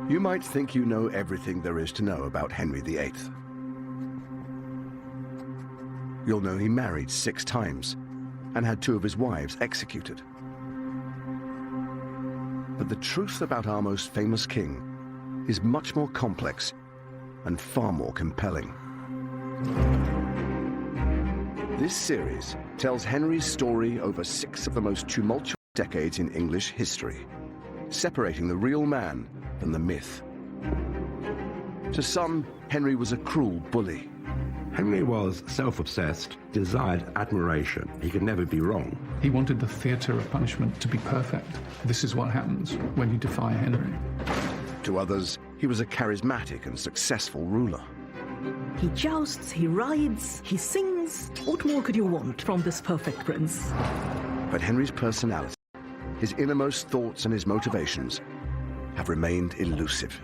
You might think you know everything there is to know about Henry VIII. You'll know he married 6 times and had 2 of his wives executed. But the truth about our most famous king is much more complex and far more compelling. This series tells Henry's story over 6 of the most tumultuous decades in English history, separating the real man from the myth. To some, Henry was a cruel bully. Henry was self-obsessed, desired admiration. He could never be wrong. He wanted the theatre of punishment to be perfect. This is what happens when you defy Henry. To others, he was a charismatic and successful ruler. He jousts, he rides, he sings. What more could you want from this perfect prince? But Henry's personality, his innermost thoughts and his motivations have remained elusive.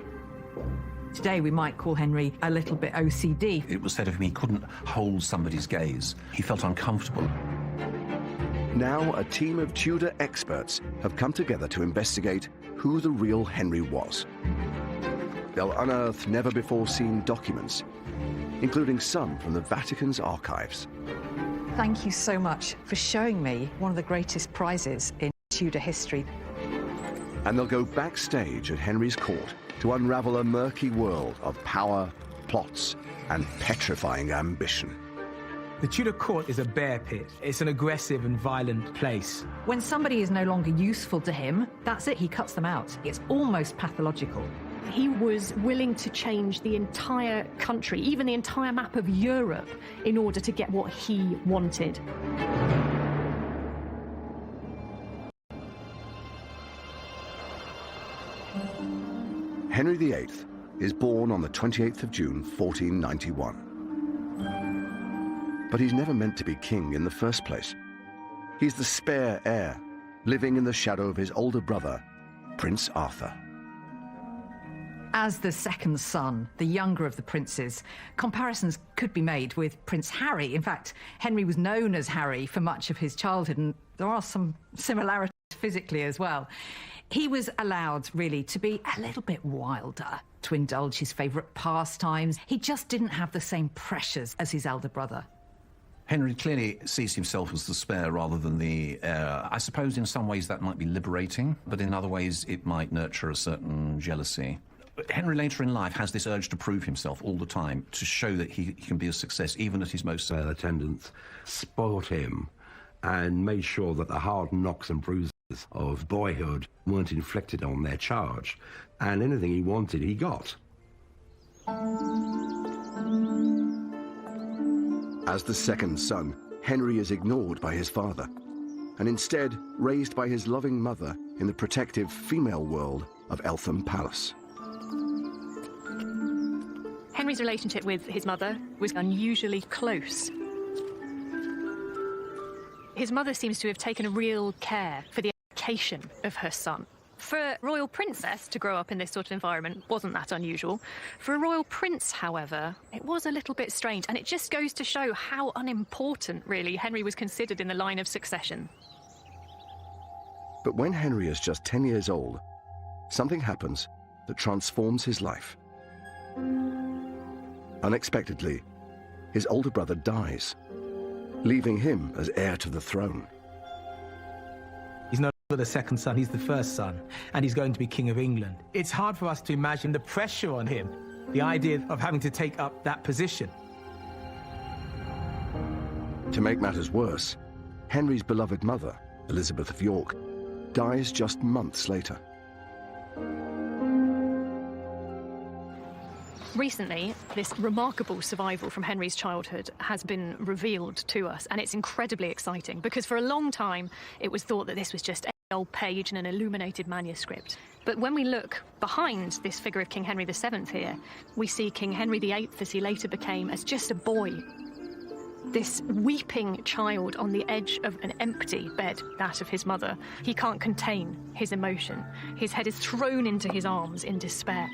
Today we might call Henry a little bit OCD. It was said of him he couldn't hold somebody's gaze. He felt uncomfortable. Now a team of Tudor experts have come together to investigate who the real Henry was. They'll unearth never-before-seen documents, including some from the Vatican's archives. Thank you so much for showing me one of the greatest prizes in Tudor history. And they'll go backstage at Henry's court to unravel a murky world of power, plots, and petrifying ambition. The Tudor court is a bear pit. It's an aggressive and violent place. When somebody is no longer useful to him, that's it, he cuts them out. It's almost pathological. He was willing to change the entire country, even the entire map of Europe, in order to get what he wanted. Henry VIII is born on the 28th of June, 1491. But he's never meant to be king in the first place. He's the spare heir, living in the shadow of his older brother, Prince Arthur. As the second son, the younger of the princes, comparisons could be made with Prince Harry. In fact, Henry was known as Harry for much of his childhood, and there are some similarities physically as well. He was allowed, really, to be a little bit wilder, to indulge his favourite pastimes. He just didn't have the same pressures as his elder brother. Henry clearly sees himself as the spare rather than the heir. I suppose in some ways that might be liberating, but in other ways it might nurture a certain jealousy. Henry later in life has this urge to prove himself all the time, to show that he can be a success even at his most... Attendants spoiled him and made sure that the hard knocks and bruises of boyhood weren't inflicted on their charge, and anything he wanted, he got. As the second son, Henry is ignored by his father, and instead raised by his loving mother in the protective female world of Eltham Palace. Henry's relationship with his mother was unusually close. His mother seems to have taken a real care for the education of her son. For a royal princess to grow up in this sort of environment wasn't that unusual. For a royal prince, however, it was a little bit strange, and it just goes to show how unimportant, really, Henry was considered in the line of succession. But when Henry is just 10 years old, something happens that transforms his life. Unexpectedly, his older brother dies, leaving him as heir to the throne. He's no longer the second son, he's the first son, and he's going to be King of England. It's hard for us to imagine the pressure on him, the idea of having to take up that position. To make matters worse, Henry's beloved mother, Elizabeth of York, dies just months later. Recently, this remarkable survival from Henry's childhood has been revealed to us, and it's incredibly exciting because for a long time it was thought that this was just an old page in an illuminated manuscript. But when we look behind this figure of King Henry VII here, we see King Henry VIII, as he later became, as just a boy. This weeping child on the edge of an empty bed, that of his mother. He can't contain his emotion. His head is thrown into his arms in despair.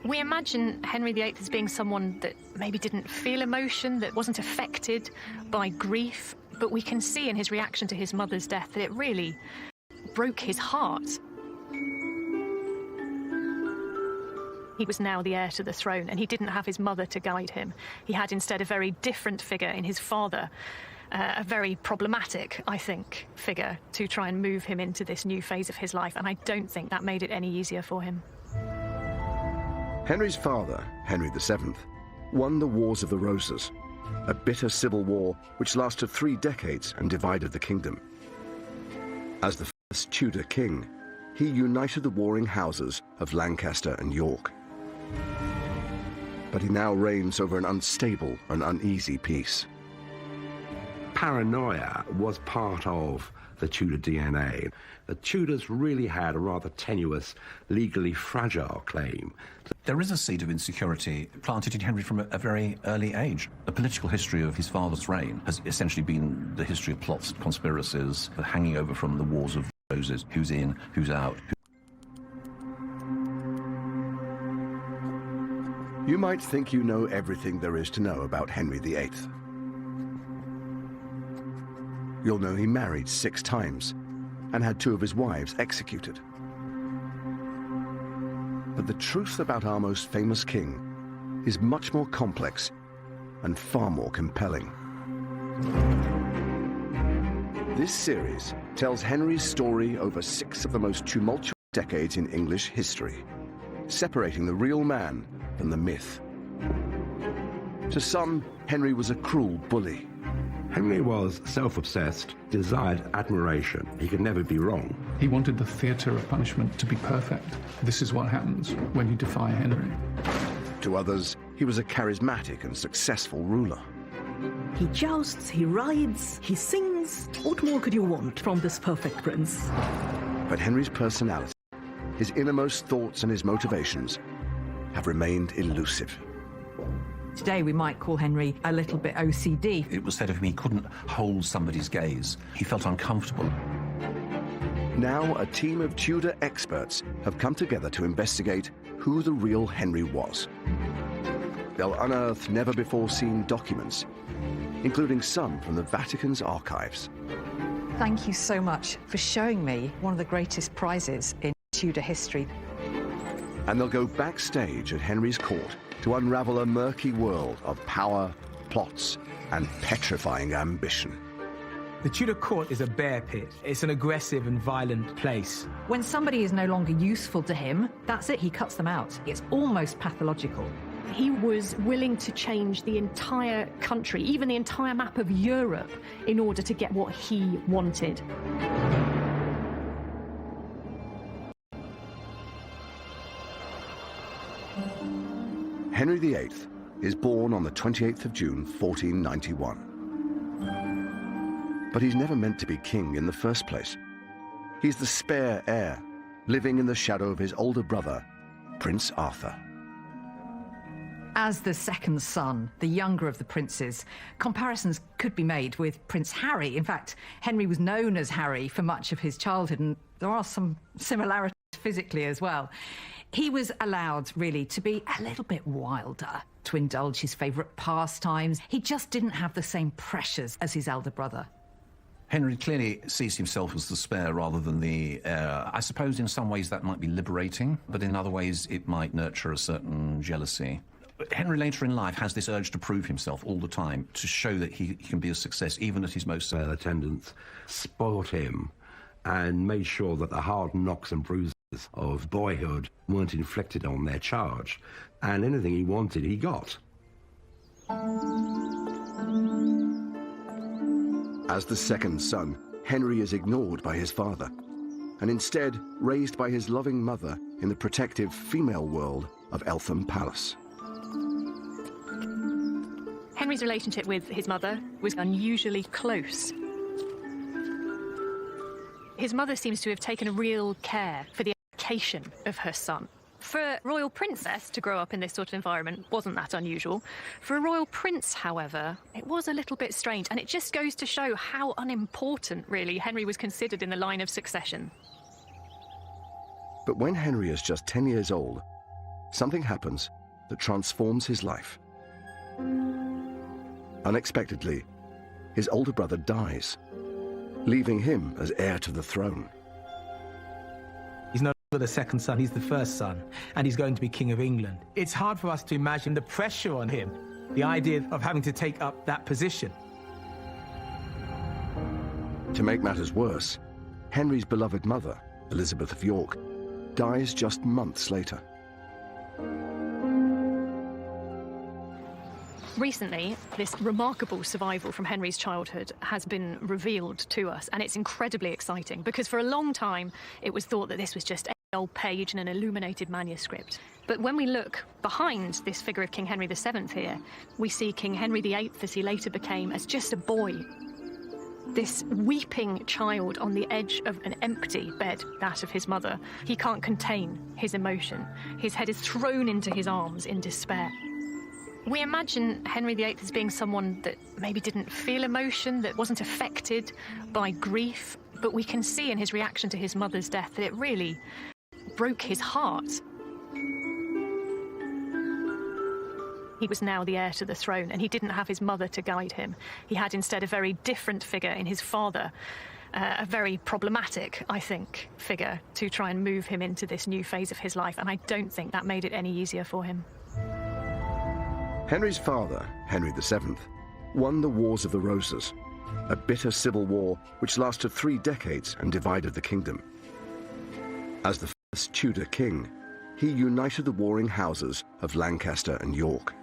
We imagine Henry VIII as being someone that maybe didn't feel emotion, that wasn't affected by grief, but we can see in his reaction to his mother's death that it really broke his heart. He was now the heir to the throne, and he didn't have his mother to guide him. He had instead a very different figure in his father, a very problematic, I think, figure to try and move him into this new phase of his life, and I don't think that made it any easier for him. Henry's father, Henry VII, won the Wars of the Roses, a bitter civil war which lasted 3 decades and divided the kingdom. As the first Tudor king, he united the warring houses of Lancaster and York. But he now reigns over an unstable and uneasy peace. Paranoia was part of the Tudor DNA. The Tudors really had a rather tenuous, legally fragile claim. There is a seed of insecurity planted in Henry from a very early age. The political history of his father's reign has essentially been the history of plots, conspiracies, hanging over from the Wars of Roses, who's in, who's out. You might think you know everything there is to know about Henry VIII. You'll know he married 6 times and had 2 of his wives executed. But the truth about our most famous king is much more complex and far more compelling. This series tells Henry's story over 6 of the most tumultuous decades in English history, separating the real man from the myth. To some, Henry was a cruel bully. Henry was self-obsessed, desired admiration. He could never be wrong. He wanted the theatre of punishment to be perfect. This is what happens when you defy Henry. To others, he was a charismatic and successful ruler. He jousts, he rides, he sings. What more could you want from this perfect prince? But Henry's personality, his innermost thoughts and his motivations have remained elusive. Today we might call Henry a little bit OCD. It was said of him he couldn't hold somebody's gaze. He felt uncomfortable. Now a team of Tudor experts have come together to investigate who the real Henry was. They'll unearth never-before-seen documents, including some from the Vatican's archives. Thank you so much for showing me one of the greatest prizes in Tudor history. And they'll go backstage at Henry's court to unravel a murky world of power, plots, and petrifying ambition. The Tudor court is a bear pit. It's an aggressive and violent place. When somebody is no longer useful to him, that's it, he cuts them out. It's almost pathological. He was willing to change the entire country, even the entire map of Europe, in order to get what he wanted. Henry VIII is born on the 28th of June, 1491. But he's never meant to be king in the first place. He's the spare heir, living in the shadow of his older brother, Prince Arthur. As the second son, the younger of the princes, comparisons could be made with Prince Harry. In fact, Henry was known as Harry for much of his childhood, and there are some similarities physically as well. He was allowed, really, to be a little bit wilder, to indulge his favourite pastimes. He just didn't have the same pressures as his elder brother. Henry clearly sees himself as the spare rather than the heir. I suppose in some ways that might be liberating, but in other ways it might nurture a certain jealousy. Henry later in life has this urge to prove himself all the time, to show that he can be a success even at his most... Attendants spoilt him and made sure that the hard knocks and bruises of boyhood weren't inflicted on their charge, and anything he wanted he got. As the second son, Henry is ignored by his father, and instead raised by his loving mother in the protective female world of Eltham Palace. Henry's relationship with his mother was unusually close. His mother seems to have taken a real care for the education of her son. For a royal princess to grow up in this sort of environment wasn't that unusual. For a royal prince, however, it was a little bit strange, and it just goes to show how unimportant, really, Henry was considered in the line of succession. But when Henry is just 10 years old, something happens that transforms his life. Unexpectedly, his older brother dies, leaving him as heir to the throne. He's no longer the second son, he's the first son, and he's going to be King of England. It's hard for us to imagine the pressure on him, the idea of having to take up that position. To make matters worse, Henry's beloved mother, Elizabeth of York, dies just months later. Recently, this remarkable survival from Henry's childhood has been revealed to us, and it's incredibly exciting because for a long time it was thought that this was just an old page in an illuminated manuscript. But when we look behind this figure of King Henry VII here, we see King Henry VIII, as he later became, as just a boy. This weeping child on the edge of an empty bed, that of his mother. He can't contain his emotion. His head is thrown into his arms in despair. We imagine Henry VIII as being someone that maybe didn't feel emotion, that wasn't affected by grief, but we can see in his reaction to his mother's death that it really broke his heart. He was now the heir to the throne, and he didn't have his mother to guide him. He had instead a very different figure in his father, a very problematic, I think, figure to try and move him into this new phase of his life, and I don't think that made it any easier for him. Henry's father, Henry VII, won the Wars of the Roses, a bitter civil war which lasted 3 decades and divided the kingdom. As the first Tudor king, he united the warring houses of Lancaster and York.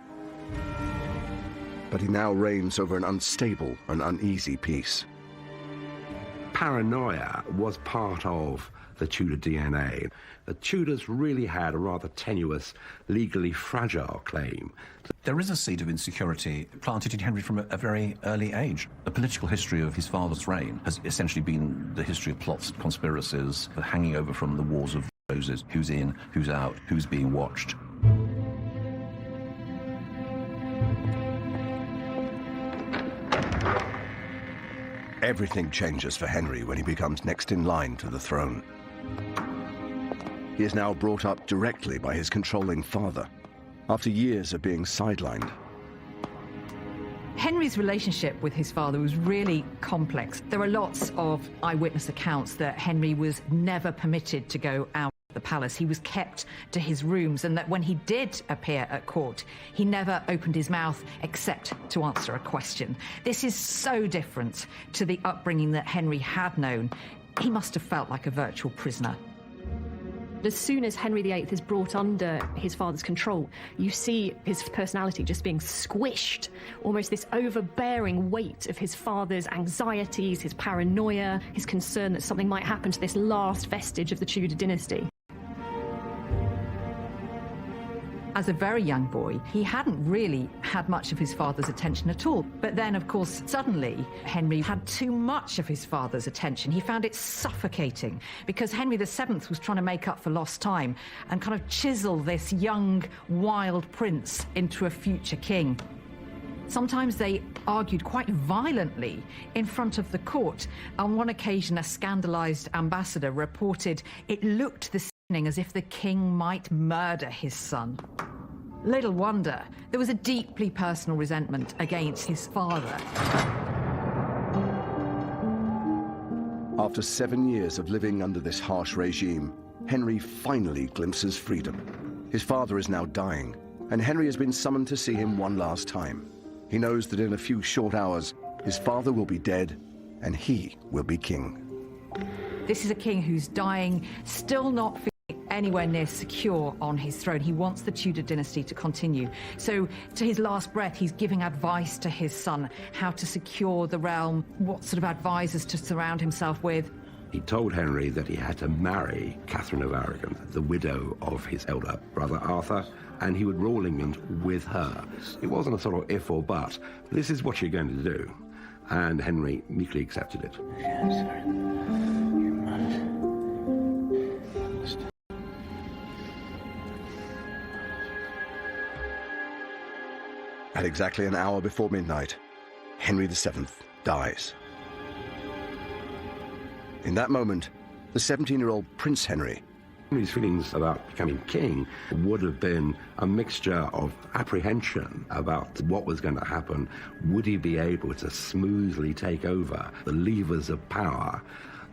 But he now reigns over an unstable and uneasy peace. Paranoia was part of the Tudor DNA. The Tudors really had a rather tenuous, legally fragile claim. There is a seed of insecurity planted in Henry from a very early age. The political history of his father's reign has essentially been the history of plots and conspiracies hanging over from the Wars of the Roses. Who's in, who's out, who's being watched. Everything changes for Henry when he becomes next in line to the throne. He is now brought up directly by his controlling father, after years of being sidelined. Henry's relationship with his father was really complex. There are lots of eyewitness accounts that Henry was never permitted to go out of the palace. He was kept to his rooms, and that when he did appear at court, he never opened his mouth except to answer a question. This is so different to the upbringing that Henry had known. He must have felt like a virtual prisoner. As soon as Henry VIII is brought under his father's control, you see his personality just being squished, almost this overbearing weight of his father's anxieties, his paranoia, his concern that something might happen to this last vestige of the Tudor dynasty. As a very young boy, he hadn't really had much of his father's attention at all. But then, of course, suddenly, Henry had too much of his father's attention. He found it suffocating because Henry VII was trying to make up for lost time and kind of chisel this young, wild prince into a future king. Sometimes they argued quite violently in front of the court. On one occasion, a scandalised ambassador reported it looked this evening as if the king might murder his son. Little wonder, there was a deeply personal resentment against his father. After 7 years of living under this harsh regime, Henry finally glimpses freedom. His father is now dying, and Henry has been summoned to see him one last time. He knows that in a few short hours, his father will be dead, and he will be king. This is a king who's dying, still not feeling anywhere near secure on his throne. He wants the Tudor dynasty to continue. So to his last breath, he's giving advice to his son, how to secure the realm, what sort of advisors to surround himself with. He told Henry that he had to marry Catherine of Aragon, the widow of his elder brother Arthur, and he would rule England with her. It wasn't a sort of if or but. This is what you're going to do. And Henry meekly accepted it. At exactly an hour before midnight, Henry VII dies. In that moment, the 17-year-old Prince Henry. Henry's feelings about becoming king would have been a mixture of apprehension about what was going to happen. Would he be able to smoothly take over the levers of power,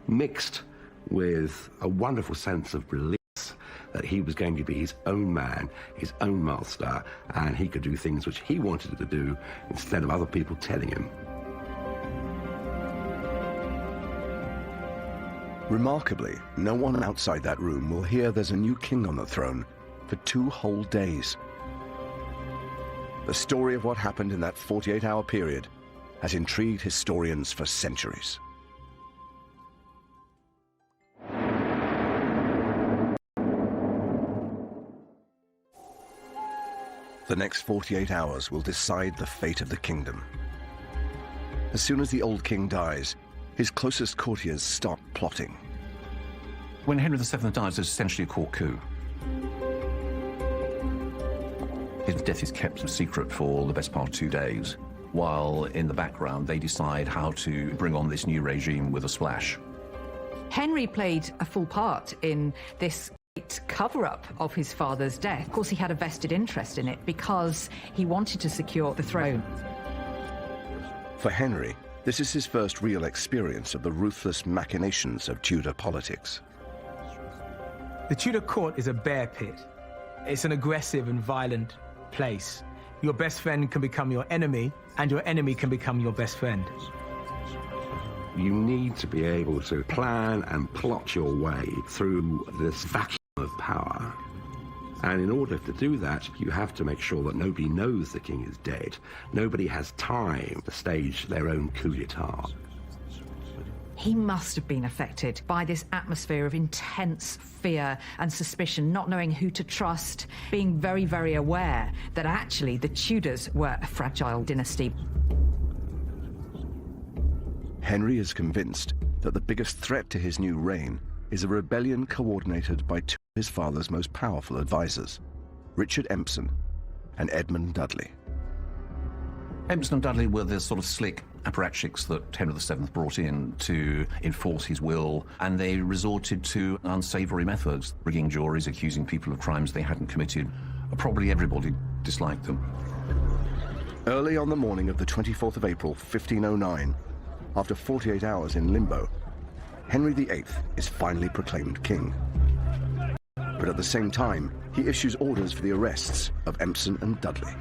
mixed with a wonderful sense of release that he was going to be his own man, his own master, and he could do things which he wanted to do instead of other people telling him. Remarkably, no one outside that room will hear there's a new king on the throne for 2 whole days. The story of what happened in that 48-hour period has intrigued historians for centuries. The next 48 hours will decide the fate of the kingdom. As soon as the old king dies, his closest courtiers start plotting. When Henry VII dies, there's essentially a court coup. His death is kept a secret for the best part of 2 days, while in the background they decide how to bring on this new regime with a splash. Henry played a full part in this cover-up of his father's death. Of course, he had a vested interest in it because he wanted to secure the throne. For Henry, this is his first real experience of the ruthless machinations of Tudor politics. The Tudor court is a bear pit. It's an aggressive and violent place. Your best friend can become your enemy, and your enemy can become your best friend. You need to be able to plan and plot your way through this vacuum of power. And in order to do that, you have to make sure that nobody knows the king is dead. Nobody has time to stage their own coup d'etat. He must have been affected by this atmosphere of intense fear and suspicion, not knowing who to trust, being very, very aware that actually the Tudors were a fragile dynasty. Henry is convinced that the biggest threat to his new reign is a rebellion coordinated by 2 of his father's most powerful advisors, Richard Empson and Edmund Dudley. Empson and Dudley were the sort of slick apparatchiks that Henry VII brought in to enforce his will, and they resorted to unsavory methods, rigging juries, accusing people of crimes they hadn't committed. Probably everybody disliked them. Early on the morning of the 24th of April, 1509, after 48 hours in limbo, Henry VIII is finally proclaimed king. But at the same time, he issues orders for the arrests of Empson and Dudley.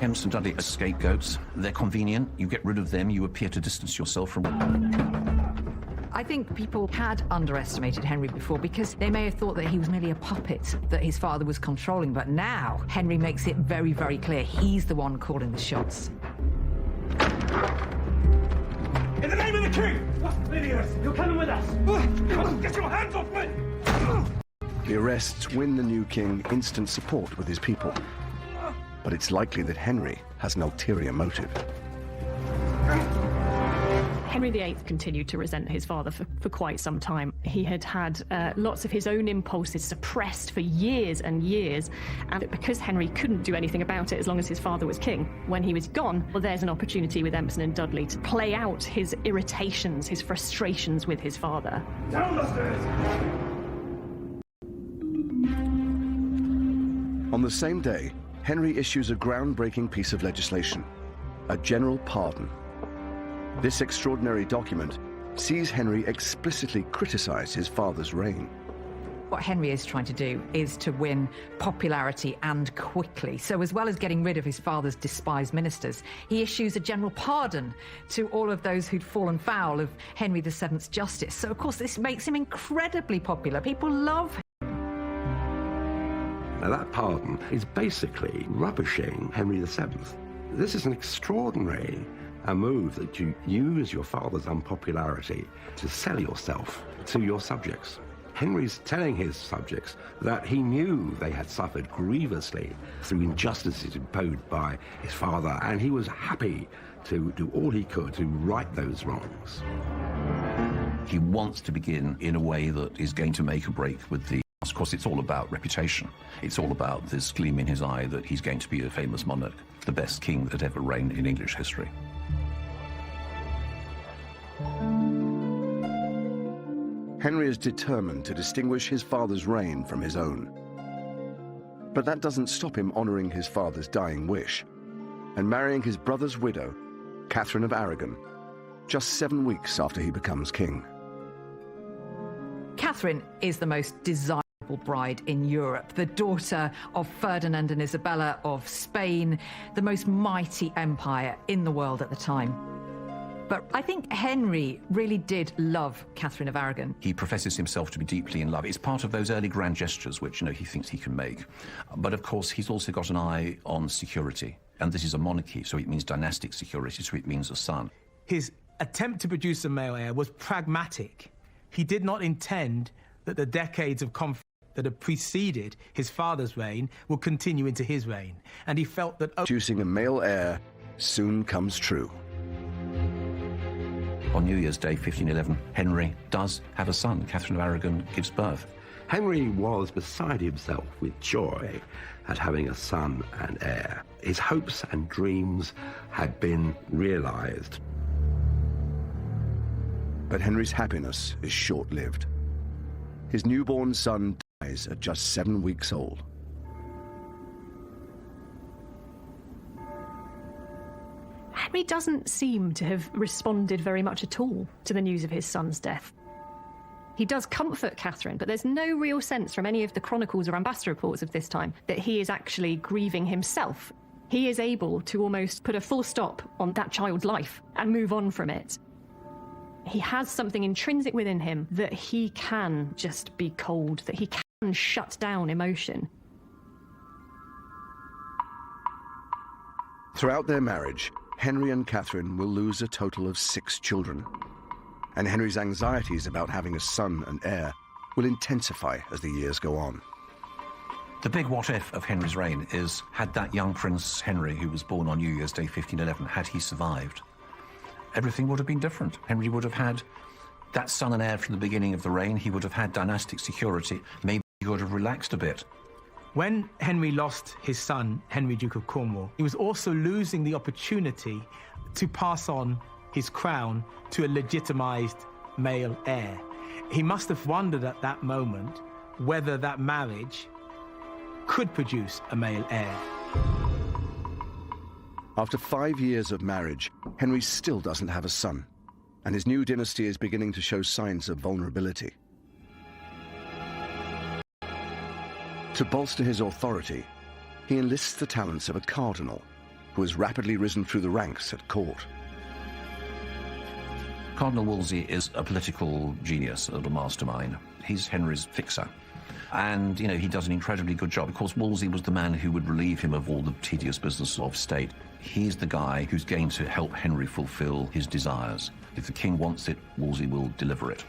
Empson and Dudley are scapegoats. They're convenient. You get rid of them, you appear to distance yourself from... I think people had underestimated Henry before because they may have thought that he was merely a puppet that his father was controlling, but now Henry makes it very, very clear he's the one calling the shots. In the name of the king! What idiots! You're coming with us! Get your hands off me! The arrests win the new king instant support with his people. But it's likely that Henry has an ulterior motive. Henry VIII continued to resent his father for quite some time. He had had lots of his own impulses suppressed for years and years, and because Henry couldn't do anything about it as long as his father was king, when he was gone, well, there's an opportunity with Empson and Dudley to play out his irritations, his frustrations with his father. Down the stairs! On the same day, Henry issues a groundbreaking piece of legislation, a general pardon. This extraordinary document sees Henry explicitly criticize his father's reign. What Henry is trying to do is to win popularity and quickly. So as well as getting rid of his father's despised ministers, he issues a general pardon to all of those who'd fallen foul of Henry VII's justice. So of course this makes him incredibly popular. People love him. Now that pardon is basically rubbishing Henry VII. This is an extraordinary move that you use your father's unpopularity to sell yourself to your subjects. Henry's telling his subjects that he knew they had suffered grievously through injustices imposed by his father, and he was happy to do all he could to right those wrongs. He wants to begin in a way that is going to make a break with the... Of course, it's all about reputation. It's all about this gleam in his eye that he's going to be a famous monarch, the best king that ever reigned in English history. Henry is determined to distinguish his father's reign from his own. But that doesn't stop him honoring his father's dying wish and marrying his brother's widow, Catherine of Aragon, just 7 weeks after he becomes king. Catherine is the most desirable bride in Europe, the daughter of Ferdinand and Isabella of Spain, the most mighty empire in the world at the time. But I think Henry really did love Catherine of Aragon. He professes himself to be deeply in love. It's part of those early grand gestures which, he thinks he can make. But of course, he's also got an eye on security. And this is a monarchy, so it means dynastic security, so it means a son. His attempt to produce a male heir was pragmatic. He did not intend that the decades of conflict that had preceded his father's reign would continue into his reign. And he felt that producing a male heir soon comes true. On New Year's Day, 1511, Henry does have a son. Catherine of Aragon gives birth. Henry was beside himself with joy at having a son and heir. His hopes and dreams had been realized. But Henry's happiness is short-lived. His newborn son dies at just 7 weeks old. Henry doesn't seem to have responded very much at all to the news of his son's death. He does comfort Catherine, but there's no real sense from any of the chronicles or ambassador reports of this time that he is actually grieving himself. He is able to almost put a full stop on that child's life and move on from it. He has something intrinsic within him that he can just be cold, that he can shut down emotion. Throughout their marriage, Henry and Catherine will lose a total of 6 children. And Henry's anxieties about having a son and heir will intensify as the years go on. The big what-if of Henry's reign is, had that young Prince Henry, who was born on New Year's Day 1511, had he survived, everything would have been different. Henry would have had that son and heir from the beginning of the reign. He would have had dynastic security. Maybe he would have relaxed a bit. when Henry lost his son, Henry, Duke of Cornwall, he was also losing the opportunity to pass on his crown to a legitimised male heir. He must have wondered at that moment whether that marriage could produce a male heir. After 5 years of marriage, Henry still doesn't have a son, and his new dynasty is beginning to show signs of vulnerability. To bolster his authority, he enlists the talents of a cardinal who has rapidly risen through the ranks at court. Cardinal Wolsey is a political genius, a little mastermind. He's Henry's fixer. And, you know, he does an incredibly good job. Of course, Wolsey was the man who would relieve him of all the tedious business of state. He's the guy who's going to help Henry fulfill his desires. If the king wants it, Wolsey will deliver it.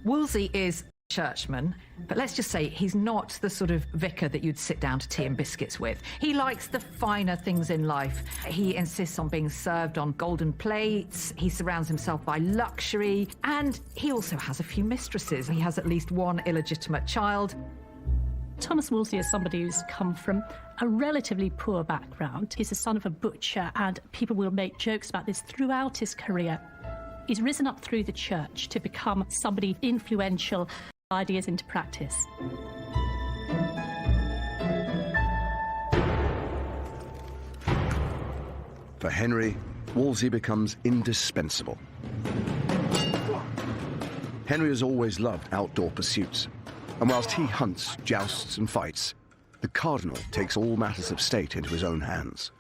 Wolsey is a churchman, but let's just say he's not the sort of vicar that you'd sit down to tea and biscuits with. He likes the finer things in life. He insists on being served on golden plates. He surrounds himself by luxury, and he also has a few mistresses. He has at least one illegitimate child. Thomas Wolsey is somebody who's come from a relatively poor background. He's the son of a butcher, and people will make jokes about this throughout his career. He's risen up through the church to become somebody influential, ideas into practice. For Henry, Wolsey becomes indispensable. Henry has always loved outdoor pursuits, and whilst he hunts, jousts and fights, the cardinal takes all matters of state into his own hands.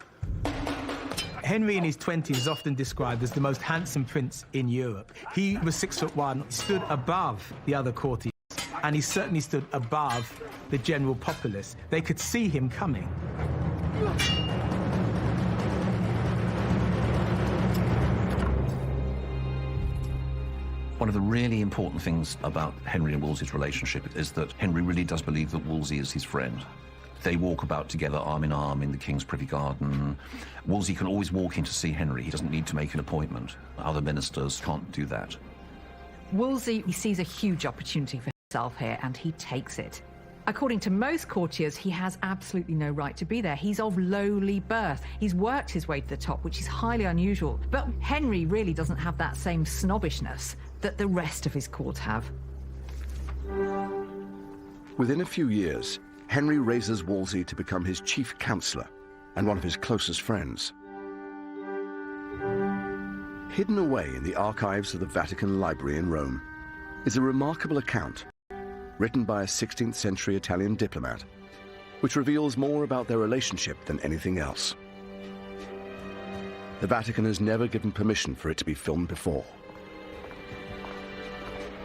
Henry in his 20s is often described as the most handsome prince in Europe. He was 6'1", stood above the other courtiers, and he certainly stood above the general populace. They could see him coming. One of the really important things about Henry and Wolsey's relationship is that Henry really does believe that Wolsey is his friend. They walk about together arm in arm in the King's privy garden. Wolsey can always walk in to see Henry. He doesn't need to make an appointment. Other ministers can't do that. Wolsey, he sees a huge opportunity for himself here, and he takes it. According to most courtiers, he has absolutely no right to be there. He's of lowly birth. He's worked his way to the top, which is highly unusual. But Henry really doesn't have that same snobbishness that the rest of his court have. Within a few years, Henry raises Wolsey to become his chief counselor and one of his closest friends. Hidden away in the archives of the Vatican Library in Rome is a remarkable account written by a 16th century Italian diplomat, which reveals more about their relationship than anything else. The Vatican has never given permission for it to be filmed before.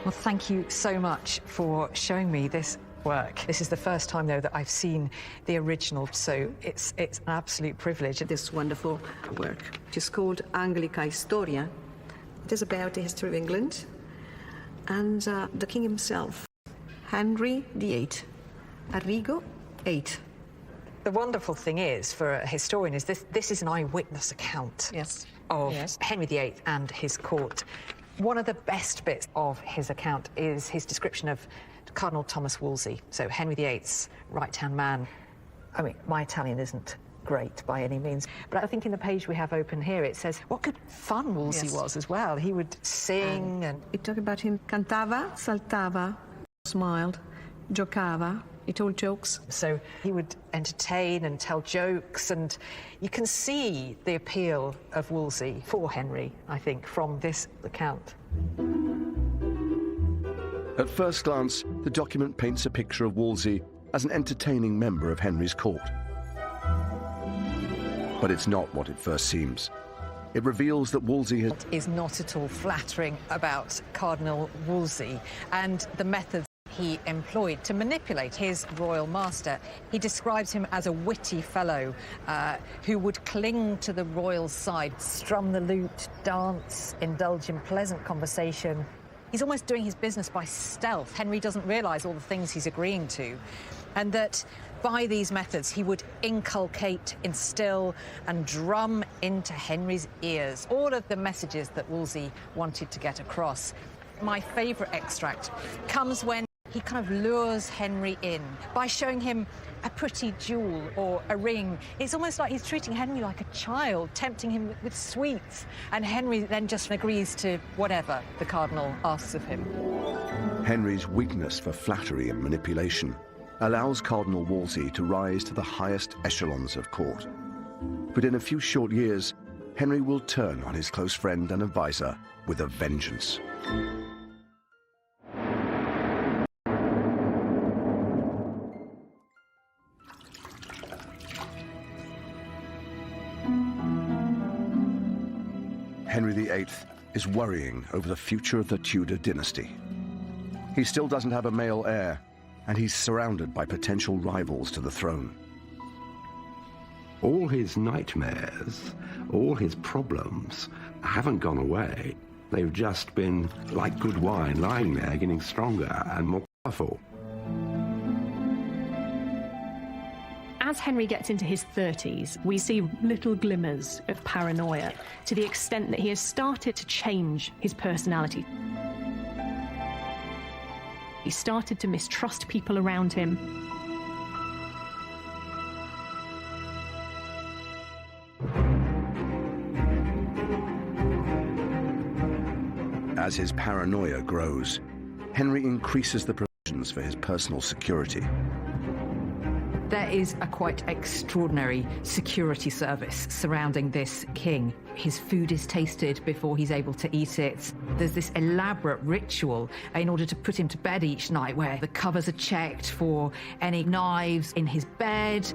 Well, thank you so much for showing me this work. This is the first time, though, that I've seen the original, so it's an absolute privilege. This wonderful work, which is called Anglica Historia. It is about the history of England and the king himself, Henry VIII, Arrigo VIII. The wonderful thing is, for a historian, is this is an eyewitness account of Henry VIII and his court. One of the best bits of his account is his description of Cardinal Thomas Wolsey, so Henry VIII's right-hand man. I mean, my Italian isn't great by any means, but I think in the page we have open here it says what good fun Wolsey was as well. He would sing and... We talk about him. Cantava, saltava, smiled, giocava. He told jokes. So he would entertain and tell jokes, and you can see the appeal of Wolsey for Henry, I think, from this account. At first glance, the document paints a picture of Wolsey as an entertaining member of Henry's court. But it's not what it first seems. It reveals that Wolsey is not at all flattering about Cardinal Wolsey and the methods he employed to manipulate his royal master. He describes him as a witty fellow who would cling to the royal side, strum the lute, dance, indulge in pleasant conversation. He's almost doing his business by stealth. Henry doesn't realise all the things he's agreeing to, and that by these methods he would inculcate, instill and drum into Henry's ears all of the messages that Wolsey wanted to get across. My favourite extract comes when he kind of lures Henry in by showing him a pretty jewel or a ring. It's almost like he's treating Henry like a child, tempting him with sweets, and Henry then just agrees to whatever the cardinal asks of him. Henry's weakness for flattery and manipulation allows Cardinal Wolsey to rise to the highest echelons of court. But in a few short years, Henry will turn on his close friend and advisor with a vengeance. Henry VIII is worrying over the future of the Tudor dynasty. He still doesn't have a male heir, and he's surrounded by potential rivals to the throne. All his nightmares, all his problems haven't gone away. They've just been like good wine, lying there, getting stronger and more powerful. As Henry gets into his 30s, we see little glimmers of paranoia to the extent that he has started to change his personality. He started to mistrust people around him. As his paranoia grows, Henry increases the provisions for his personal security. There is a quite extraordinary security service surrounding this king. His food is tasted before he's able to eat it. There's this elaborate ritual in order to put him to bed each night where the covers are checked for any knives in his bed.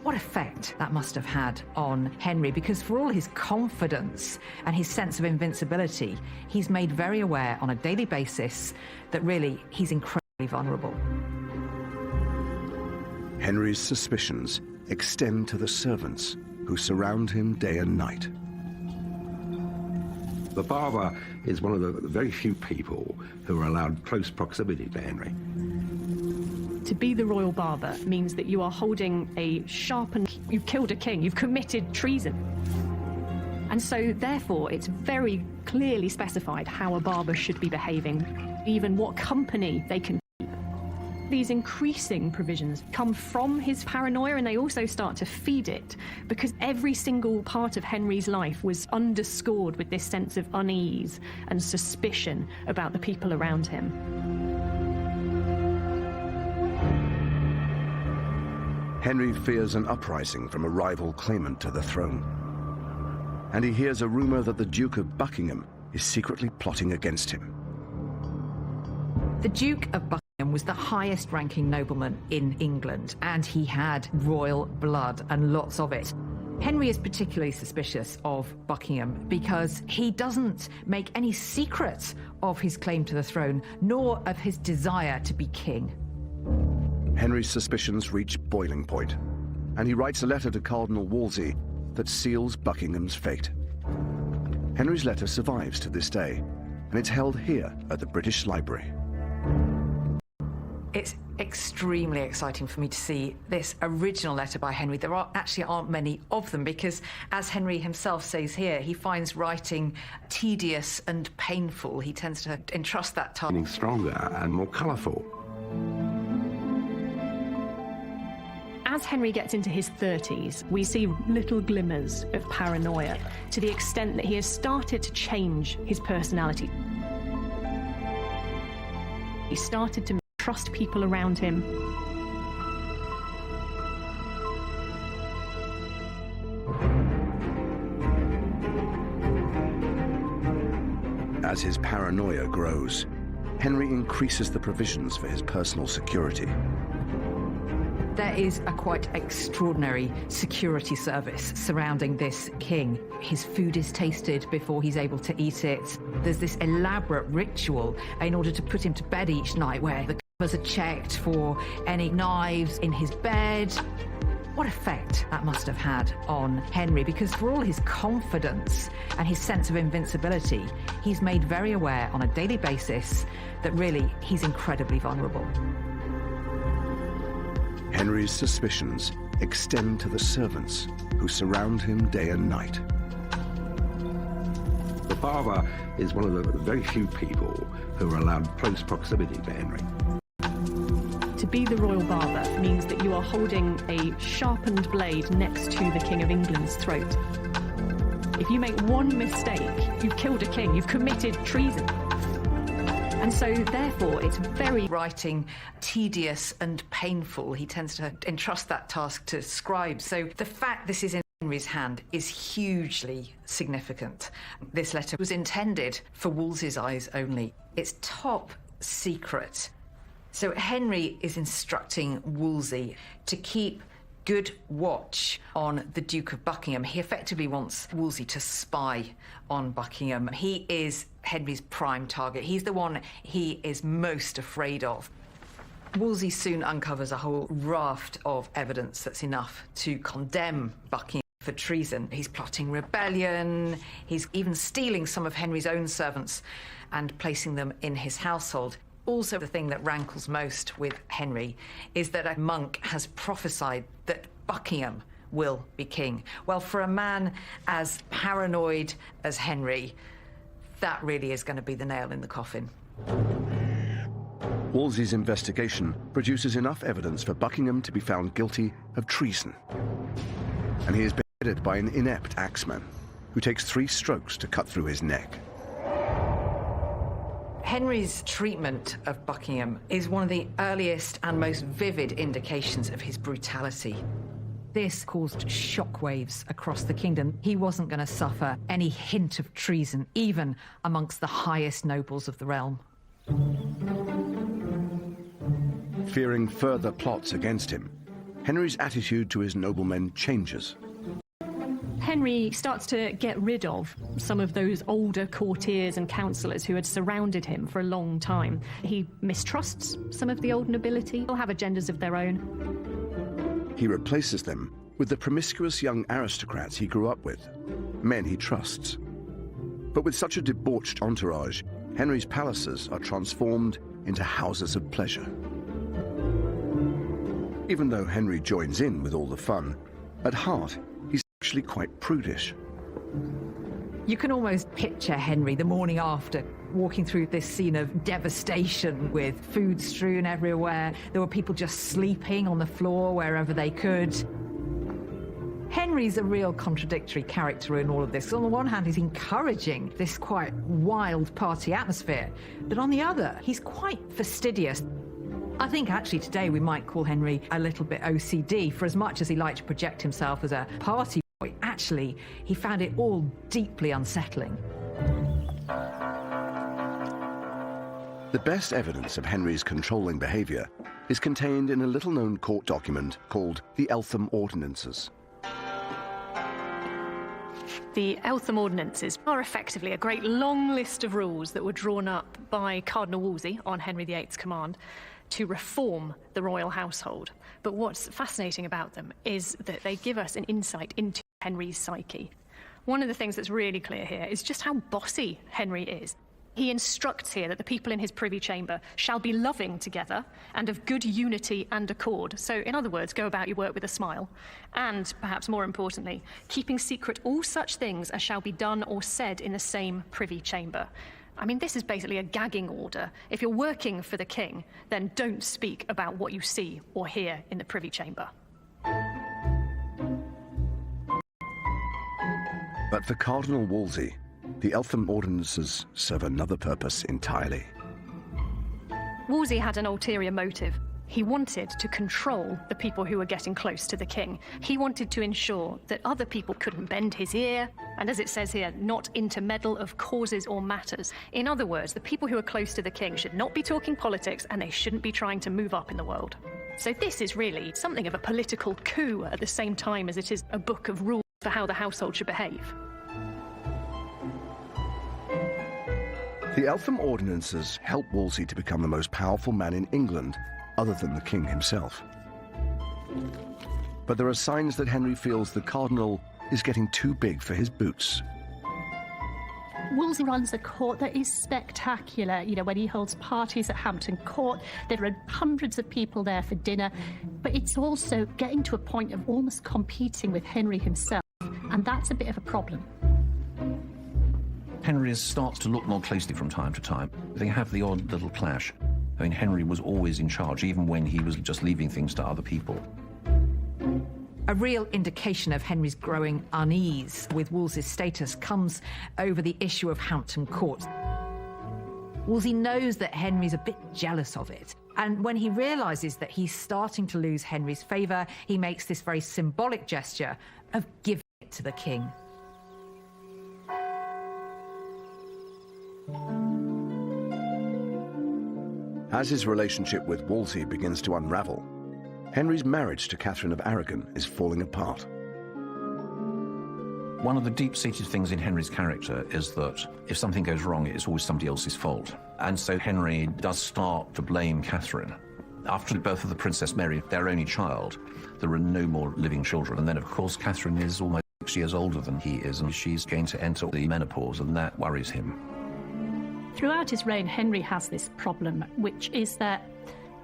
What effect that must have had on Henry, because for all his confidence and his sense of invincibility, he's made very aware on a daily basis that really he's incredibly vulnerable. Henry's suspicions extend to the servants who surround him day and night. The barber is one of the very few people who are allowed close proximity to Henry. To be the royal barber means that you are holding a sharpened... You've killed a king, you've committed treason. And so, therefore, it's very clearly specified how a barber should be behaving, even what company they can keep. These increasing provisions come from his paranoia, and they also start to feed it, because every single part of Henry's life was underscored with this sense of unease and suspicion about the people around him. Henry fears an uprising from a rival claimant to the throne. And he hears a rumor that the Duke of Buckingham is secretly plotting against him. The Duke of Buckingham was the highest-ranking nobleman in England, and he had royal blood, and lots of it. Henry is particularly suspicious of Buckingham because he doesn't make any secret of his claim to the throne, nor of his desire to be king. Henry's suspicions reach boiling point, and he writes a letter to Cardinal Wolsey that seals Buckingham's fate. Henry's letter survives to this day, and it's held here at the British Library. It's extremely exciting for me to see this original letter by Henry. There actually aren't many of them because, as Henry himself says here, he finds writing tedious and painful. He tends to entrust that task. Getting stronger and more colourful. As Henry gets into his 30s, we see little glimmers of paranoia to the extent that he has started to change his personality. He started to trust people around him. As his paranoia grows, Henry increases the provisions for his personal security. There is a quite extraordinary security service surrounding this king. His food is tasted before he's able to eat it. There's this elaborate ritual in order to put him to bed each night where the covers are checked for any knives in his bed. What effect that must have had on Henry, because for all his confidence and his sense of invincibility, he's made very aware on a daily basis that really he's incredibly vulnerable. Henry's suspicions extend to the servants who surround him day and night. The barber is one of the very few people who are allowed close proximity to Henry. To be the royal barber means that you are holding a sharpened blade next to the King of England's throat. If you make one mistake, you've killed a king, you've committed treason. And so, therefore, it's very writing tedious and painful. He tends to entrust that task to scribes. So the fact this is in Henry's hand is hugely significant. This letter was intended for Wolsey's eyes only. It's top secret. So Henry is instructing Wolsey to keep good watch on the Duke of Buckingham. He effectively wants Wolsey to spy on Buckingham. He is Henry's prime target. He's the one he is most afraid of. Wolsey soon uncovers a whole raft of evidence that's enough to condemn Buckingham for treason. He's plotting rebellion. He's even stealing some of Henry's own servants and placing them in his household. Also, the thing that rankles most with Henry is that a monk has prophesied that Buckingham will be king. Well, for a man as paranoid as Henry, that really is going to be the nail in the coffin. Wolsey's investigation produces enough evidence for Buckingham to be found guilty of treason. And he is beheaded by an inept axeman who takes 3 strokes to cut through his neck. Henry's treatment of Buckingham is one of the earliest and most vivid indications of his brutality. This caused shockwaves across the kingdom. He wasn't going to suffer any hint of treason, even amongst the highest nobles of the realm. Fearing further plots against him, Henry's attitude to his noblemen changes. Henry starts to get rid of some of those older courtiers and councillors who had surrounded him for a long time. He mistrusts some of the old nobility. They'll have agendas of their own. He replaces them with the promiscuous young aristocrats he grew up with, men he trusts. But with such a debauched entourage, Henry's palaces are transformed into houses of pleasure. Even though Henry joins in with all the fun, at heart, he's actually quite prudish. You can almost picture Henry the morning after, walking through this scene of devastation with food strewn everywhere. There were people just sleeping on the floor wherever they could. Henry's a real contradictory character in all of this. On the one hand, he's encouraging this quite wild party atmosphere, but on the other, he's quite fastidious. I think actually today we might call Henry a little bit OCD. For as much as he liked to project himself as a party boy, actually he found it all deeply unsettling. The best evidence of Henry's controlling behaviour is contained in a little-known court document called the Eltham Ordinances. The Eltham Ordinances are effectively a great long list of rules that were drawn up by Cardinal Wolsey on Henry VIII's command to reform the royal household. But what's fascinating about them is that they give us an insight into Henry's psyche. One of the things that's really clear here is just how bossy Henry is. He instructs here that the people in his privy chamber shall be loving together and of good unity and accord. So, in other words, go about your work with a smile. And, perhaps more importantly, keeping secret all such things as shall be done or said in the same privy chamber. I mean, this is basically a gagging order. If you're working for the king, then don't speak about what you see or hear in the privy chamber. But for Cardinal Wolsey, the Eltham Ordinances serve another purpose entirely. Wolsey had an ulterior motive. He wanted to control the people who were getting close to the king. He wanted to ensure that other people couldn't bend his ear, and as it says here, not intermeddle of causes or matters. In other words, the people who are close to the king should not be talking politics, and they shouldn't be trying to move up in the world. So this is really something of a political coup at the same time as it is a book of rules for how the household should behave. The Eltham Ordinances helped Wolsey to become the most powerful man in England, other than the king himself. But there are signs that Henry feels the cardinal is getting too big for his boots. Wolsey runs a court that is spectacular. You know, when he holds parties at Hampton Court, there are hundreds of people there for dinner. But it's also getting to a point of almost competing with Henry himself. And that's a bit of a problem. Henry starts to look more closely from time to time. They have the odd little clash. I mean, Henry was always in charge, even when he was just leaving things to other people. A real indication of Henry's growing unease with Wolsey's status comes over the issue of Hampton Court. Wolsey knows that Henry's a bit jealous of it. And when he realises that he's starting to lose Henry's favour, he makes this very symbolic gesture of giving it to the king. As his relationship with Wolsey begins to unravel, Henry's marriage to Catherine of Aragon is falling apart. One of the deep-seated things in Henry's character is that if something goes wrong, it's always somebody else's fault. And so Henry does start to blame Catherine. After the birth of the Princess Mary, their only child, there are no more living children. And then, of course, Catherine is almost 6 years older than he is, and she's going to enter the menopause, and that worries him. Throughout his reign, Henry has this problem, which is that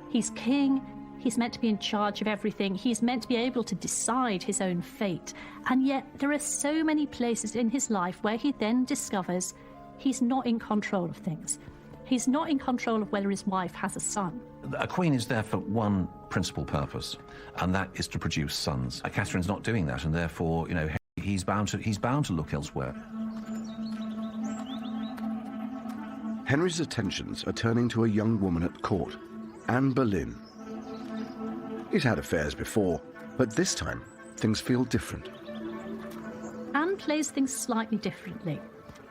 he's king, he's meant to be in charge of everything, he's meant to be able to decide his own fate, and yet there are so many places in his life where he then discovers he's not in control of things. He's not in control of whether his wife has a son. A queen is there for one principal purpose, and that is to produce sons. Catherine's not doing that, and therefore, you know, he's bound to look elsewhere. Henry's attentions are turning to a young woman at court, Anne Boleyn. He's had affairs before, but this time things feel different. Anne plays things slightly differently.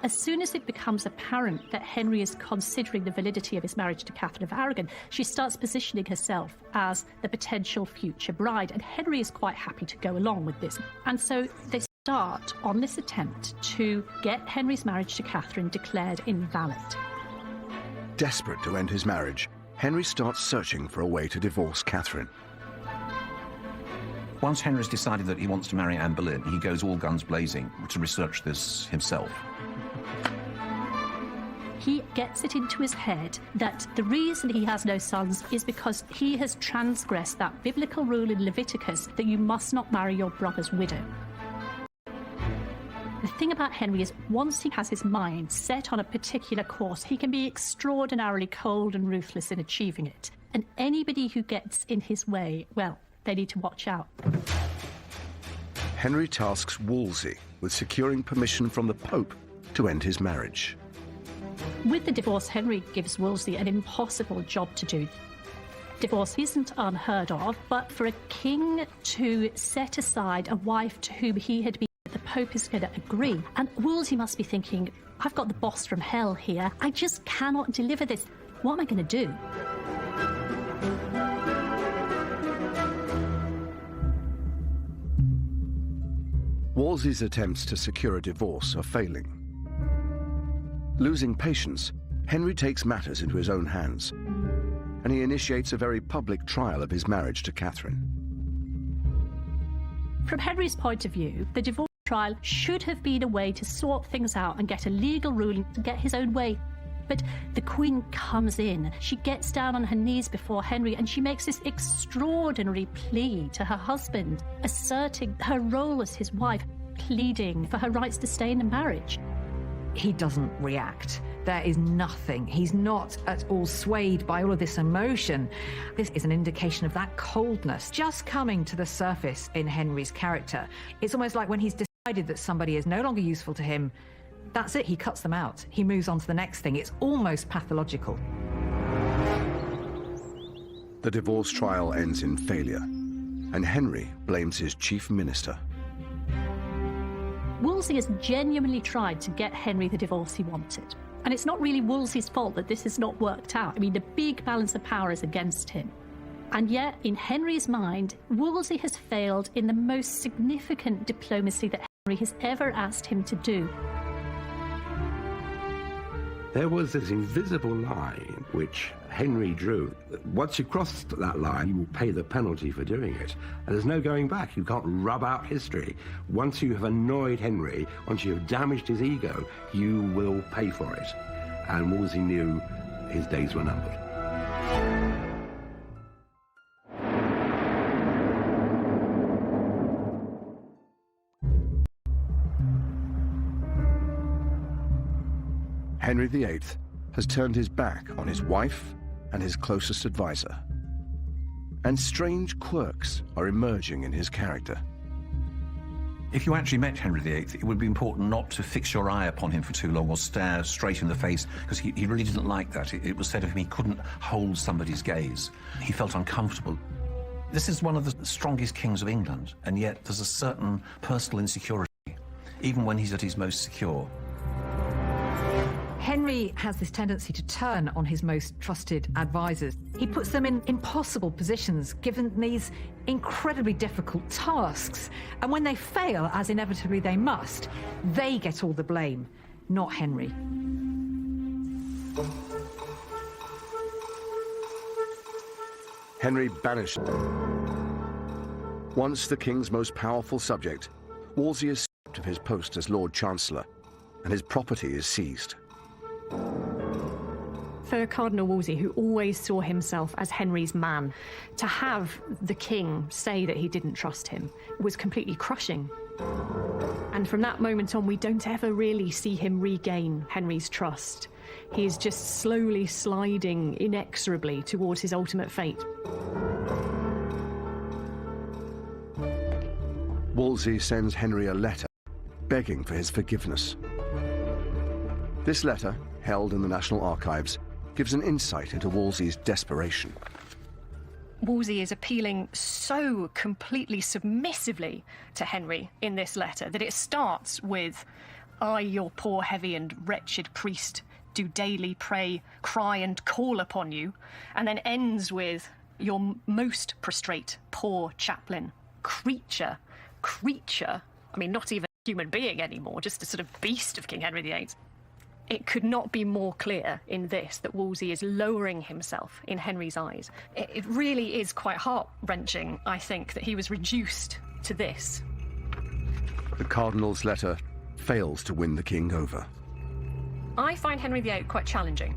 As soon as it becomes apparent that Henry is considering the validity of his marriage to Catherine of Aragon, she starts positioning herself as the potential future bride, and Henry is quite happy to go along with this. And so they start on this attempt to get Henry's marriage to Catherine declared invalid. Desperate to end his marriage, Henry starts searching for a way to divorce Catherine. Once Henry's decided that he wants to marry Anne Boleyn, he goes all guns blazing to research this himself. He gets it into his head that the reason he has no sons is because he has transgressed that biblical rule in Leviticus that you must not marry your brother's widow. The thing about Henry is once he has his mind set on a particular course, he can be extraordinarily cold and ruthless in achieving it. And anybody who gets in his way, well, they need to watch out. Henry tasks Wolsey with securing permission from the Pope to end his marriage. With the divorce, Henry gives Wolsey an impossible job to do. Divorce isn't unheard of, but for a king to set aside a wife to whom he had been, the Pope is going to agree. And Wolsey must be thinking, I've got the boss from hell here. I just cannot deliver this. What am I going to do? Wolsey's attempts to secure a divorce are failing. Losing patience, Henry takes matters into his own hands, and he initiates a very public trial of his marriage to Catherine. From Henry's point of view, the divorce trial should have been a way to sort things out and get a legal ruling to get his own way. But the Queen comes in, she gets down on her knees before Henry, and she makes this extraordinary plea to her husband, asserting her role as his wife, pleading for her rights to stay in the marriage. He doesn't react. There is nothing. He's not at all swayed by all of this emotion. This is an indication of that coldness just coming to the surface in Henry's character. It's almost like when he's decided that somebody is no longer useful to him, that's it, he cuts them out. He moves on to the next thing. It's almost pathological. The divorce trial ends in failure, and Henry blames his chief minister. Wolsey has genuinely tried to get Henry the divorce he wanted. And it's not really Wolsey's fault that this has not worked out. I mean, the big balance of power is against him. And yet, in Henry's mind, Wolsey has failed in the most significant diplomacy that Henry has ever asked him to do. There was this invisible line which Henry drew. Once you cross that line, you will pay the penalty for doing it. And there's no going back. You can't rub out history. Once you have annoyed Henry, once you have damaged his ego, you will pay for it. And Wolsey knew his days were numbered. Henry VIII has turned his back on his wife and his closest advisor. And strange quirks are emerging in his character. If you actually met Henry VIII, it would be important not to fix your eye upon him for too long or stare straight in the face, because he really didn't like that. It was said of him he couldn't hold somebody's gaze. He felt uncomfortable. This is one of the strongest kings of England, and yet there's a certain personal insecurity, even when he's at his most secure. Henry has this tendency to turn on his most trusted advisors. He puts them in impossible positions, given these incredibly difficult tasks. And when they fail, as inevitably they must, they get all the blame, not Henry. Henry banished. Once the king's most powerful subject, Wolsey is stripped of his post as Lord Chancellor, and his property is seized. For Cardinal Wolsey, who always saw himself as Henry's man, to have the king say that he didn't trust him was completely crushing. And from that moment on, we don't ever really see him regain Henry's trust. He is just slowly sliding inexorably towards his ultimate fate. Wolsey sends Henry a letter begging for his forgiveness. This letter, held in the National Archives, gives an insight into Wolsey's desperation. Wolsey is appealing so completely submissively to Henry in this letter that it starts with, "I, your poor, heavy and wretched priest, do daily pray, cry and call upon you," and then ends with, "Your most prostrate, poor chaplain, creature, I mean, not even a human being anymore, just a sort of beast of King Henry VIII. It could not be more clear in this that Wolsey is lowering himself in Henry's eyes. It really is quite heart-wrenching, I think, that he was reduced to this. The Cardinal's letter fails to win the king over. I find Henry VIII quite challenging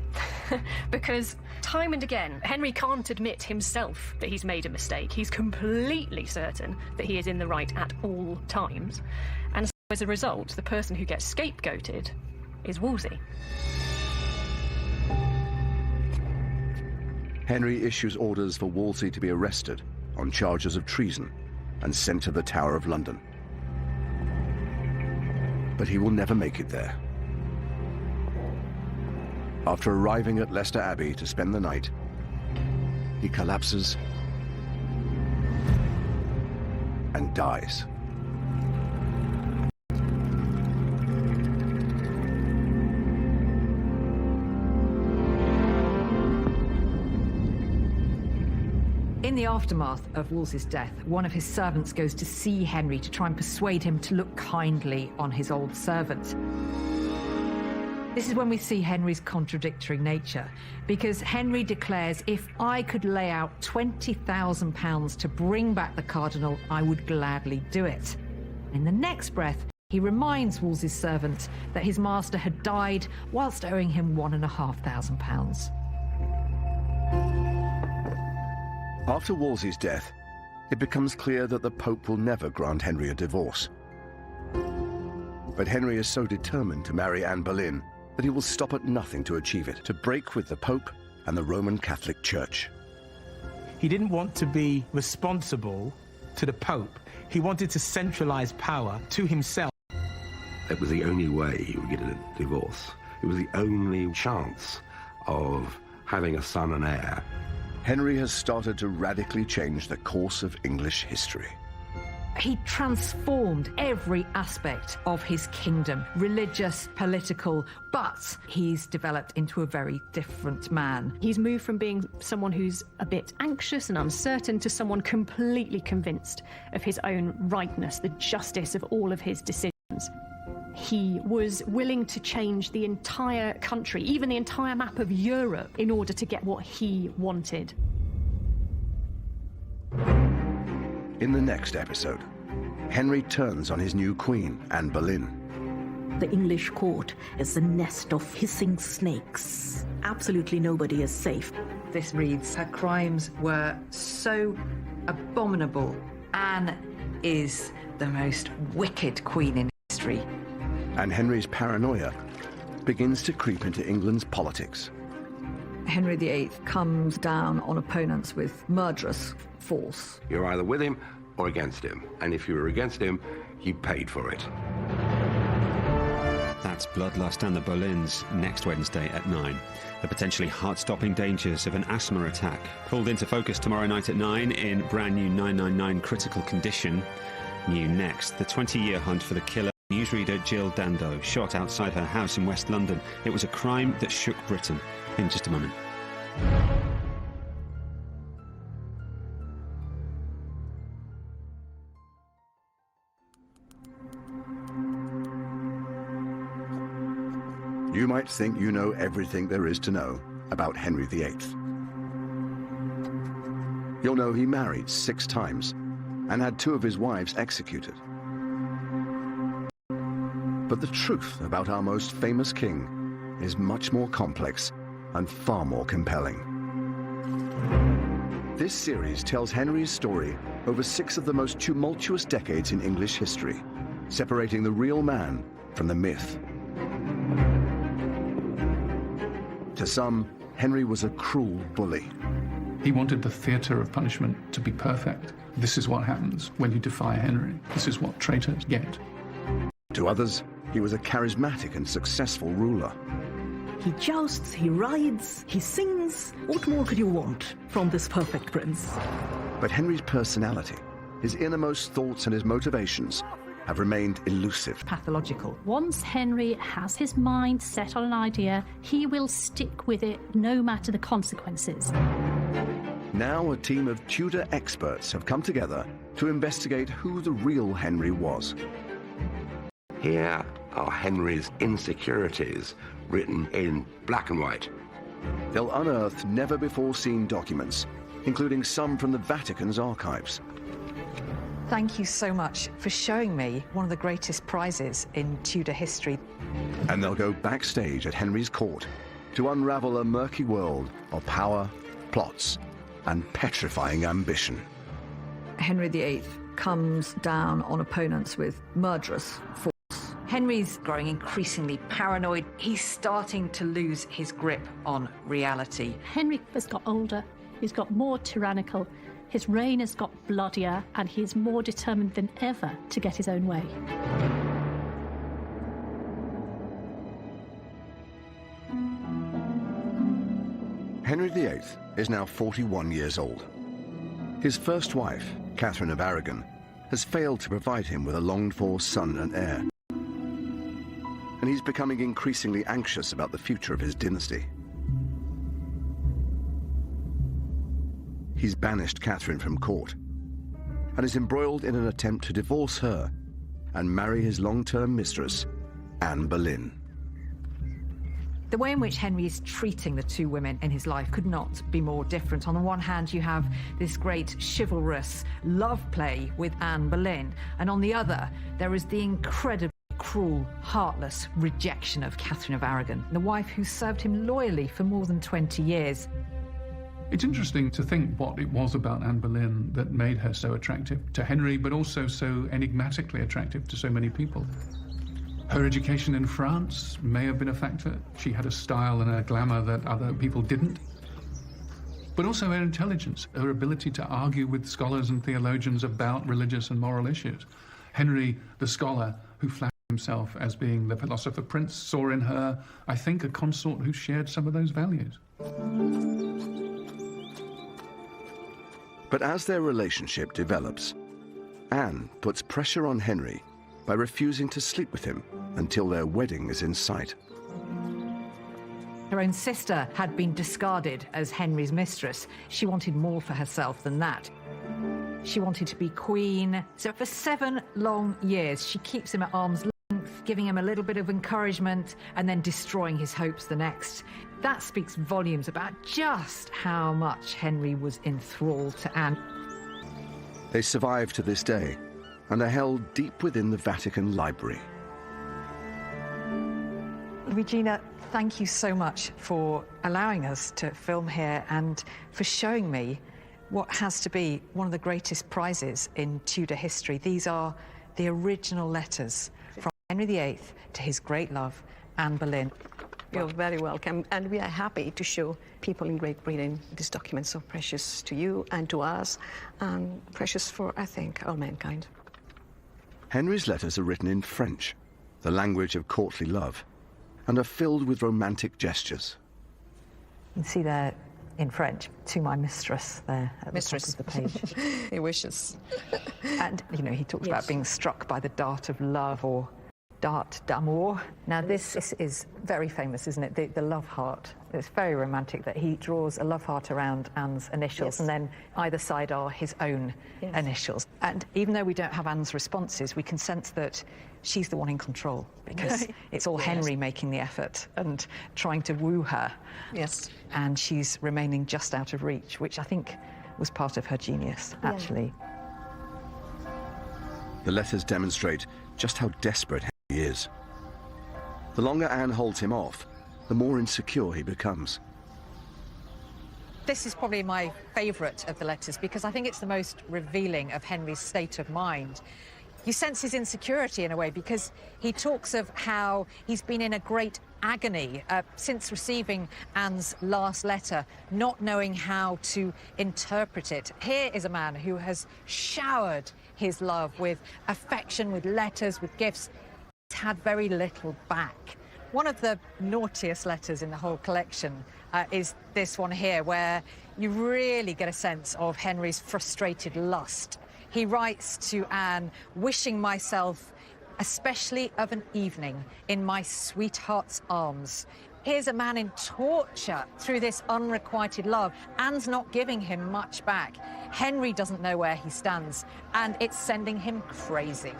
because time and again, Henry can't admit himself that he's made a mistake. He's completely certain that he is in the right at all times. And so as a result, the person who gets scapegoated is Wolsey. Henry issues orders for Wolsey to be arrested on charges of treason and sent to the Tower of London. But he will never make it there. After arriving at Leicester Abbey to spend the night, he collapses and dies. In the aftermath of Wolsey's death, one of his servants goes to see Henry to try and persuade him to look kindly on his old servant. This is when we see Henry's contradictory nature, because Henry declares, if I could lay out £20,000 to bring back the cardinal, I would gladly do it. In the next breath, he reminds Wolsey's servant that his master had died whilst owing him £1,500. After Wolsey's death, it becomes clear that the Pope will never grant Henry a divorce. But Henry is so determined to marry Anne Boleyn that he will stop at nothing to achieve it, to break with the Pope and the Roman Catholic Church. He didn't want to be responsible to the Pope. He wanted to centralize power to himself. It was the only way he would get a divorce. It was the only chance of having a son and heir. Henry has started to radically change the course of English history. He transformed every aspect of his kingdom, religious, political, but he's developed into a very different man. He's moved from being someone who's a bit anxious and uncertain to someone completely convinced of his own rightness, the justice of all of his decisions. He was willing to change the entire country, even the entire map of Europe, in order to get what he wanted. In the next episode, Henry turns on his new queen, Anne Boleyn. The English court is the nest of hissing snakes. Absolutely nobody is safe. This reads, her crimes were so abominable. Anne is the most wicked queen in history. And Henry's paranoia begins to creep into England's politics. Henry VIII comes down on opponents with murderous force. You're either with him or against him. And if you were against him, you paid for it. That's Bloodlust and the Boleyns next Wednesday at 9. The potentially heart-stopping dangers of an asthma attack. Pulled into focus tomorrow night at 9 in brand new 999 Critical Condition. New next, the 20-year hunt for the killer. Newsreader Jill Dando, shot outside her house in West London. It was a crime that shook Britain. In just a moment. You might think you know everything there is to know about Henry VIII. You'll know he married 6 times and had 2 of his wives executed. But the truth about our most famous king is much more complex and far more compelling. This series tells Henry's story over 6 of the most tumultuous decades in English history, separating the real man from the myth. To some, Henry was a cruel bully. He wanted the theatre of punishment to be perfect. This is what happens when you defy Henry. This is what traitors get. To others, he was a charismatic and successful ruler. He jousts, he rides, he sings. What more could you want from this perfect prince? But Henry's personality, his innermost thoughts and his motivations have remained elusive. Pathological. Once Henry has his mind set on an idea, he will stick with it no matter the consequences. Now a team of Tudor experts have come together to investigate who the real Henry was. Here are Henry's insecurities written in black and white. They'll unearth never-before-seen documents, including some from the Vatican's archives. Thank you so much for showing me one of the greatest prizes in Tudor history. And they'll go backstage at Henry's court to unravel a murky world of power, plots, and petrifying ambition. Henry VIII comes down on opponents with murderous force. Henry's growing increasingly paranoid. He's starting to lose his grip on reality. Henry has got older, he's got more tyrannical, his reign has got bloodier, and he is more determined than ever to get his own way. Henry VIII is now 41 years old. His first wife, Catherine of Aragon, has failed to provide him with a longed-for son and heir. And he's becoming increasingly anxious about the future of his dynasty. he's banished Catherine from court and is embroiled in an attempt to divorce her and marry his long-term mistress, Anne Boleyn. The way in which Henry is treating the two women in his life could not be more different. On the one hand, you have this great chivalrous love play with Anne Boleyn, and on the other, there is the incredibly cruel, heartless rejection of Catherine of Aragon, the wife who served him loyally for more than 20 years. It's interesting to think what it was about Anne Boleyn that made her so attractive to Henry, but also so enigmatically attractive to so many people. Her education in France may have been a factor. She had a style and a glamour that other people didn't. But also her intelligence, her ability to argue with scholars and theologians about religious and moral issues. Henry, the scholar, who flattered himself as being the philosopher prince, saw in her, I think, a consort who shared some of those values. But as their relationship develops, Anne puts pressure on Henry by refusing to sleep with him until their wedding is in sight. Her own sister had been discarded as Henry's mistress. She wanted more for herself than that. She wanted to be queen. So for 7 long years, she keeps him at arm's length, giving him a little bit of encouragement and then destroying his hopes the next. That speaks volumes about just how much Henry was enthralled to Anne. They survive to this day and are held deep within the Vatican Library. Regina, thank you so much for allowing us to film here and for showing me what has to be one of the greatest prizes in Tudor history. These are the original letters from Henry VIII to his great love, Anne Boleyn. You're very welcome, and we are happy to show people in Great Britain these documents so precious to you and to us, and precious for, I think, all mankind. Henry's letters are written in French, the language of courtly love, and are filled with romantic gestures. You can see there in French, to my mistress, there at the top of the page. He wishes. And, you know, he talks about being struck by the dart of love, or dart d'amour. Now, this is very famous, isn't it? The love heart. It's very romantic that he draws a love heart around Anne's initials, and then either side are his own initials. And even though we don't have Anne's responses, we can sense that she's the one in control, because it's all Henry making the effort and trying to woo her. Yes. And she's remaining just out of reach, which I think was part of her genius, actually. The letters demonstrate just how desperate Henry is. The longer Anne holds him off, the more insecure he becomes. This is probably my favourite of the letters, because I think it's the most revealing of Henry's state of mind. You sense his insecurity in a way, because he talks of how he's been in a great agony since receiving Anne's last letter, not knowing how to interpret it. Here is a man who has showered his love with affection, with letters, with gifts. He's had very little back. One of the naughtiest letters in the whole collection is this one here, where you really get a sense of Henry's frustrated lust. He writes to Anne, wishing myself, especially of an evening, in my sweetheart's arms. Here's a man in torture through this unrequited love. Anne's not giving him much back. Henry doesn't know where he stands, and it's sending him crazy.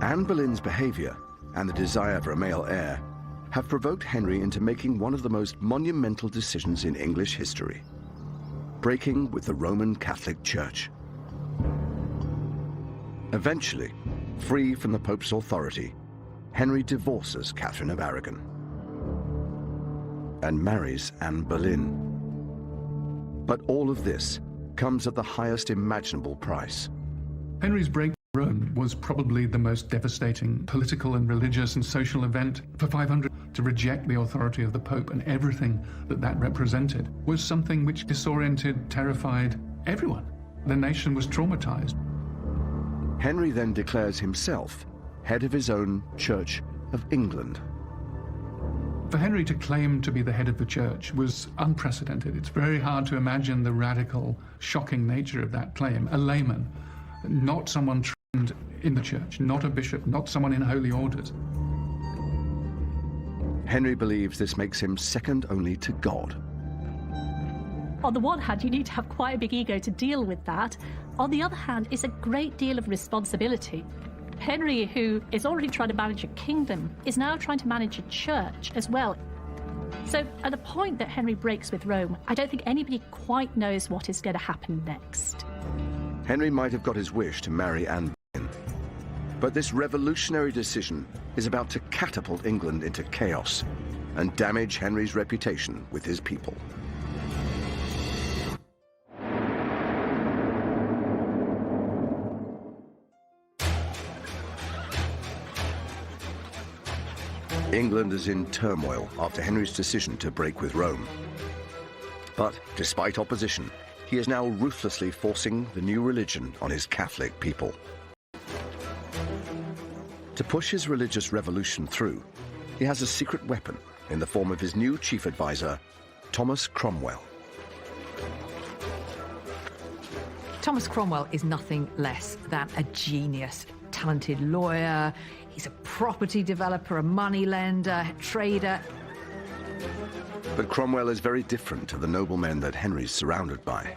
Anne Boleyn's behaviour and the desire for a male heir have provoked Henry into making one of the most monumental decisions in English history: breaking with the Roman Catholic Church. Eventually, free from the Pope's authority, Henry divorces Catherine of Aragon and marries Anne Boleyn. But all of this comes at the highest imaginable price. Henry's break with Rome was probably the most devastating political and religious and social event. For 500 to reject the authority of the Pope and everything that represented was something which disoriented, terrified everyone. The nation was traumatized. Henry then declares himself head of his own Church of England. For Henry to claim to be the head of the church was unprecedented. It's very hard to imagine the radical, shocking nature of that claim. A layman, not someone trained in the church, not a bishop, not someone in holy orders. Henry believes this makes him second only to God. On the one hand, you need to have quite a big ego to deal with that. On the other hand, it's a great deal of responsibility. Henry, who is already trying to manage a kingdom, is now trying to manage a church as well. So at the point that Henry breaks with Rome, I don't think anybody quite knows what is going to happen next. Henry might have got his wish to marry Anne Boleyn, but this revolutionary decision is about to catapult England into chaos and damage Henry's reputation with his people. England is in turmoil after Henry's decision to break with Rome. But despite opposition, he is now ruthlessly forcing the new religion on his Catholic people. To push his religious revolution through, he has a secret weapon in the form of his new chief advisor, Thomas Cromwell. Thomas Cromwell is nothing less than a genius, talented lawyer. He's a property developer, a moneylender, trader. But Cromwell is very different to the noblemen that Henry's surrounded by.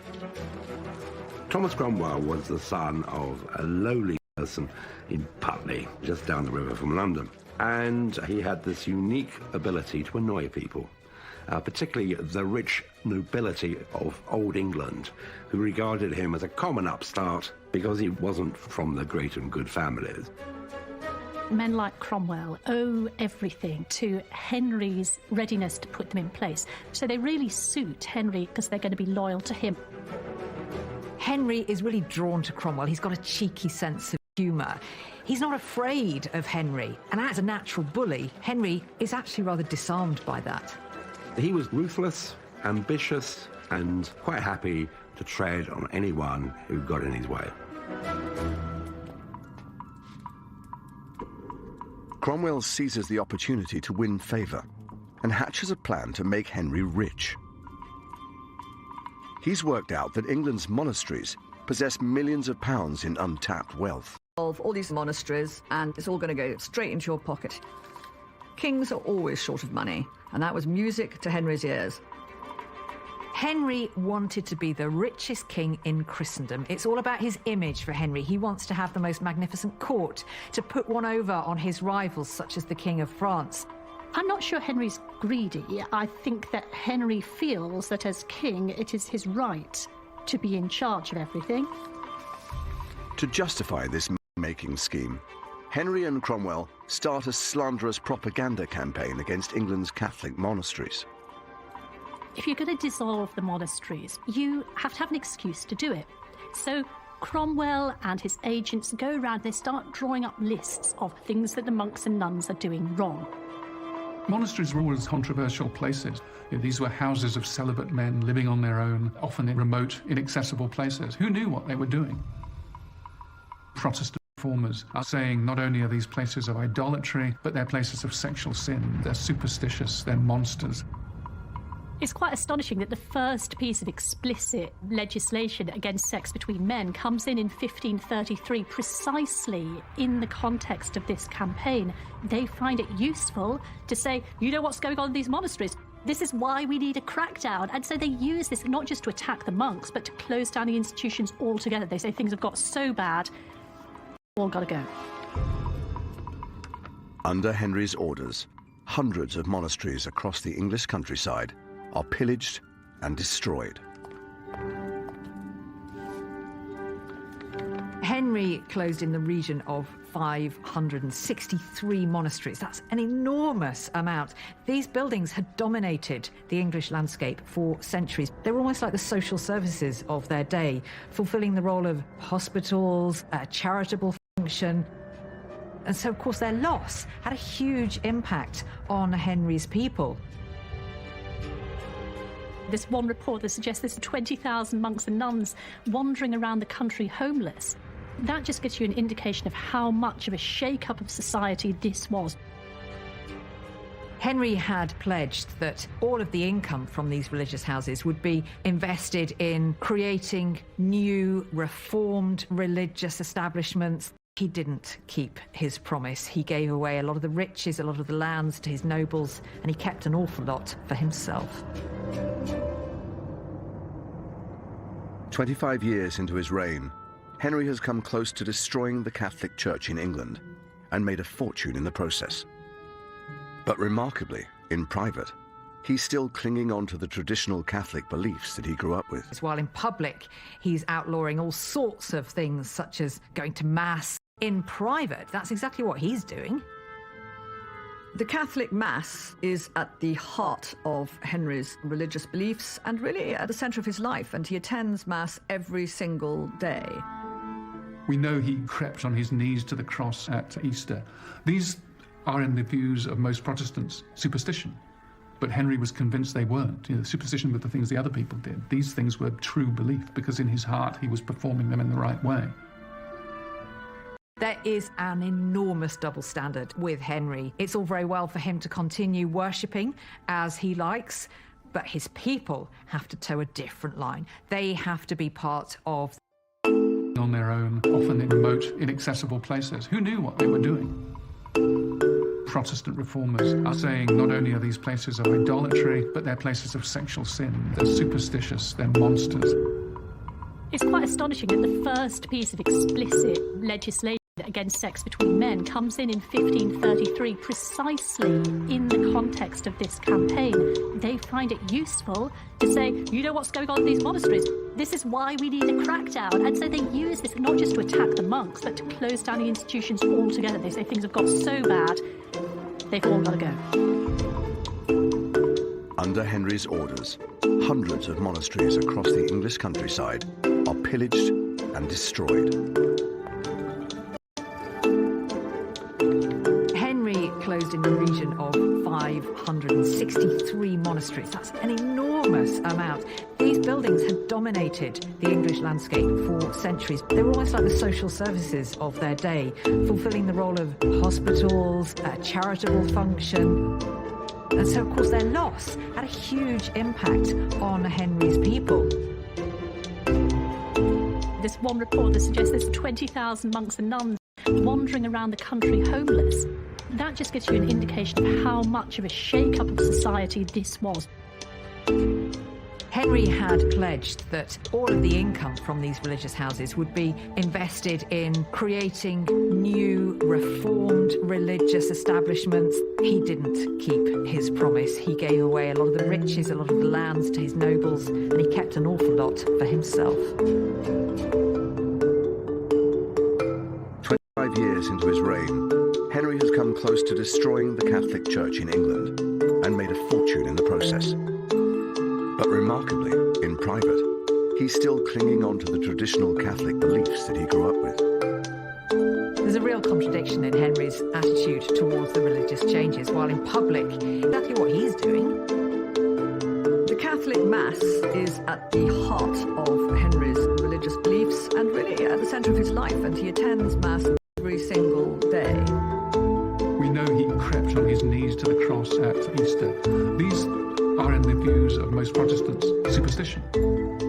Thomas Cromwell was the son of a lowly person in Putney, just down the river from London. And he had this unique ability to annoy people, particularly the rich nobility of Old England, who regarded him as a common upstart because he wasn't from the great and good families. Men like Cromwell owe everything to Henry's readiness to put them in place. So they really suit Henry because they're going to be loyal to him. Henry is really drawn to Cromwell. He's got a cheeky sense of humour. He's not afraid of Henry. And as a natural bully, Henry is actually rather disarmed by that. He was ruthless, ambitious, and quite happy to tread on anyone who got in his way. Cromwell seizes the opportunity to win favour and hatches a plan to make Henry rich. He's worked out that England's monasteries possess millions of pounds in untapped wealth. Of all these monasteries, and it's all going to go straight into your pocket. Kings are always short of money, and that was music to Henry's ears. Henry wanted to be the richest king in Christendom. It's all about his image for Henry. He wants to have the most magnificent court, to put one over on his rivals, such as the King of France. I'm not sure Henry's greedy. I think that Henry feels that as king, it is his right to be in charge of everything. To justify this making scheme, Henry and Cromwell start a slanderous propaganda campaign against England's Catholic monasteries. If you're going to dissolve the monasteries, you have to have an excuse to do it. So Cromwell and his agents go around, they start drawing up lists of things that the monks and nuns are doing wrong. Monasteries were always controversial places. These were houses of celibate men living on their own, often in remote, inaccessible places. Who knew what they were doing? Protestant reformers are saying not only are these places of idolatry, but they're places of sexual sin. They're superstitious, they're monsters. It's quite astonishing that the first piece of explicit legislation against sex between men comes in 1533, precisely in the context of this campaign. They find it useful to say, you know what's going on in these monasteries? This is why we need a crackdown. And so they use this not just to attack the monks, but to close down the institutions altogether. They say things have got so bad, all got to go. Under Henry's orders, hundreds of monasteries across the English countryside are pillaged and destroyed. Henry closed in the region of 563 monasteries. That's an enormous amount. These buildings had dominated the English landscape for centuries. They were almost like the social services of their day, fulfilling the role of hospitals, a charitable function. And so, of course, their loss had a huge impact on Henry's people. There's one report that suggests there's 20,000 monks and nuns wandering around the country homeless. That just gives you an indication of how much of a shake-up of society this was. Henry had pledged that all of the income from these religious houses would be invested in creating new, reformed religious establishments. He didn't keep his promise. He gave away a lot of the riches, a lot of the lands to his nobles, and he kept an awful lot for himself. 25 years into his reign, Henry has come close to destroying the Catholic Church in England and made a fortune in the process. But remarkably, in private, he's still clinging on to the traditional Catholic beliefs that he grew up with. While in public, he's outlawing all sorts of things, such as going to Mass. In private, that's exactly what he's doing. The Catholic Mass is at the heart of Henry's religious beliefs and really at the centre of his life, and he attends Mass every single day. We know he crept on his knees to the cross at Easter. These are, in the views of most Protestants, superstition. But Henry was convinced they weren't. Superstition with the things the other people did. These things were true belief, because in his heart he was performing them in the right way. There is an enormous double standard with Henry. It's all very well for him to continue worshipping as he likes, but his people have to toe a different line. They have to be part of on their own, often in remote, inaccessible places. Who knew what they were doing? Protestant reformers are saying not only are these places of idolatry, but they're places of sexual sin. They're superstitious, they're monsters. It's quite astonishing that the first piece of explicit legislation against sex between men comes in 1533, precisely in the context of this campaign. They find it useful to say, you know what's going on in these monasteries? This is why we need a crackdown. And so they use this not just to attack the monks, but to close down the institutions altogether. They say things have got so bad, they've all got to go. Under Henry's orders, hundreds of monasteries across the English countryside are pillaged and destroyed. Henry closed in the region of 563 monasteries. That's an enormous amount. These buildings had dominated the English landscape for centuries. They were almost like the social services of their day, fulfilling the role of hospitals, a charitable function. And so, of course, their loss had a huge impact on Henry's people. There's one report that suggests there's 20,000 monks and nuns wandering around the country homeless. That just gives you an indication of how much of a shake-up of society this was. Henry had pledged that all of the income from these religious houses would be invested in creating new, reformed religious establishments. He didn't keep his promise. He gave away a lot of the riches, a lot of the lands to his nobles, and he kept an awful lot for himself. 25 years into his reign, Henry has come close to destroying the Catholic Church in England and made a fortune in the process. But remarkably, in private, he's still clinging on to the traditional Catholic beliefs that he grew up with. There's a real contradiction in Henry's attitude towards the religious changes, while in public, exactly what he's doing. The Catholic Mass is at the heart of Henry's religious beliefs and really at the centre of his life, and he attends Mass every single day. We know he crept on his knees to the cross at Easter. These are, in the views of most Protestants, superstition.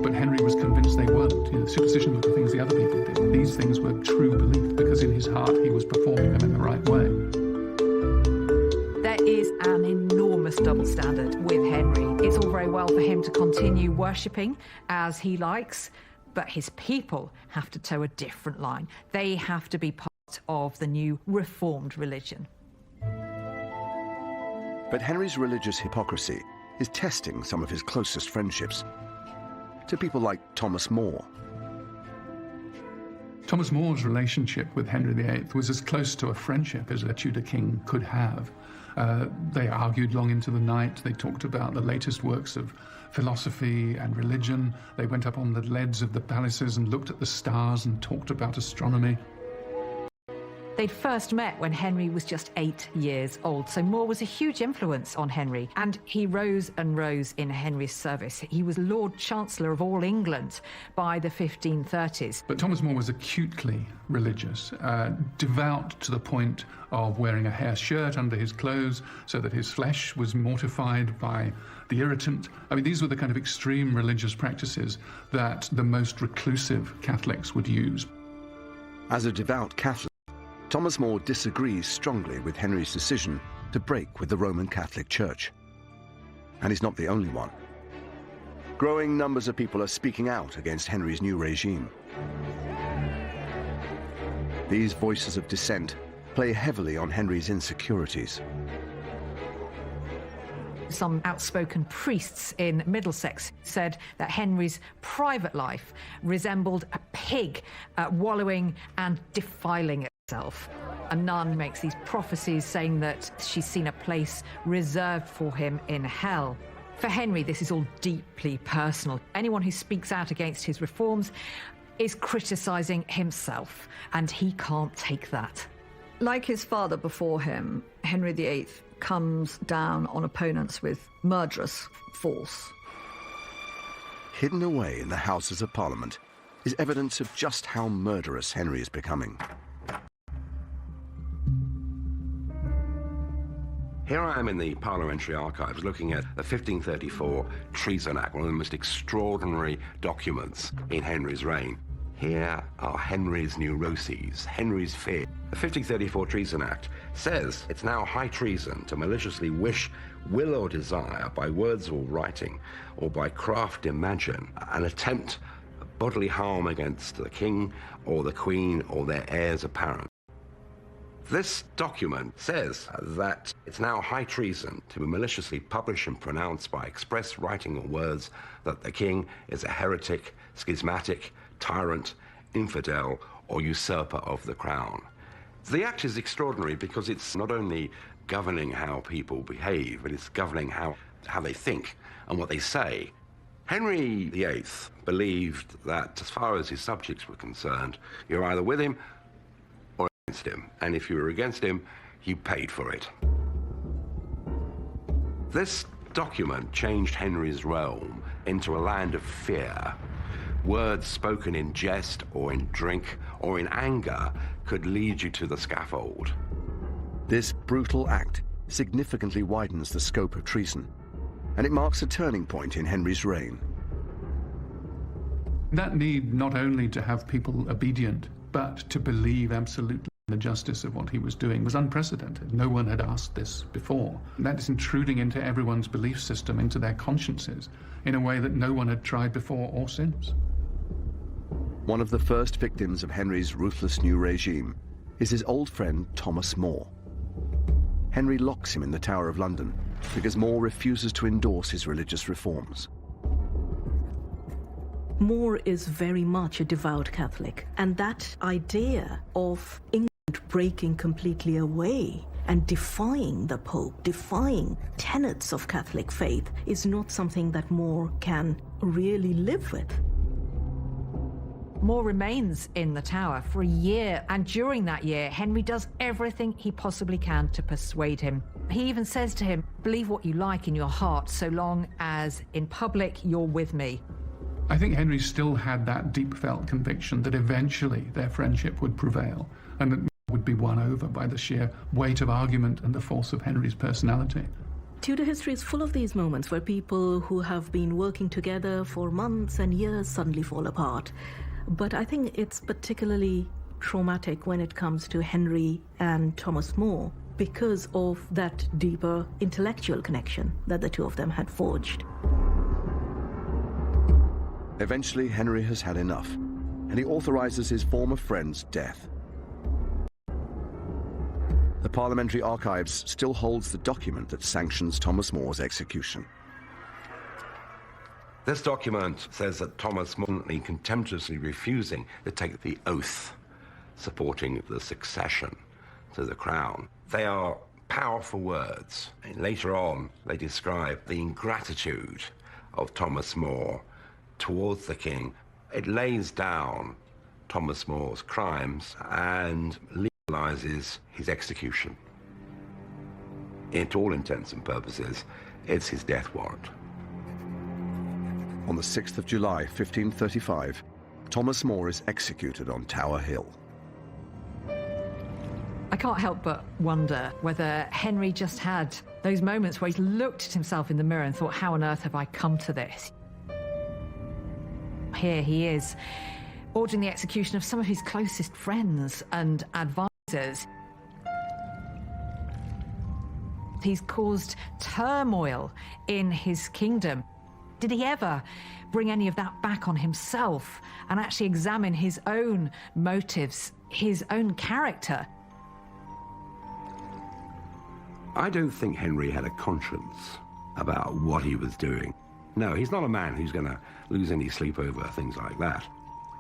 But Henry was convinced they weren't. Superstition with the things the other people did. These things were true belief, because in his heart he was performing them in the right way. There is an enormous double standard with Henry. It's all very well for him to continue worshipping as he likes, but his people have to toe a different line. They have to be part of the new reformed religion. But Henry's religious hypocrisy is testing some of his closest friendships, to people like Thomas More. Thomas More's relationship with Henry VIII was as close to a friendship as a Tudor king could have. They argued long into the night. They talked about the latest works of philosophy and religion. They went up on the leads of the palaces and looked at the stars and talked about astronomy. They'd first met when Henry was just 8 years old, so More was a huge influence on Henry, and he rose and rose in Henry's service. He was Lord Chancellor of all England by the 1530s. But Thomas More was acutely religious, devout to the point of wearing a hair shirt under his clothes so that his flesh was mortified by the irritant. I mean, these were the kind of extreme religious practices that the most reclusive Catholics would use. As a devout Catholic, Thomas More disagrees strongly with Henry's decision to break with the Roman Catholic Church. And he's not the only one. Growing numbers of people are speaking out against Henry's new regime. These voices of dissent play heavily on Henry's insecurities. Some outspoken priests in Middlesex said that Henry's private life resembled a pig wallowing and defiling itself. A nun makes these prophecies saying that she's seen a place reserved for him in hell. For Henry, this is all deeply personal. Anyone who speaks out against his reforms is criticising himself, and he can't take that. Like his father before him, Henry VIII comes down on opponents with murderous force. Hidden away in the Houses of Parliament is evidence of just how murderous Henry is becoming. Here I am in the Parliamentary Archives looking at the 1534 Treason Act, one of the most extraordinary documents in Henry's reign. Here are Henry's neuroses, Henry's fear. The 1534 Treason Act says it's now high treason to maliciously wish, will or desire, by words or writing, or by craft imagine, an attempt of bodily harm against the king or the queen or their heirs apparent. This document says that it's now high treason to maliciously publish and pronounce by express writing or words that the king is a heretic, schismatic, tyrant, infidel, or usurper of the crown. The act is extraordinary because it's not only governing how people behave, but it's governing how they think and what they say. Henry VIII believed that as far as his subjects were concerned, you're either with him or against him, and if you were against him, you paid for it. This document changed Henry's realm into a land of fear. Words spoken in jest or in drink or in anger could lead you to the scaffold. This brutal act significantly widens the scope of treason, and it marks a turning point in Henry's reign. That need not only to have people obedient, but to believe absolutely the justice of what he was doing was unprecedented. No one had asked this before. That is intruding into everyone's belief system, into their consciences, in a way that no one had tried before or since. One of the first victims of Henry's ruthless new regime is his old friend Thomas More. Henry locks him in the Tower of London because More refuses to endorse his religious reforms. More is very much a devout Catholic, and that idea of England breaking completely away and defying the Pope, defying tenets of Catholic faith, is not something that More can really live with. More remains in the Tower for a year, and during that year, Henry does everything he possibly can to persuade him. He even says to him, believe what you like in your heart, so long as in public you're with me. I think Henry still had that deep-felt conviction that eventually their friendship would prevail, and that would be won over by the sheer weight of argument and the force of Henry's personality. Tudor history is full of these moments where people who have been working together for months and years suddenly fall apart. But I think it's particularly traumatic when it comes to Henry and Thomas More because of that deeper intellectual connection that the two of them had forged. Eventually, Henry has had enough, and he authorizes his former friend's death. The Parliamentary Archives still holds the document that sanctions Thomas More's execution. This document says that Thomas More, contemptuously refusing to take the oath supporting the succession to the crown. They are powerful words. And later on, they describe the ingratitude of Thomas More towards the king. It lays down Thomas More's crimes and legalizes his execution. To all intents and purposes, it's his death warrant. On the 6th of July, 1535, Thomas More is executed on Tower Hill. I can't help but wonder whether Henry just had those moments where he looked at himself in the mirror and thought, how on earth have I come to this? Here he is, ordering the execution of some of his closest friends and advisors. He's caused turmoil in his kingdom. Did he ever bring any of that back on himself and actually examine his own motives, his own character? I don't think Henry had a conscience about what he was doing. No, he's not a man who's going to lose any sleep over things like that.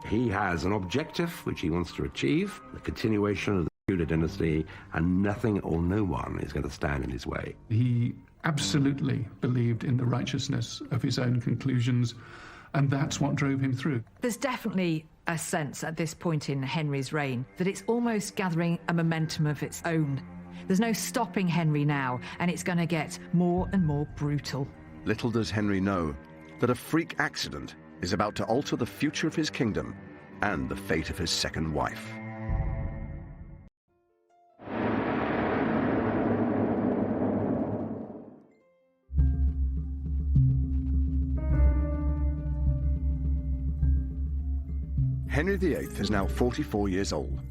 He has an objective which he wants to achieve, the continuation of the Tudor dynasty, and nothing or no one is going to stand in his way. He absolutely believed in the righteousness of his own conclusions, and that's what drove him through. There's definitely a sense at this point in Henry's reign that it's almost gathering a momentum of its own. There's no stopping Henry now, and it's going to get more and more brutal. Little does Henry know that a freak accident is about to alter the future of his kingdom and the fate of his second wife. Henry VIII is now 44 years old,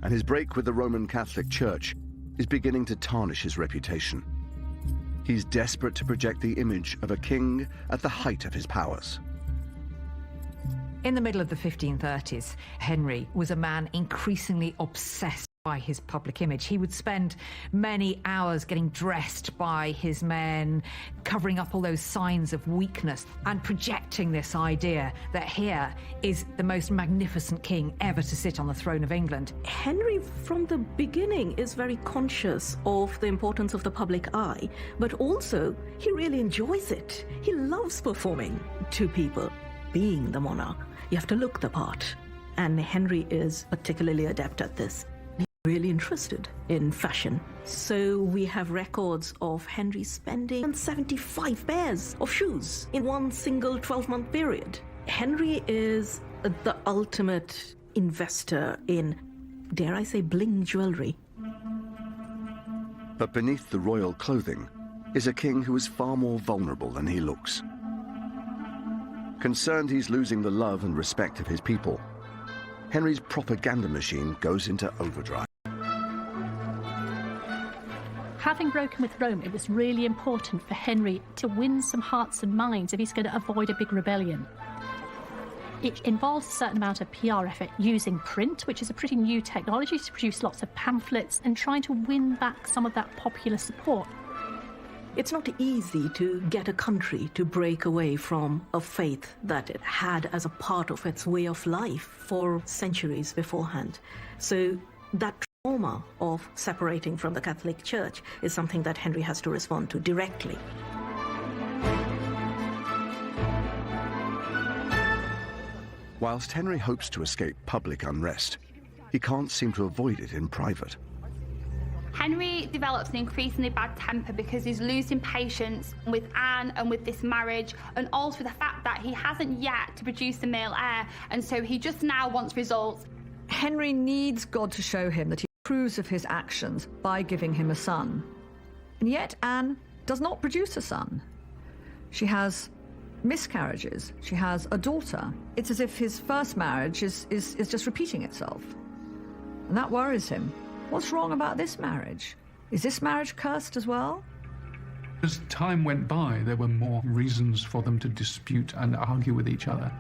and his break with the Roman Catholic Church is beginning to tarnish his reputation. He's desperate to project the image of a king at the height of his powers. In the middle of the 1530s, Henry was a man increasingly obsessed by his public image. He would spend many hours getting dressed by his men, covering up all those signs of weakness and projecting this idea that here is the most magnificent king ever to sit on the throne of England. Henry, from the beginning, is very conscious of the importance of the public eye, but also he really enjoys it. He loves performing to people. Being the monarch, you have to look the part, and Henry is particularly adept at this. Really interested in fashion. So we have records of Henry spending 75 pairs of shoes in one single 12-month period. Henry is the ultimate investor in, dare I say, bling jewelry. But beneath the royal clothing is a king who is far more vulnerable than he looks. Concerned he's losing the love and respect of his people, Henry's propaganda machine goes into overdrive. Having broken with Rome, it was really important for Henry to win some hearts and minds if he's going to avoid a big rebellion. It involves a certain amount of PR effort using print, which is a pretty new technology, to produce lots of pamphlets and trying to win back some of that popular support. It's not easy to get a country to break away from a faith that it had as a part of its way of life for centuries beforehand. So that trauma of separating from the Catholic Church is something that Henry has to respond to directly. Whilst Henry hopes to escape public unrest, he can't seem to avoid it in private. Henry develops an increasingly bad temper because he's losing patience with Anne and with this marriage, and also with the fact that he hasn't yet to produce the male heir, and so he just now wants results. Henry needs God to show him that he approves of his actions by giving him a son. And yet Anne does not produce a son. She has miscarriages. She has a daughter. It's as if his first marriage is just repeating itself. And that worries him. What's wrong about this marriage? Is this marriage cursed as well? As time went by, there were more reasons for them to dispute and argue with each other.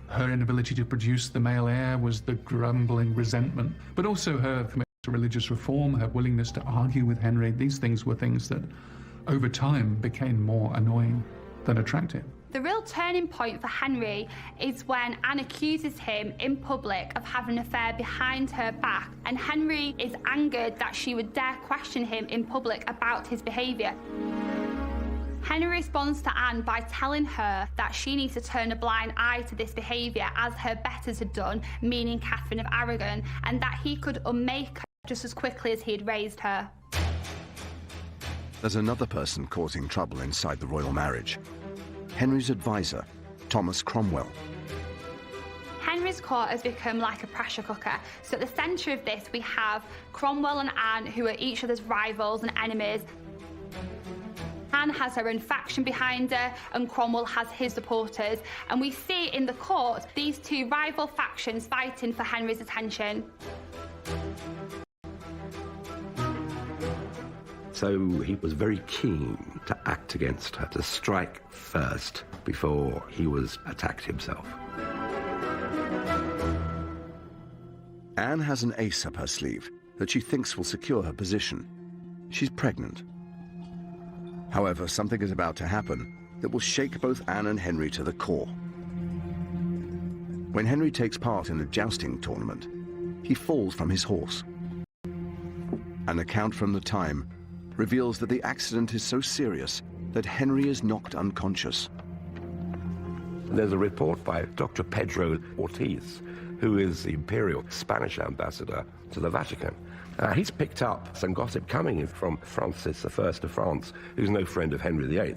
Her inability to produce the male heir was the grumbling resentment, but also her commitment to religious reform, her willingness to argue with Henry. These things were things that, over time, became more annoying than attractive. The real turning point for Henry is when Anne accuses him in public of having an affair behind her back, and Henry is angered that she would dare question him in public about his behaviour. Henry responds to Anne by telling her that she needs to turn a blind eye to this behaviour as her betters had done, meaning Catherine of Aragon, and that he could unmake her just as quickly as he had raised her. There's another person causing trouble inside the royal marriage. Henry's advisor, Thomas Cromwell. Henry's court has become like a pressure cooker. So at the centre of this, we have Cromwell and Anne, who are each other's rivals and enemies. Anne has her own faction behind her, and Cromwell has his supporters. And we see in the court these two rival factions fighting for Henry's attention. So he was very keen to act against her, to strike first before he was attacked himself. Anne has an ace up her sleeve that she thinks will secure her position. She's pregnant. However, something is about to happen that will shake both Anne and Henry to the core. When Henry takes part in a jousting tournament, he falls from his horse. An account from the time reveals that the accident is so serious that Henry is knocked unconscious. There's a report by Dr. Pedro Ortiz, who is the imperial Spanish ambassador to the Vatican. He's picked up some gossip coming in from Francis I of France, who's no friend of Henry VIII.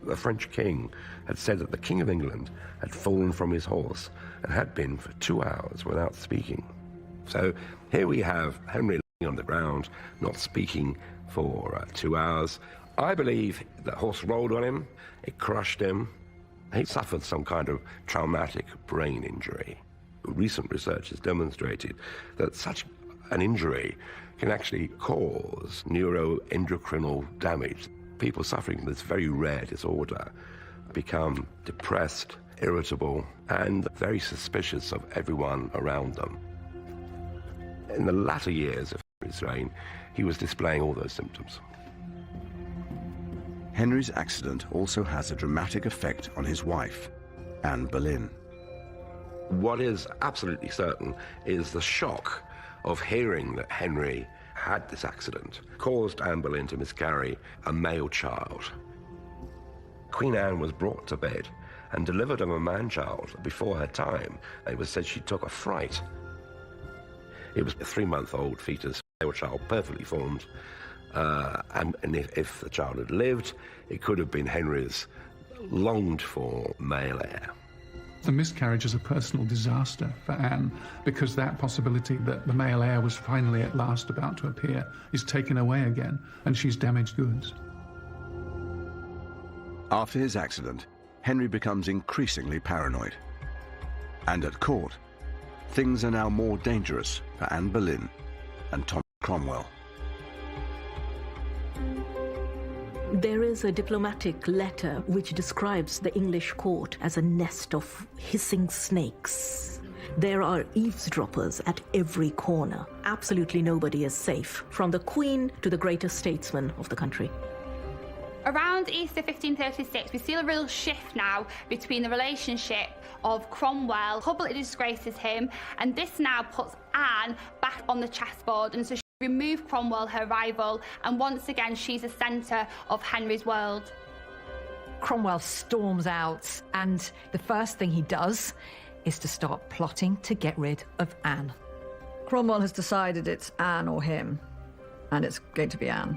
The French king had said that the King of England had fallen from his horse and had been for 2 hours without speaking. So here we have Henry laying on the ground, not speaking for 2 hours. I believe the horse rolled on him, it crushed him. He suffered some kind of traumatic brain injury. Recent research has demonstrated that such an injury can actually cause neuroendocrinal damage. People suffering from this very rare disorder become depressed, irritable, and very suspicious of everyone around them. In the latter years of Henry's reign, he was displaying all those symptoms. Henry's accident also has a dramatic effect on his wife, Anne Boleyn. What is absolutely certain is the shock of hearing that Henry had this accident caused Anne Boleyn to miscarry a male child. Queen Anne was brought to bed and delivered of a man-child before her time. It was said she took a fright. It was a 3-month-old fetus, male child, perfectly formed, and if the child had lived, it could have been Henry's longed-for male heir. The miscarriage is a personal disaster for Anne, because that possibility that the male heir was finally at last about to appear is taken away again, and she's damaged goods. After his accident, Henry becomes increasingly paranoid. And at court, things are now more dangerous for Anne Boleyn and Thomas Cromwell. There is a diplomatic letter which describes the English court as a nest of hissing snakes. There are eavesdroppers at every corner. Absolutely nobody is safe, from the Queen to the greatest statesman of the country. Around Easter 1536, we see a real shift now between the relationship of Cromwell, publicly disgraces him, and this now puts Anne back on the chessboard, and so she removed Cromwell, her rival, and once again she's the centre of Henry's world. Cromwell storms out, and the first thing he does is to start plotting to get rid of Anne. Cromwell has decided it's Anne or him, and it's going to be Anne.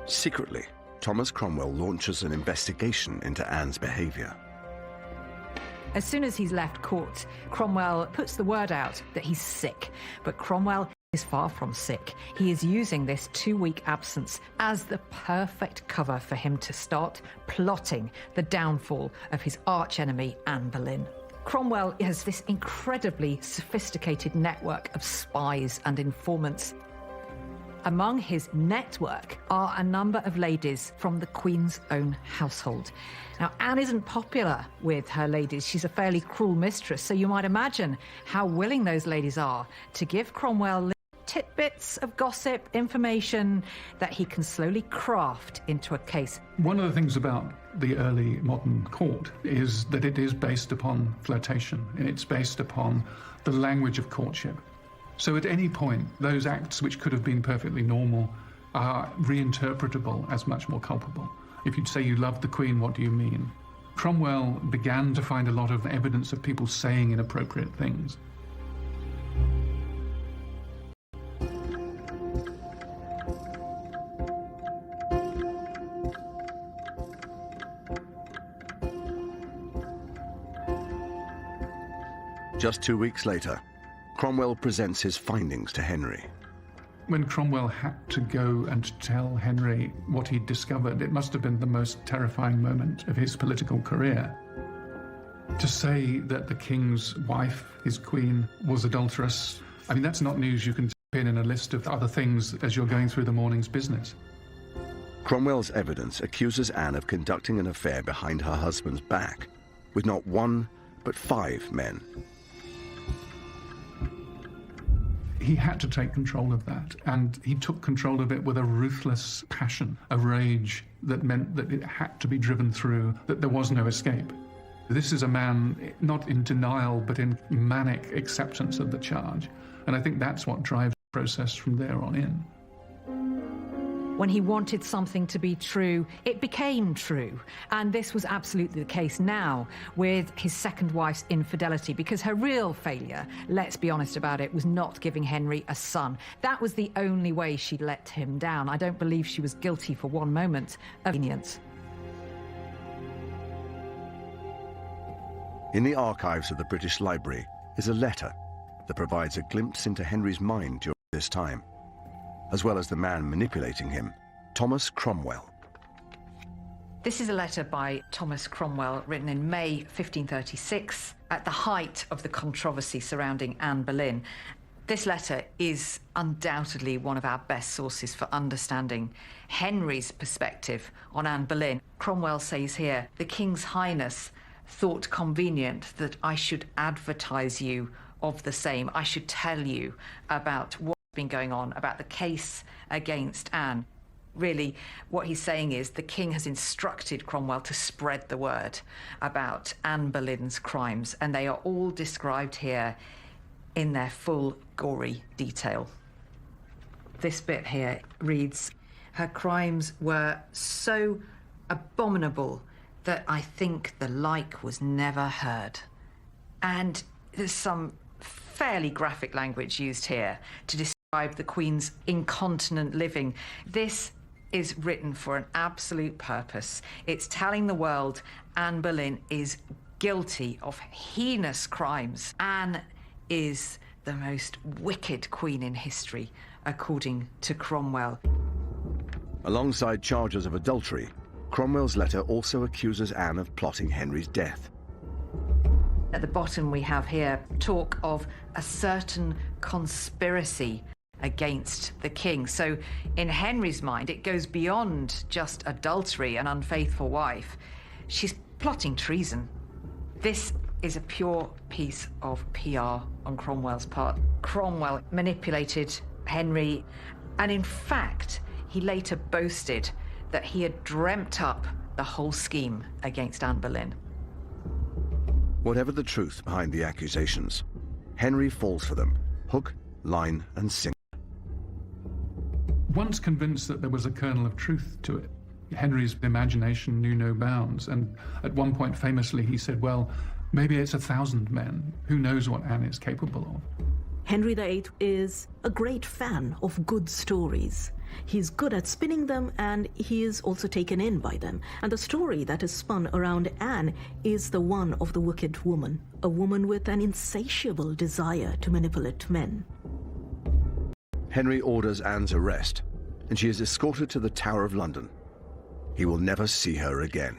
Secretly, Thomas Cromwell launches an investigation into Anne's behaviour. As soon as he's left court, Cromwell puts the word out that he's sick, but Cromwell is far from sick. He is using this 2-week absence as the perfect cover for him to start plotting the downfall of his archenemy, Anne Boleyn. Cromwell has this incredibly sophisticated network of spies and informants. Among his network are a number of ladies from the Queen's own household. Now, Anne isn't popular with her ladies. She's a fairly cruel mistress, so you might imagine how willing those ladies are to give Cromwell tidbits of gossip, information that he can slowly craft into a case. One of the things about the early modern court is that it is based upon flirtation, and it's based upon the language of courtship. So at any point, those acts which could have been perfectly normal are reinterpretable as much more culpable. If you'd say you love the Queen, what do you mean? Cromwell began to find a lot of evidence of people saying inappropriate things. Just 2 weeks later, Cromwell presents his findings to Henry. When Cromwell had to go and tell Henry what he'd discovered, it must have been the most terrifying moment of his political career. To say that the king's wife, his queen, was adulterous, I mean, that's not news you can in a list of other things as you're going through the morning's business. Cromwell's evidence accuses Anne of conducting an affair behind her husband's back with not one, but 5 men. He had to take control of that, and he took control of it with a ruthless passion, a rage that meant that it had to be driven through, that there was no escape. This is a man not in denial, but in manic acceptance of the charge. And I think that's what drives the process from there on in. When he wanted something to be true, it became true. And this was absolutely the case now with his second wife's infidelity, because her real failure, let's be honest about it, was not giving Henry a son. That was the only way she let him down. I don't believe she was guilty for one moment of lenience. In the archives of the British Library is a letter that provides a glimpse into Henry's mind during this time, as well as the man manipulating him, Thomas Cromwell. This is a letter by Thomas Cromwell written in May 1536 at the height of the controversy surrounding Anne Boleyn. This letter is undoubtedly one of our best sources for understanding Henry's perspective on Anne Boleyn. Cromwell says here, "The King's Highness thought convenient that I should advertise you of the same. I should tell you about what's been going on, about the case against Anne." Really, what he's saying is the king has instructed Cromwell to spread the word about Anne Boleyn's crimes, and they are all described here in their full gory detail. This bit here reads, "Her crimes were so abominable that I think the like was never heard." And there's some fairly graphic language used here to describe the Queen's incontinent living. This is written for an absolute purpose. It's telling the world Anne Boleyn is guilty of heinous crimes. Anne is the most wicked queen in history, according to Cromwell. Alongside charges of adultery, Cromwell's letter also accuses Anne of plotting Henry's death. At the bottom we have here talk of a certain conspiracy against the king. So in Henry's mind, it goes beyond just adultery, an unfaithful wife. She's plotting treason. This is a pure piece of PR on Cromwell's part. Cromwell manipulated Henry, and in fact, he later boasted that he had dreamt up the whole scheme against Anne Boleyn. Whatever the truth behind the accusations, Henry falls for them, hook, line, and sinker. Once convinced that there was a kernel of truth to it, Henry's imagination knew no bounds, and at one point famously he said, well, maybe it's 1,000 men. Who knows what Anne is capable of? Henry VIII is a great fan of good stories. He's good at spinning them, and he is also taken in by them. And the story that is spun around Anne is the one of the wicked woman, a woman with an insatiable desire to manipulate men. Henry orders Anne's arrest, and she is escorted to the Tower of London. He will never see her again.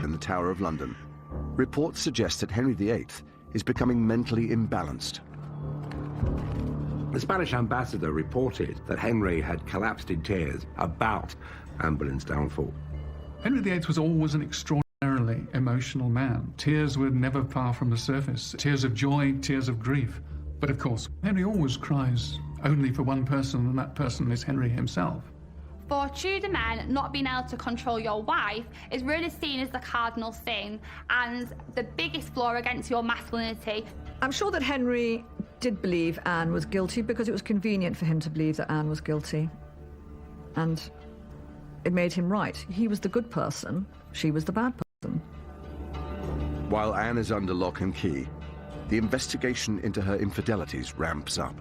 In the Tower of London, reports suggest that Henry VIII is becoming mentally imbalanced. The Spanish ambassador reported that Henry had collapsed in tears about Anne Boleyn's downfall. Henry VIII was always an extraordinarily emotional man. Tears were never far from the surface. Tears of joy, tears of grief. But of course, Henry always cries only for one person, and that person is Henry himself. For Tudor men, not being able to control your wife is really seen as the cardinal sin and the biggest flaw against your masculinity. I'm sure that Henry did believe Anne was guilty because it was convenient for him to believe that Anne was guilty. And it made him right. He was the good person, she was the bad person. While Anne is under lock and key, the investigation into her infidelities ramps up.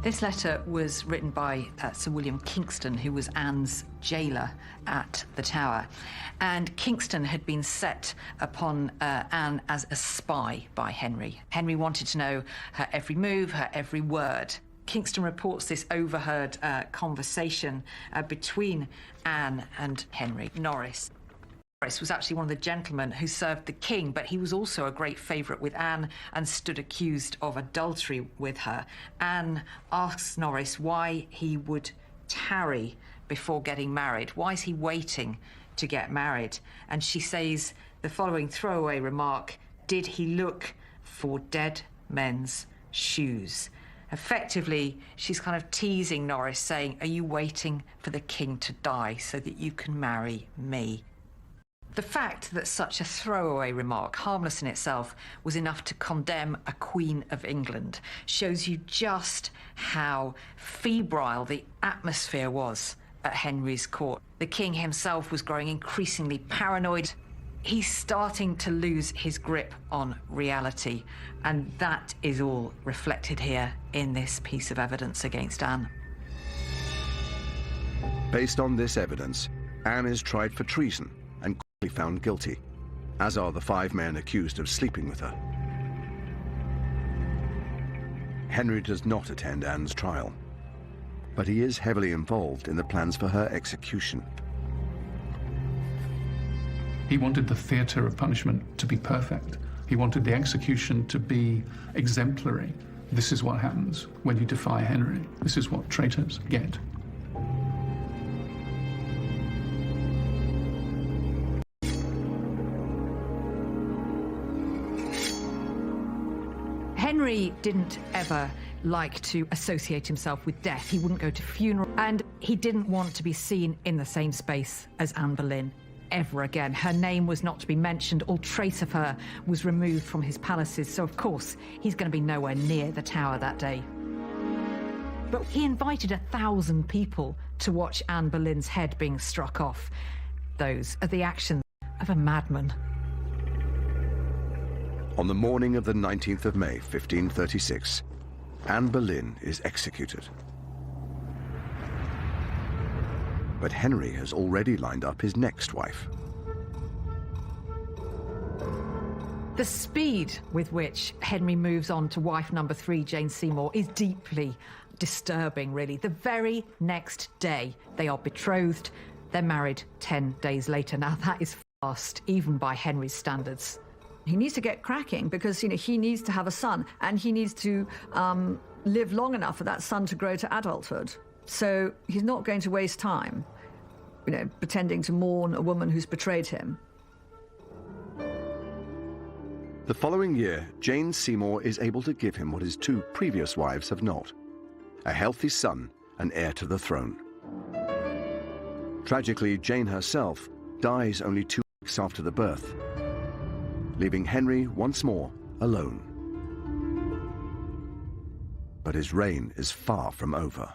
This letter was written by Sir William Kingston, who was Anne's jailer at the Tower. And Kingston had been set upon Anne as a spy by Henry. Henry wanted to know her every move, her every word. Kingston reports this overheard conversation between Anne and Henry Norris. Norris was actually one of the gentlemen who served the king, but he was also a great favourite with Anne and stood accused of adultery with her. Anne asks Norris why he would tarry before getting married. Why is he waiting to get married? And she says the following throwaway remark: "Did he look for dead men's shoes?" Effectively, she's kind of teasing Norris, saying, are you waiting for the king to die so that you can marry me? The fact that such a throwaway remark, harmless in itself, was enough to condemn a Queen of England shows you just how febrile the atmosphere was at Henry's court. The king himself was growing increasingly paranoid. He's starting to lose his grip on reality, and that is all reflected here in this piece of evidence against Anne. Based on this evidence, Anne is tried for treason and quickly found guilty, as are the 5 men accused of sleeping with her. Henry does not attend Anne's trial, but he is heavily involved in the plans for her execution. He wanted the theatre of punishment to be perfect. He wanted the execution to be exemplary. This is what happens when you defy Henry. This is what traitors get. Henry didn't ever like to associate himself with death. He wouldn't go to funerals, and he didn't want to be seen in the same space as Anne Boleyn ever again. Her name was not to be mentioned. All trace of her was removed from his palaces, so of course he's going to be nowhere near the Tower that day. But he invited 1,000 people to watch Anne Boleyn's head being struck off. Those are the actions of a madman. On the morning of the 19th of May, 1536, Anne Boleyn is executed. But Henry has already lined up his next wife. The speed with which Henry moves on to wife number 3, Jane Seymour, is deeply disturbing, really. The very next day, they are betrothed. They're married 10 days later. Now, that is fast, even by Henry's standards. He needs to get cracking because, he needs to have a son, and he needs to live long enough for that son to grow to adulthood. So he's not going to waste time, pretending to mourn a woman who's betrayed him. The following year, Jane Seymour is able to give him what his 2 previous wives have not: a healthy son and heir to the throne. Tragically, Jane herself dies only 2 weeks after the birth, leaving Henry once more alone. But his reign is far from over.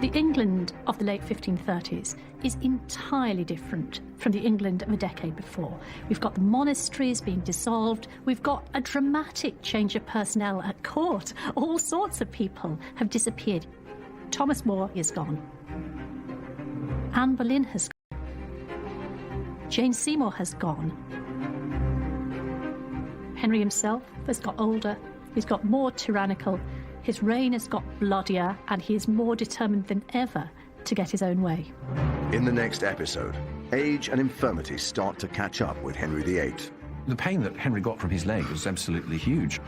The England of the late 1530s is entirely different from the England of a decade before. We've got the monasteries being dissolved. We've got a dramatic change of personnel at court. All sorts of people have disappeared. Thomas More is gone. Anne Boleyn has gone. Jane Seymour has gone. Henry himself has got older. He's got more tyrannical. His reign has got bloodier, and he is more determined than ever to get his own way. In the next episode, age and infirmity start to catch up with Henry VIII. The pain that Henry got from his leg was absolutely huge.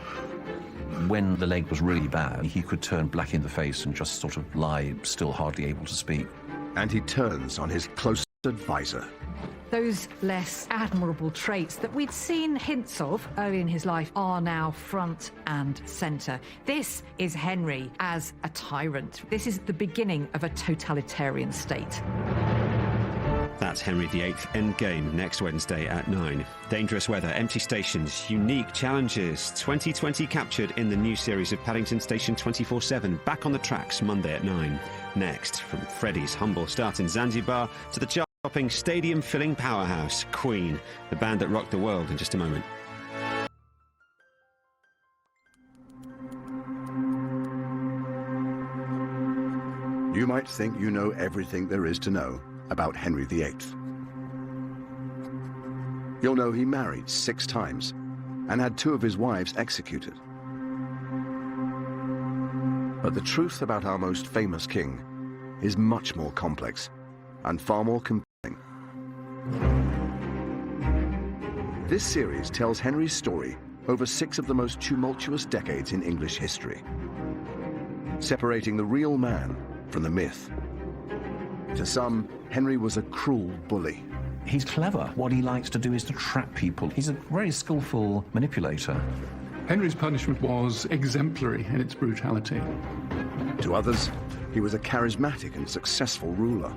When the leg was really bad, he could turn black in the face and just sort of lie, still hardly able to speak. And he turns on his closest advisor. Those less admirable traits that we'd seen hints of early in his life are now front and centre. This is Henry as a tyrant. This is the beginning of a totalitarian state. That's Henry VIII Endgame next Wednesday at 9. Dangerous weather, empty stations, unique challenges. 2020 captured in the new series of Paddington Station 24/7. Back on the tracks Monday at 9. Next, from Freddie's humble start in Zanzibar to the chart-topping, stadium-filling powerhouse, Queen, the band that rocked the world, in just a moment. You might think you know everything there is to know about Henry VIII. You'll know he married 6 times and had 2 of his wives executed. But the truth about our most famous king is much more complex and far more This series tells Henry's story over 6 of the most tumultuous decades in English history, separating the real man from the myth. To some, Henry was a cruel bully. He's clever. What he likes to do is to trap people. He's a very skillful manipulator. Henry's punishment was exemplary in its brutality. To others, he was a charismatic and successful ruler.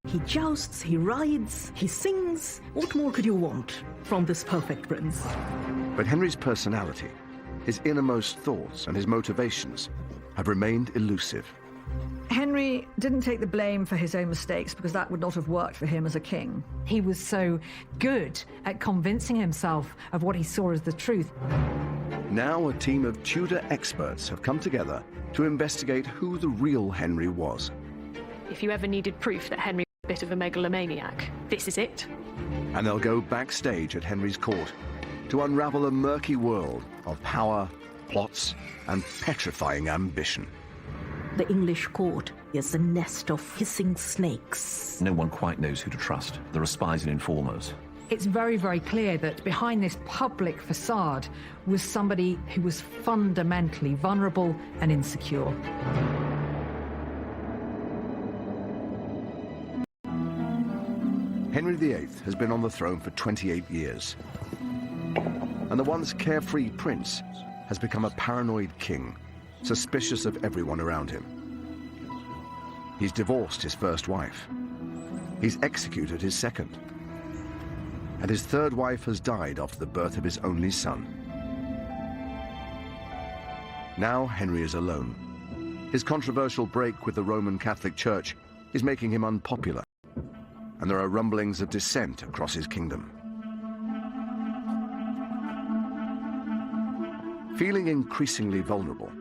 He jousts, he rides, he sings. What more could you want from this perfect prince? But Henry's personality, his innermost thoughts and his motivations have remained elusive. Henry didn't take the blame for his own mistakes because that would not have worked for him as a king. He was so good at convincing himself of what he saw as the truth. Now a team of Tudor experts have come together to investigate who the real Henry was. If you ever needed proof that Henry was a bit of a megalomaniac, this is it. And they'll go backstage at Henry's court to unravel a murky world of power, plots, and petrifying ambition. The English court is a nest of hissing snakes. No one quite knows who to trust. There are spies and informers. It's very, very clear that behind this public facade was somebody who was fundamentally vulnerable and insecure. Henry VIII has been on the throne for 28 years. And the once carefree prince has become a paranoid king, suspicious of everyone around him. He's divorced his first wife. He's executed his second. And his third wife has died after the birth of his only son. Now Henry is alone. His controversial break with the Roman Catholic Church is making him unpopular, and there are rumblings of dissent across his kingdom. Feeling increasingly vulnerable,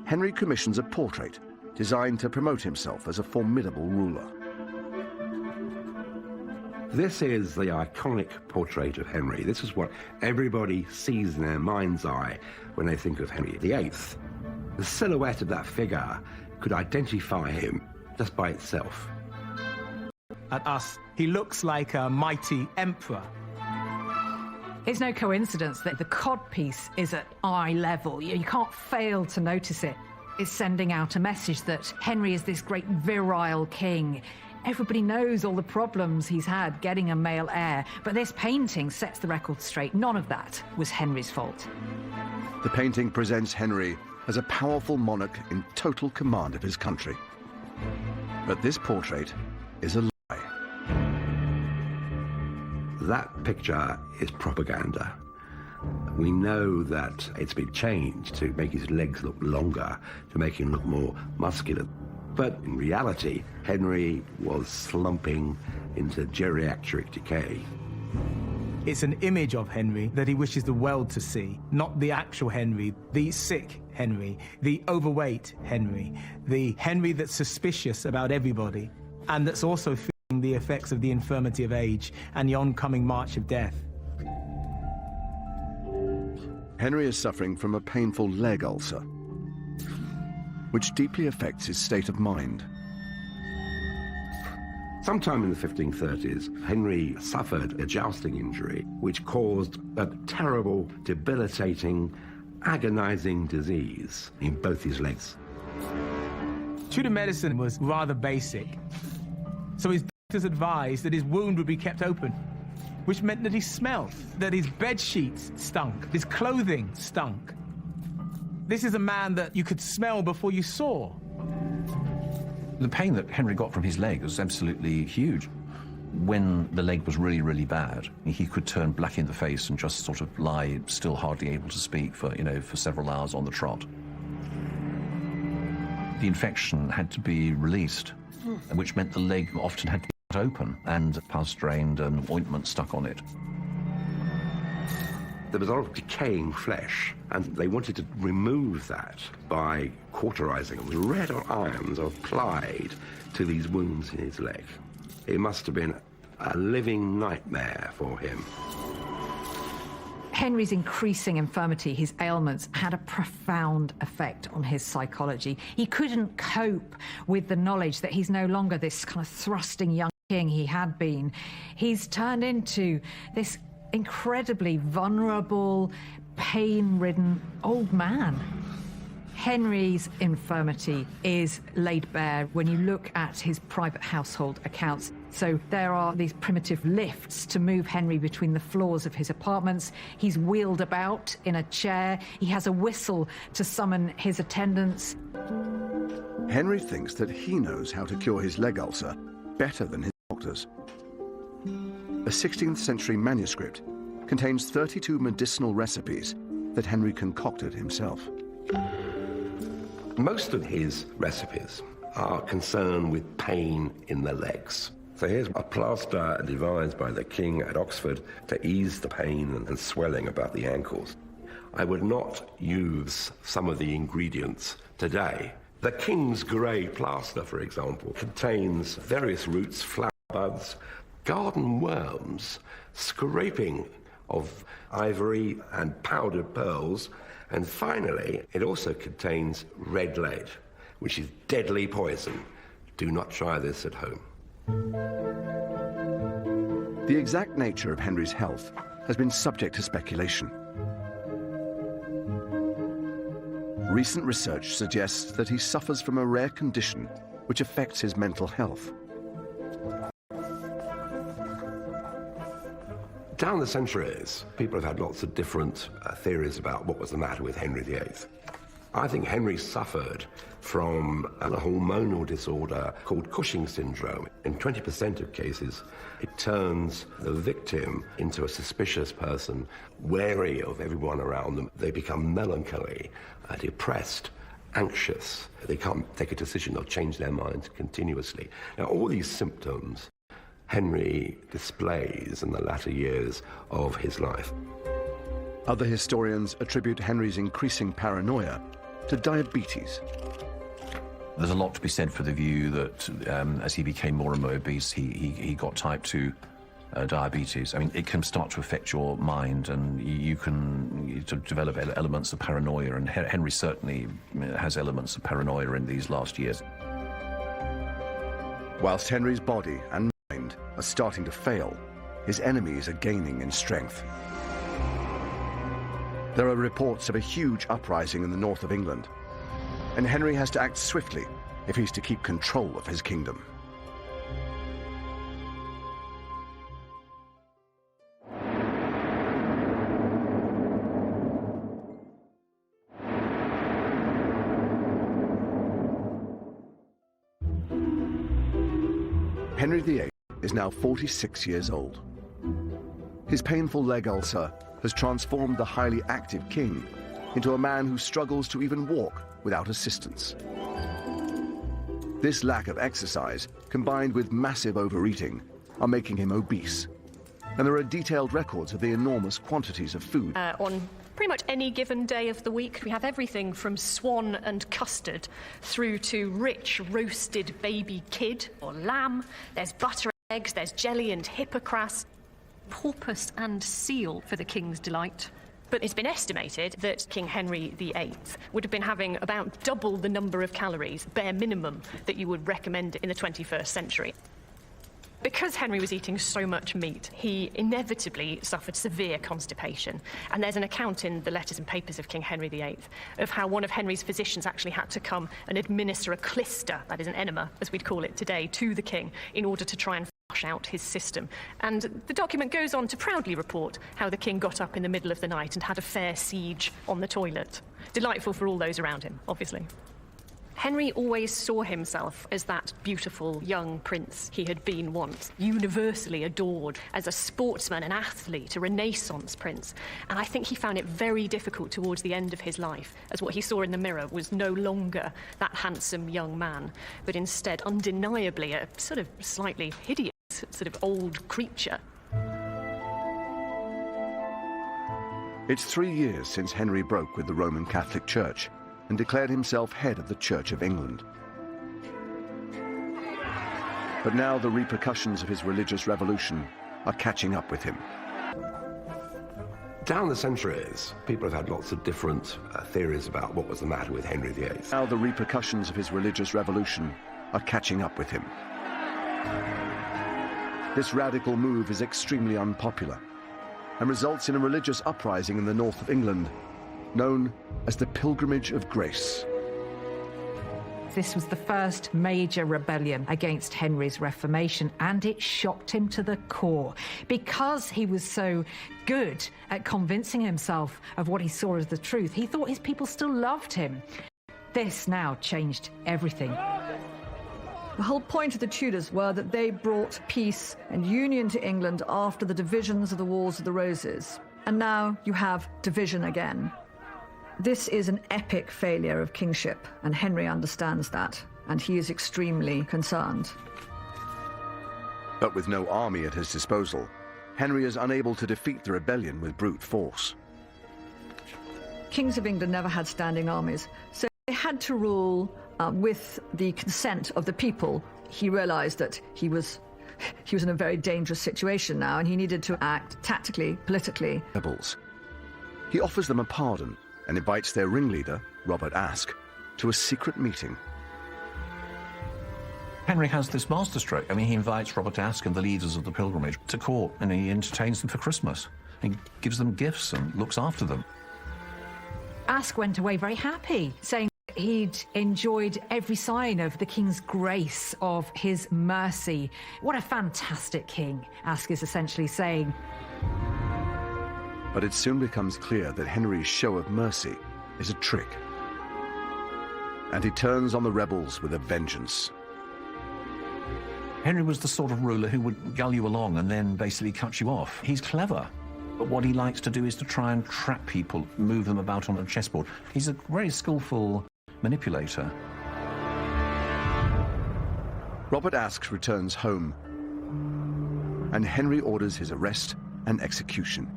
Henry commissions a portrait designed to promote himself as a formidable ruler. This is the iconic portrait of Henry. This is what everybody sees in their mind's eye when they think of Henry VIII. The silhouette of that figure could identify him just by itself. At us, he looks like a mighty emperor. It's no coincidence that the codpiece is at eye level. You can't fail to notice it. It's sending out a message that Henry is this great virile king. Everybody knows all the problems he's had getting a male heir, but this painting sets the record straight. None of that was Henry's fault. The painting presents Henry as a powerful monarch in total command of his country. But this portrait is a lie. That picture is propaganda. We know that it's been changed to make his legs look longer, to make him look more muscular. But in reality, Henry was slumping into geriatric decay. It's an image of Henry that he wishes the world to see, not the actual Henry, the sick Henry, the overweight Henry, the Henry that's suspicious about everybody, and that's also feeling the effects of the infirmity of age and the oncoming march of death. Henry is suffering from a painful leg ulcer, which deeply affects his state of mind. Sometime in the 1530s, Henry suffered a jousting injury which caused a terrible, debilitating, agonizing disease in both his legs. Tudor medicine was rather basic, so his doctors advised that his wound would be kept open, which meant that he smelled, that his bed sheets stunk, his clothing stunk. This is a man that you could smell before you saw. The pain that Henry got from his leg was absolutely huge. When the leg was really, really bad, he could turn black in the face and just sort of lie still hardly able to speak for several hours on the trot. The infection had to be released, which meant the leg often had to be cut open and pus drained and ointment stuck on it. There was a lot of decaying flesh, and they wanted to remove that by cauterizing them. Red irons are applied to these wounds in his leg. It must have been a living nightmare for him. Henry's increasing infirmity, his ailments, had a profound effect on his psychology. He couldn't cope with the knowledge that he's no longer this kind of thrusting young king he had been, he's turned into this incredibly vulnerable, pain-ridden old man. Henry's infirmity is laid bare when you look at his private household accounts. So there are these primitive lifts to move Henry between the floors of his apartments. He's wheeled about in a chair. He has a whistle to summon his attendants. Henry thinks that he knows how to cure his leg ulcer better than his doctors. A 16th century manuscript contains 32 medicinal recipes that Henry concocted himself. Most of his recipes are concerned with pain in the legs. So here's a plaster devised by the king at Oxford to ease the pain and swelling about the ankles. I would not use some of the ingredients today. The King's Grey plaster, for example, contains various roots, flower buds, garden worms, scraping of ivory and powdered pearls, and finally, it also contains red lead, which is deadly poison. Do not try this at home. The exact nature of Henry's health has been subject to speculation. Recent research suggests that he suffers from a rare condition which affects his mental health. Down the centuries, people have had lots of different theories about what was the matter with Henry VIII. I think Henry suffered from a hormonal disorder called Cushing syndrome. In 20% of cases, it turns the victim into a suspicious person, wary of everyone around them. They become melancholy, depressed, anxious. They can't take a decision. They'll change their minds continuously. Now, all these symptoms Henry displays in the latter years of his life. Other historians attribute Henry's increasing paranoia to diabetes. There's a lot to be said for the view that as he became more and more obese, he got type 2 diabetes. I mean, it can start to affect your mind, and you can develop elements of paranoia, and Henry certainly has elements of paranoia in these last years. Whilst Henry's body and mind are starting to fail, his enemies are gaining in strength. There are reports of a huge uprising in the north of England, and Henry has to act swiftly if he's to keep control of his kingdom. Henry VIII is now 46 years old. His painful leg ulcer has transformed the highly active king into a man who struggles to even walk without assistance. This lack of exercise, combined with massive overeating, are making him obese. And there are detailed records of the enormous quantities of food. On pretty much any given day of the week, we have everything from swan and custard through to rich roasted baby kid or lamb. There's butter and eggs, there's jelly and hippocras, porpoise and seal for the king's delight. But it's been estimated that King Henry VIII would have been having about double the number of calories, bare minimum, that you would recommend in the 21st century. Because Henry was eating so much meat, he inevitably suffered severe constipation. And there's an account in the letters and papers of King Henry VIII of how one of Henry's physicians actually had to come and administer a clister, that is an enema, as we'd call it today, to the king in order to try and flush out his system. And the document goes on to proudly report how the king got up in the middle of the night and had a fair siege on the toilet. Delightful for all those around him, obviously. Henry always saw himself as that beautiful young prince he had been once, universally adored as a sportsman, an athlete, a Renaissance prince. And I think he found it very difficult towards the end of his life, as what he saw in the mirror was no longer that handsome young man, but instead undeniably a sort of slightly hideous sort of old creature. It's 3 years since Henry broke with the Roman Catholic Church and declared himself head of the Church of England. But now the repercussions of his religious revolution are catching up with him. Down the centuries, people have had lots of different theories about what was the matter with Henry VIII. Now the repercussions of his religious revolution are catching up with him. This radical move is extremely unpopular and results in a religious uprising in the north of England, known as the Pilgrimage of Grace. This was the first major rebellion against Henry's Reformation, and it shocked him to the core. Because he was so good at convincing himself of what he saw as the truth, he thought his people still loved him. This now changed everything. The whole point of the Tudors were that they brought peace and union to England after the divisions of the Wars of the Roses. And now you have division again. This is an epic failure of kingship, and Henry understands that, and he is extremely concerned. But with no army at his disposal, Henry is unable to defeat the rebellion with brute force. Kings of England never had standing armies, so they had to rule with the consent of the people. He realized that he was in a very dangerous situation now, and he needed to act tactically, politically. Rebels. He offers them a pardon and invites their ringleader, Robert Aske, to a secret meeting. Henry has this masterstroke. I mean, he invites Robert Aske and the leaders of the pilgrimage to court, and he entertains them for Christmas. He gives them gifts and looks after them. Aske went away very happy, saying he'd enjoyed every sign of the king's grace, of his mercy. What a fantastic king, Aske is essentially saying. But it soon becomes clear that Henry's show of mercy is a trick. And he turns on the rebels with a vengeance. Henry was the sort of ruler who would gull you along and then basically cut you off. He's clever, but what he likes to do is to try and trap people, move them about on a chessboard. He's a very skillful manipulator. Robert Aske returns home, and Henry orders his arrest and execution.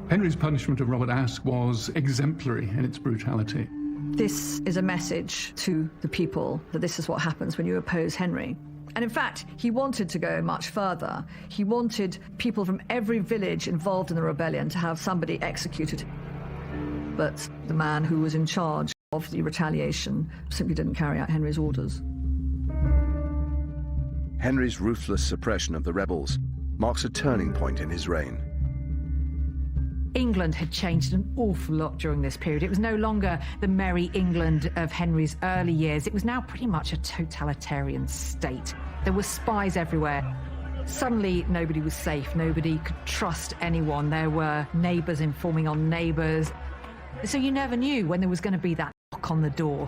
Henry's punishment of Robert Aske was exemplary in its brutality. This is a message to the people that this is what happens when you oppose Henry. And in fact, he wanted to go much further. He wanted people from every village involved in the rebellion to have somebody executed. But the man who was in charge of the retaliation simply didn't carry out Henry's orders. Henry's ruthless suppression of the rebels marks a turning point in his reign. England had changed an awful lot during this period. It was no longer the merry England of Henry's early years. It was now pretty much a totalitarian state. There were spies everywhere. Suddenly, nobody was safe. Nobody could trust anyone. There were neighbours informing on neighbours. So you never knew when there was going to be that knock on the door.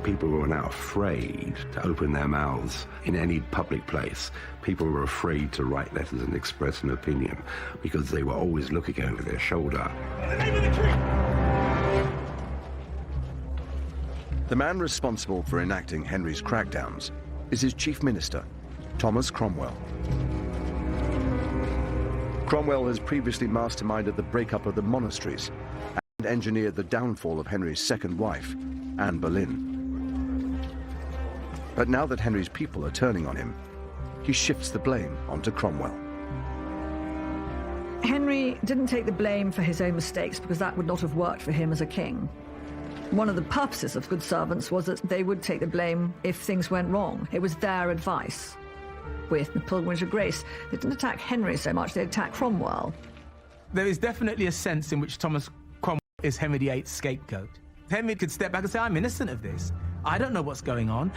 People were now afraid to open their mouths in any public place. People were afraid to write letters and express an opinion because they were always looking over their shoulder. In the name of the king! The man responsible for enacting Henry's crackdowns is his chief minister, Thomas Cromwell. Cromwell has previously masterminded the breakup of the monasteries and engineered the downfall of Henry's second wife, Anne Boleyn. But now that Henry's people are turning on him, he shifts the blame onto Cromwell. Henry didn't take the blame for his own mistakes because that would not have worked for him as a king. One of the purposes of good servants was that they would take the blame if things went wrong. It was their advice. With the Pilgrimage of Grace, they didn't attack Henry so much, they attacked Cromwell. There is definitely a sense in which Thomas Cromwell is Henry VIII's scapegoat. Henry could step back and say, I'm innocent of this. I don't know what's going on.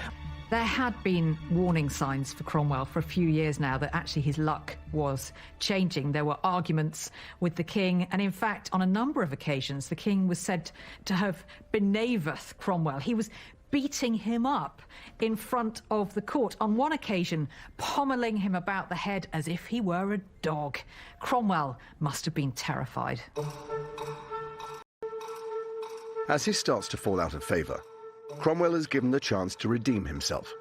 There had been warning signs for Cromwell for a few years now that actually his luck was changing. There were arguments with the king, and in fact, on a number of occasions, the king was said to have benevathed Cromwell. He was beating him up in front of the court. On one occasion, pommeling him about the head as if he were a dog. Cromwell must have been terrified. As he starts to fall out of favour, Cromwell is given the chance to redeem himself.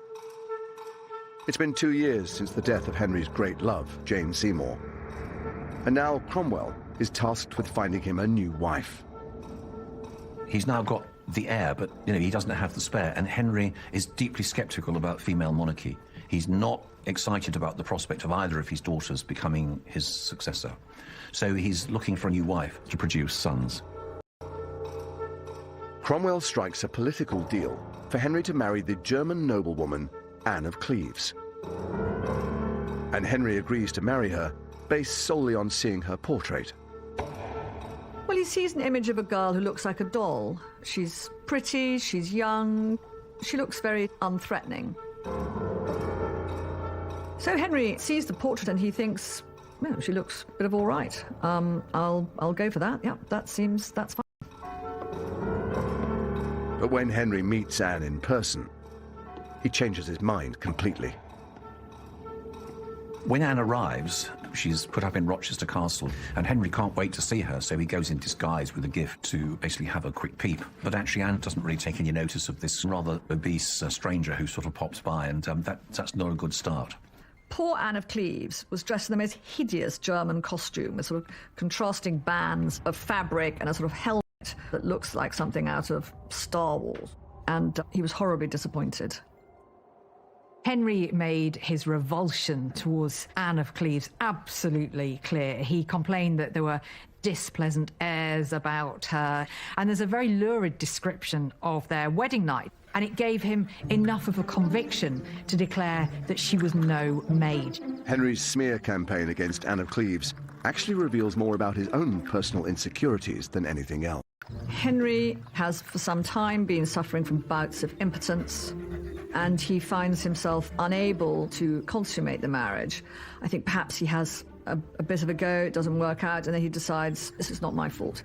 It's been 2 years since the death of Henry's great love, Jane Seymour. And now Cromwell is tasked with finding him a new wife. He's now got the heir, but he doesn't have the spare, and Henry is deeply sceptical about female monarchy. He's not excited about the prospect of either of his daughters becoming his successor. So he's looking for a new wife to produce sons. Cromwell strikes a political deal for Henry to marry the German noblewoman Anne of Cleves. And Henry agrees to marry her based solely on seeing her portrait. Well, he sees an image of a girl who looks like a doll. She's pretty, she's young, she looks very unthreatening. So Henry sees the portrait and he thinks, well, she looks a bit of all right. I'll go for that. Yeah, that's fine. But when Henry meets Anne in person, he changes his mind completely. When Anne arrives, she's put up in Rochester Castle, and Henry can't wait to see her, so he goes in disguise with a gift to basically have a quick peep. But actually, Anne doesn't really take any notice of this rather obese stranger who sort of pops by, and that's not a good start. Poor Anne of Cleves was dressed in the most hideous German costume with sort of contrasting bands of fabric and a sort of helmet that looks like something out of Star Wars. And he was horribly disappointed. Henry made his revulsion towards Anne of Cleves absolutely clear. He complained that there were displeasant airs about her, and there's a very lurid description of their wedding night, and it gave him enough of a conviction to declare that she was no maid. Henry's smear campaign against Anne of Cleves actually reveals more about his own personal insecurities than anything else. Henry has for some time been suffering from bouts of impotence, and he finds himself unable to consummate the marriage. I think perhaps he has a bit of a go, it doesn't work out, and then he decides, this is not my fault.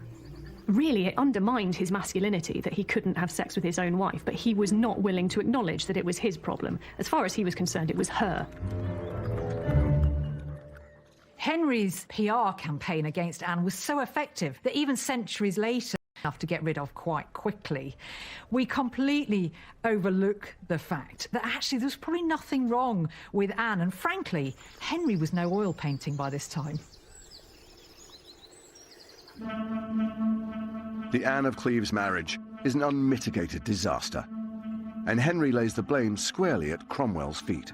Really, it undermined his masculinity that he couldn't have sex with his own wife, but he was not willing to acknowledge that it was his problem. As far as he was concerned, it was her. Henry's PR campaign against Anne was so effective that even centuries later, enough to get rid of quite quickly, we completely overlook the fact that actually there was probably nothing wrong with Anne, and frankly, Henry was no oil painting by this time. The Anne of Cleves marriage is an unmitigated disaster, and Henry lays the blame squarely at Cromwell's feet.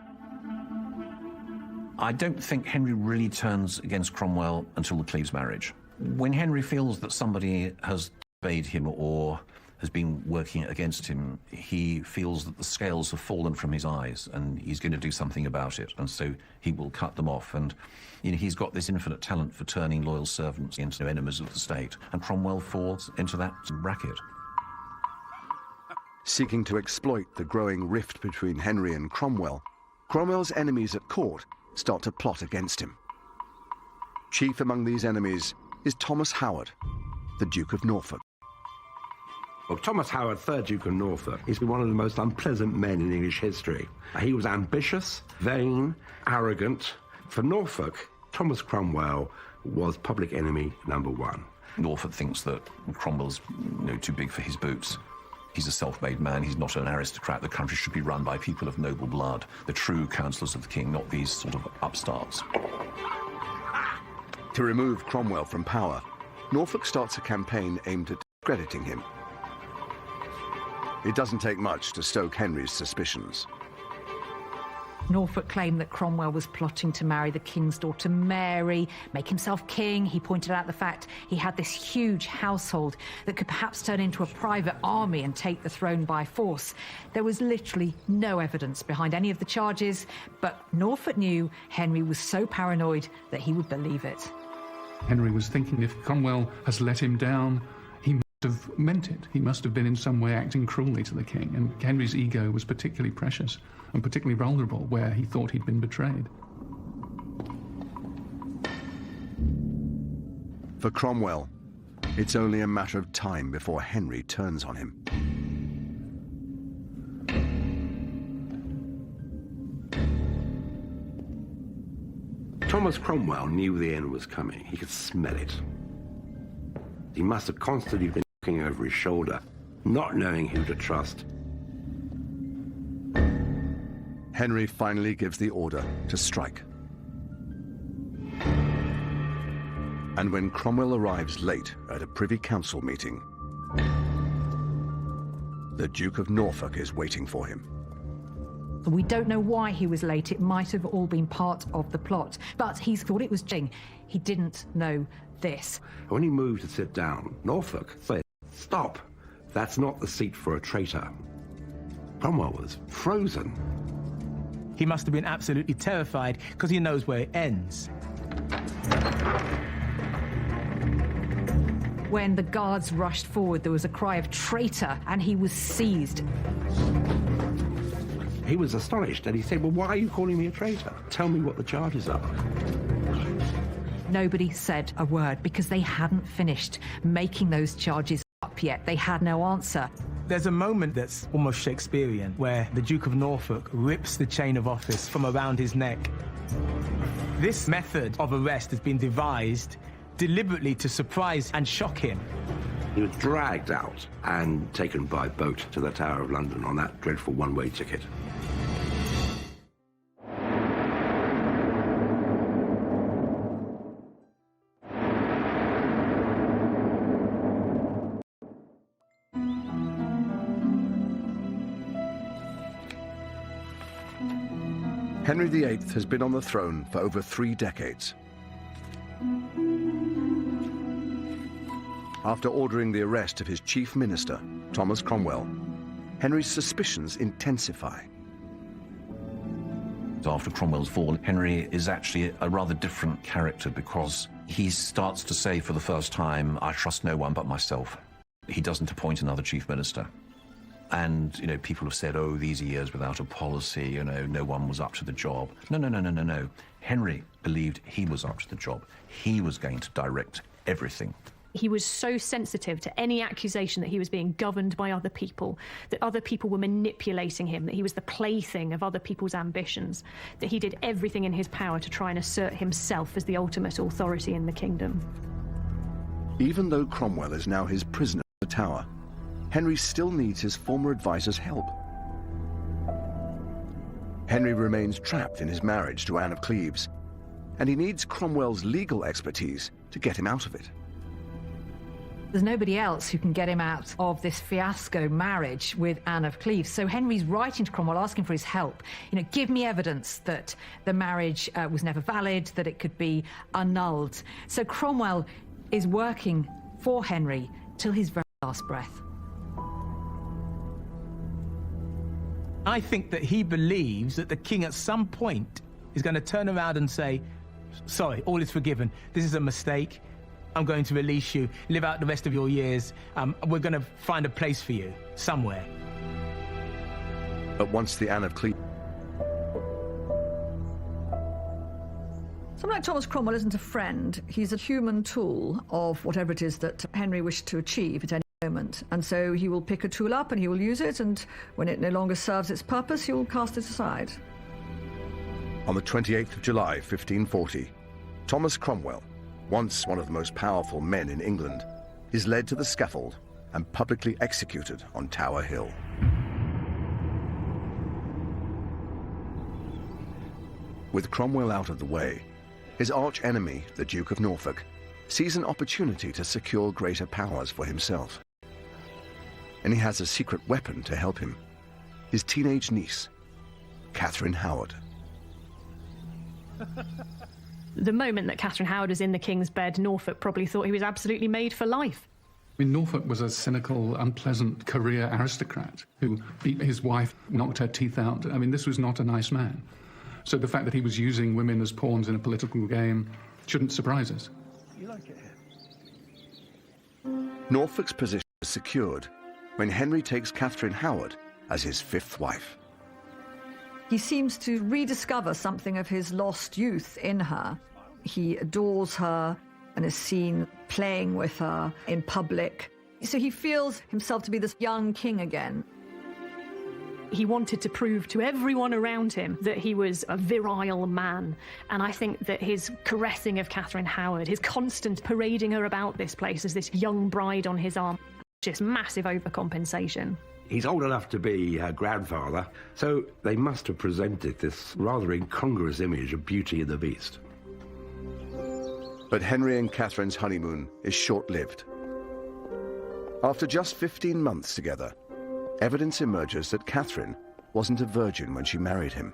I don't think Henry really turns against Cromwell until the Cleves marriage. When Henry feels that somebody has obeyed him or has been working against him, he feels that the scales have fallen from his eyes and he's going to do something about it, and so he will cut them off. And he's got this infinite talent for turning loyal servants into enemies of the state, and Cromwell falls into that bracket. Seeking to exploit the growing rift between Henry and Cromwell, Cromwell's enemies at court start to plot against him. Chief among these enemies is Thomas Howard, the Duke of Norfolk. Well, Thomas Howard, 3rd Duke of Norfolk, is one of the most unpleasant men in English history. He was ambitious, vain, arrogant. For Norfolk, Thomas Cromwell was public enemy number one. Norfolk thinks that Cromwell's too big for his boots. He's a self-made man, he's not an aristocrat. The country should be run by people of noble blood, the true counsellors of the king, not these sort of upstarts. To remove Cromwell from power, Norfolk starts a campaign aimed at discrediting him. It doesn't take much to stoke Henry's suspicions. Norfolk claimed that Cromwell was plotting to marry the king's daughter Mary, make himself king. He pointed out the fact he had this huge household that could perhaps turn into a private army and take the throne by force. There was literally no evidence behind any of the charges, but Norfolk knew Henry was so paranoid that he would believe it. Henry was thinking if Cromwell has let him down, he must have meant it. He must have been in some way acting cruelly to the king, and Henry's ego was particularly precious and particularly vulnerable where he thought he'd been betrayed. For Cromwell, it's only a matter of time before Henry turns on him. Thomas Cromwell knew the end was coming. He could smell it. He must have constantly been looking over his shoulder, not knowing who to trust. Henry finally gives the order to strike. And when Cromwell arrives late at a Privy Council meeting, the Duke of Norfolk is waiting for him. We don't know why he was late. It might have all been part of the plot, but he thought it was Jing. He didn't know this. When he moved to sit down, Norfolk said, "Stop. That's not the seat for a traitor." Cromwell was frozen. He must have been absolutely terrified because he knows where it ends. When the guards rushed forward, there was a cry of traitor, and he was seized. He was astonished, and he said, well, why are you calling me a traitor? Tell me what the charges are. Nobody said a word because they hadn't finished making those charges up yet. They had no answer. There's a moment that's almost Shakespearean where the Duke of Norfolk rips the chain of office from around his neck. This method of arrest has been devised deliberately to surprise and shock him. He was dragged out and taken by boat to the Tower of London on that dreadful one-way ticket. Henry VIII has been on the throne for over 3 decades. After ordering the arrest of his chief minister, Thomas Cromwell, Henry's suspicions intensify. After Cromwell's fall, Henry is actually a rather different character because he starts to say for the first time, I trust no one but myself. He doesn't appoint another chief minister. And, you know, people have said, oh, these are years without a policy, you know, no one was up to the job. No. Henry believed he was up to the job. He was going to direct everything. He was so sensitive to any accusation that he was being governed by other people, that other people were manipulating him, that he was the plaything of other people's ambitions, that he did everything in his power to try and assert himself as the ultimate authority in the kingdom. Even though Cromwell is now his prisoner in the Tower, Henry still needs his former advisor's help. Henry remains trapped in his marriage to Anne of Cleves, and he needs Cromwell's legal expertise to get him out of it. There's nobody else who can get him out of this fiasco marriage with Anne of Cleves. So Henry's writing to Cromwell asking for his help. You know, give me evidence that the marriage was never valid, that it could be annulled. So Cromwell is working for Henry till his very last breath. I think that he believes that the king at some point is going to turn around and say, sorry, all is forgiven. This is a mistake. I'm going to release you. Live out the rest of your years. We're going to find a place for you somewhere. But once the Anne of Cleves... Someone like Thomas Cromwell isn't a friend. He's a human tool of whatever it is that Henry wished to achieve at any moment. And so he will pick a tool up and he will use it, and when it no longer serves its purpose, he will cast it aside. On the 28th of July, 1540, Thomas Cromwell, once one of the most powerful men in England, is led to the scaffold and publicly executed on Tower Hill. With Cromwell out of the way, his arch-enemy, the Duke of Norfolk, sees an opportunity to secure greater powers for himself. And he has a secret weapon to help him, his teenage niece, Catherine Howard. The moment that Catherine Howard was in the king's bed, Norfolk probably thought he was absolutely made for life. I mean, Norfolk was a cynical, unpleasant career aristocrat who beat his wife, knocked her teeth out. I mean, this was not a nice man. So the fact that he was using women as pawns in a political game shouldn't surprise us. You like it here? Norfolk's position is secured when Henry takes Catherine Howard as his 5th wife. He seems to rediscover something of his lost youth in her. He adores her and is seen playing with her in public. So he feels himself to be this young king again. He wanted to prove to everyone around him that he was a virile man. And I think that his caressing of Catherine Howard, his constant parading her about this place as this young bride on his arm, just massive overcompensation. He's old enough to be her grandfather, so they must have presented this rather incongruous image of Beauty and the Beast. But Henry and Catherine's honeymoon is short-lived. After just 15 months together, evidence emerges that Catherine wasn't a virgin when she married him.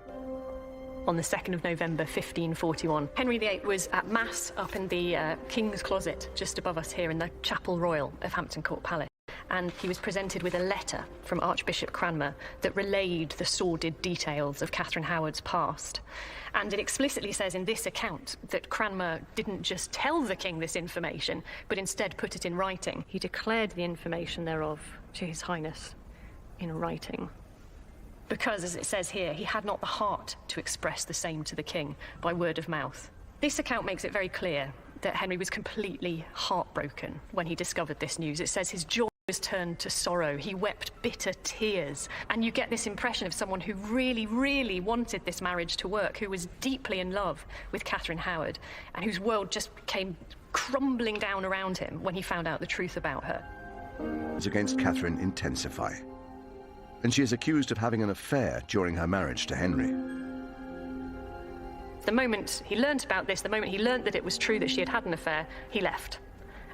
On the 2nd of November 1541, Henry VIII was at Mass up in the King's Closet, just above us here in the Chapel Royal of Hampton Court Palace. and he was presented with a letter from Archbishop Cranmer that relayed the sordid details of Catherine Howard's past. And it explicitly says in this account that Cranmer didn't just tell the king this information, but instead put it in writing. He declared the information thereof to His Highness in writing. Because, as it says here, he had not the heart to express the same to the king by word of mouth. This account makes it very clear that Henry was completely heartbroken when he discovered this news. It says his joy was turned to sorrow. He wept bitter tears. And you get this impression of someone who really, really wanted this marriage to work, who was deeply in love with Catherine Howard, and whose world just came crumbling down around him when he found out the truth about her. Against Catherine intensify, and she is accused of having an affair during her marriage to Henry. The moment he learnt about this, the moment he learnt that it was true that she had had an affair, he left.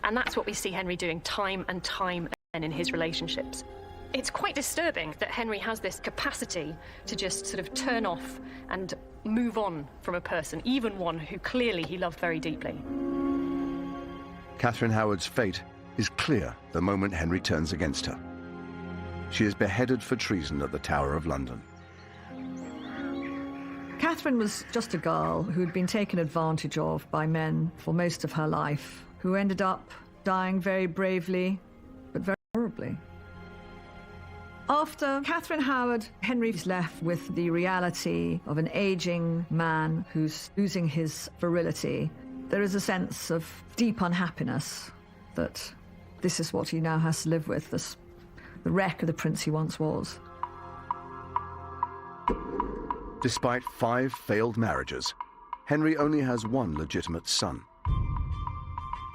And that's what we see Henry doing time and time again in his relationships. It's quite disturbing that Henry has this capacity to just sort of turn off and move on from a person, even one who clearly he loved very deeply. Catherine Howard's fate is clear the moment Henry turns against her. She is beheaded for treason at the Tower of London. Catherine was just a girl who had been taken advantage of by men for most of her life, who ended up dying very bravely, but very horribly. After Catherine Howard, Henry is left with the reality of an aging man who's losing his virility. There is a sense of deep unhappiness that this is what he now has to live with, the wreck of the prince he once was. Despite 5 failed marriages, Henry only has 1 legitimate son.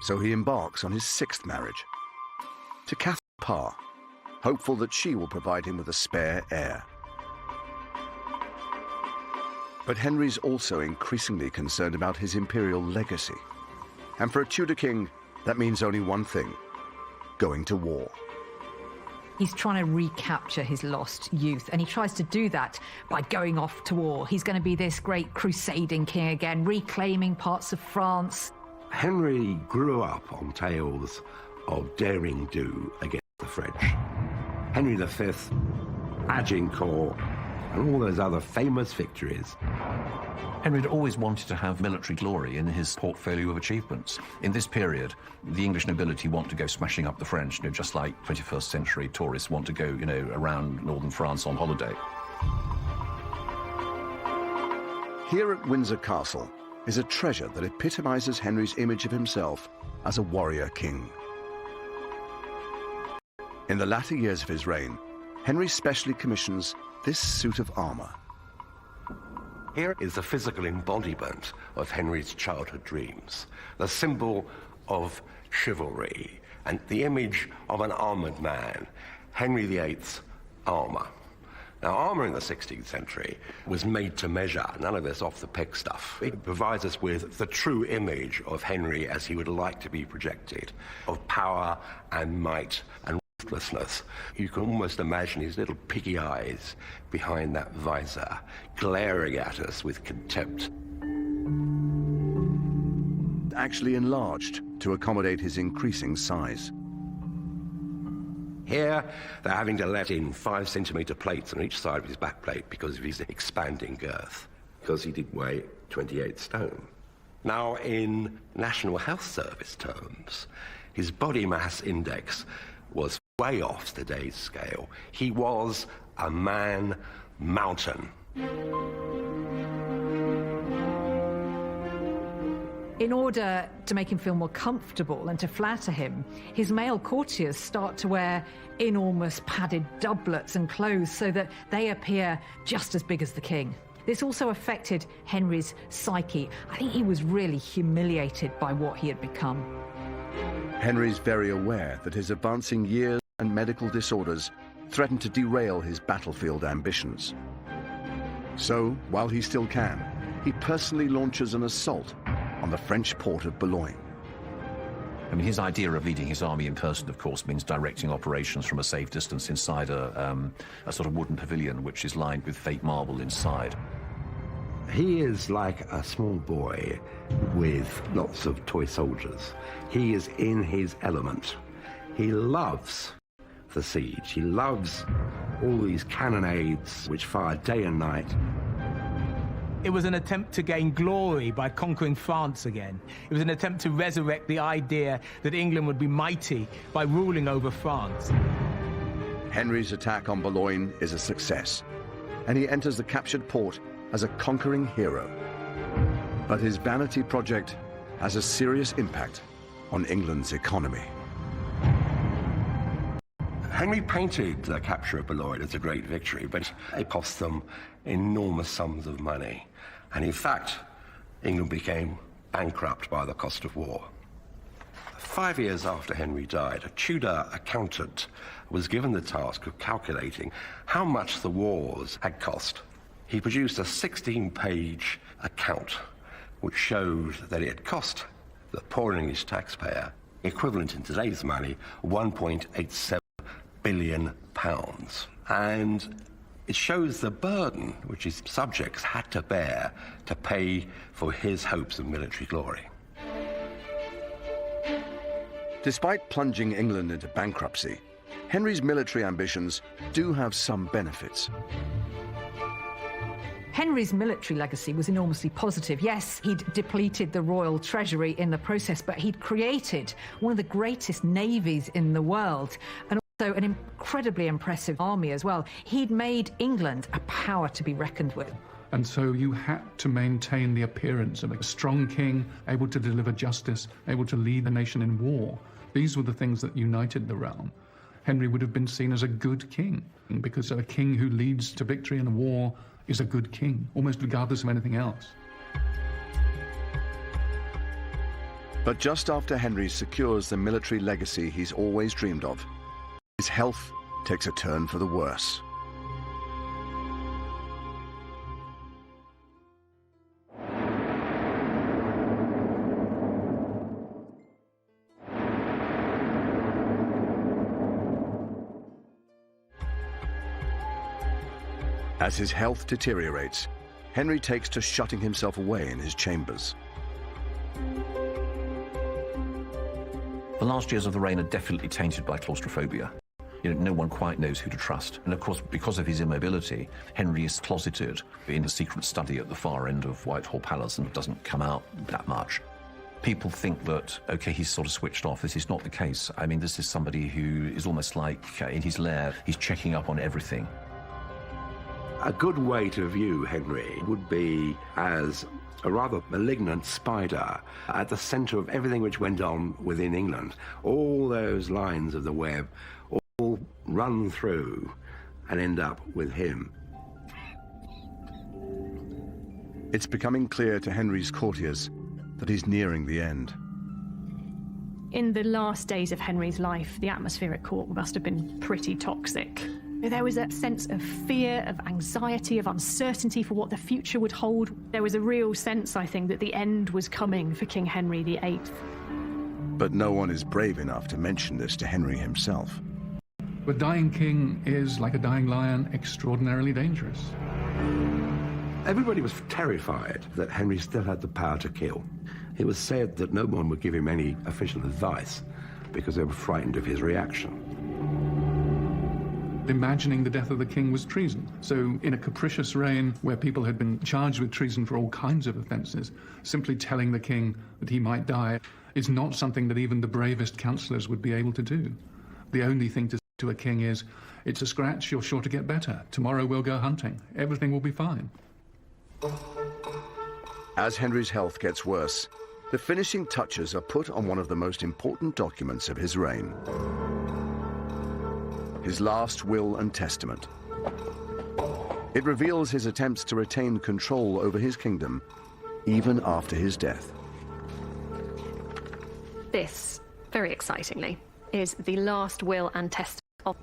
So he embarks on his 6th marriage, to Catherine Parr, hopeful that she will provide him with a spare heir. But Henry's also increasingly concerned about his imperial legacy. And for a Tudor king, that means only one thing: going to war. He's trying to recapture his lost youth, and he tries to do that by going off to war. He's going to be this great crusading king again, reclaiming parts of France. Henry grew up on tales of daring do against the French. Henry V, Agincourt, and all those other famous victories. Henry had always wanted to have military glory in his portfolio of achievements. In this period, the English nobility want to go smashing up the French, just like 21st century tourists want to go, around northern France on holiday. Here at Windsor Castle is a treasure that epitomizes Henry's image of himself as a warrior king. In the latter years of his reign, Henry specially commissions this suit of armor. Here is the physical embodiment of Henry's childhood dreams, the symbol of chivalry, and the image of an armored man, Henry VIII's armor. Now, armor in the 16th century was made to measure, none of this off-the-peg stuff. It provides us with the true image of Henry as he would like to be projected, of power and might and ruthlessness. You can almost imagine his little piggy eyes behind that visor, glaring at us with contempt. Actually enlarged to accommodate his increasing size. Here, they're having to let in 5-centimeter plates on each side of his back plate because of his expanding girth, because he did weigh 28 stone. Now, in National Health Service terms, his body mass index was way off today's scale. He was a man mountain. In order to make him feel more comfortable and to flatter him, his male courtiers start to wear enormous padded doublets and clothes so that they appear just as big as the king. This also affected Henry's psyche. I think he was really humiliated by what he had become. Henry's very aware that his advancing years and medical disorders threaten to derail his battlefield ambitions. So, while he still can, he personally launches an assault on the French port of Boulogne. I mean, his idea of leading his army in person, of course, means directing operations from a safe distance inside a sort of wooden pavilion, which is lined with fake marble inside. He is like a small boy with lots of toy soldiers. He is in his element. He loves the siege. He loves all these cannonades which fire day and night. It was an attempt to gain glory by conquering France again. It was an attempt to resurrect the idea that England would be mighty by ruling over France. Henry's attack on Boulogne is a success, and he enters the captured port as a conquering hero. But his vanity project has a serious impact on England's economy. Henry painted the capture of Boulogne as a great victory, but it cost them enormous sums of money. And in fact, England became bankrupt by the cost of war. 5 years after Henry died, a Tudor accountant was given the task of calculating how much the wars had cost. He produced a 16-page account which showed that it had cost the poor English taxpayer, equivalent in today's money, £1.87 billion. And it shows the burden which his subjects had to bear to pay for his hopes of military glory. Despite plunging England into bankruptcy, Henry's military ambitions do have some benefits. Henry's military legacy was enormously positive. Yes, he'd depleted the royal treasury in the process, but he'd created one of the greatest navies in the world, and also an incredibly impressive army as well. He'd made England a power to be reckoned with. And so you had to maintain the appearance of a strong king, able to deliver justice, able to lead the nation in war. These were the things that united the realm. Henry would have been seen as a good king, because a king who leads to victory in a war is a good king, almost regardless of anything else. But just after Henry secures the military legacy he's always dreamed of, his health takes a turn for the worse. As his health deteriorates, Henry takes to shutting himself away in his chambers. The last years of the reign are definitely tainted by claustrophobia. No one quite knows who to trust. And of course, because of his immobility, Henry is closeted in a secret study at the far end of Whitehall Palace and doesn't come out that much. People think that, okay, he's sort of switched off. This is not the case. I mean, this is somebody who is almost like in his lair, he's checking up on everything. A good way to view Henry would be as a rather malignant spider at the centre of everything which went on within England. All those lines of the web all run through and end up with him. It's becoming clear to Henry's courtiers that he's nearing the end. In the last days of Henry's life, the atmosphere at court must have been pretty toxic. There was a sense of fear, of anxiety, of uncertainty for what the future would hold. There was a real sense, I think, that the end was coming for King Henry VIII. But no one is brave enough to mention this to Henry himself. A dying king is, like a dying lion, extraordinarily dangerous. Everybody was terrified that Henry still had the power to kill. It was said that no one would give him any official advice because they were frightened of his reaction. Imagining the death of the king was treason. So in a capricious reign where people had been charged with treason for all kinds of offences, simply telling the king that he might die is not something that even the bravest counsellors would be able to do. The only thing to say to a king is, it's a scratch, you're sure to get better. Tomorrow we'll go hunting. Everything will be fine. As Henry's health gets worse, the finishing touches are put on one of the most important documents of his reign. His last will and testament. It reveals his attempts to retain control over his kingdom even after his death. This, very excitingly, is the last will and testament of...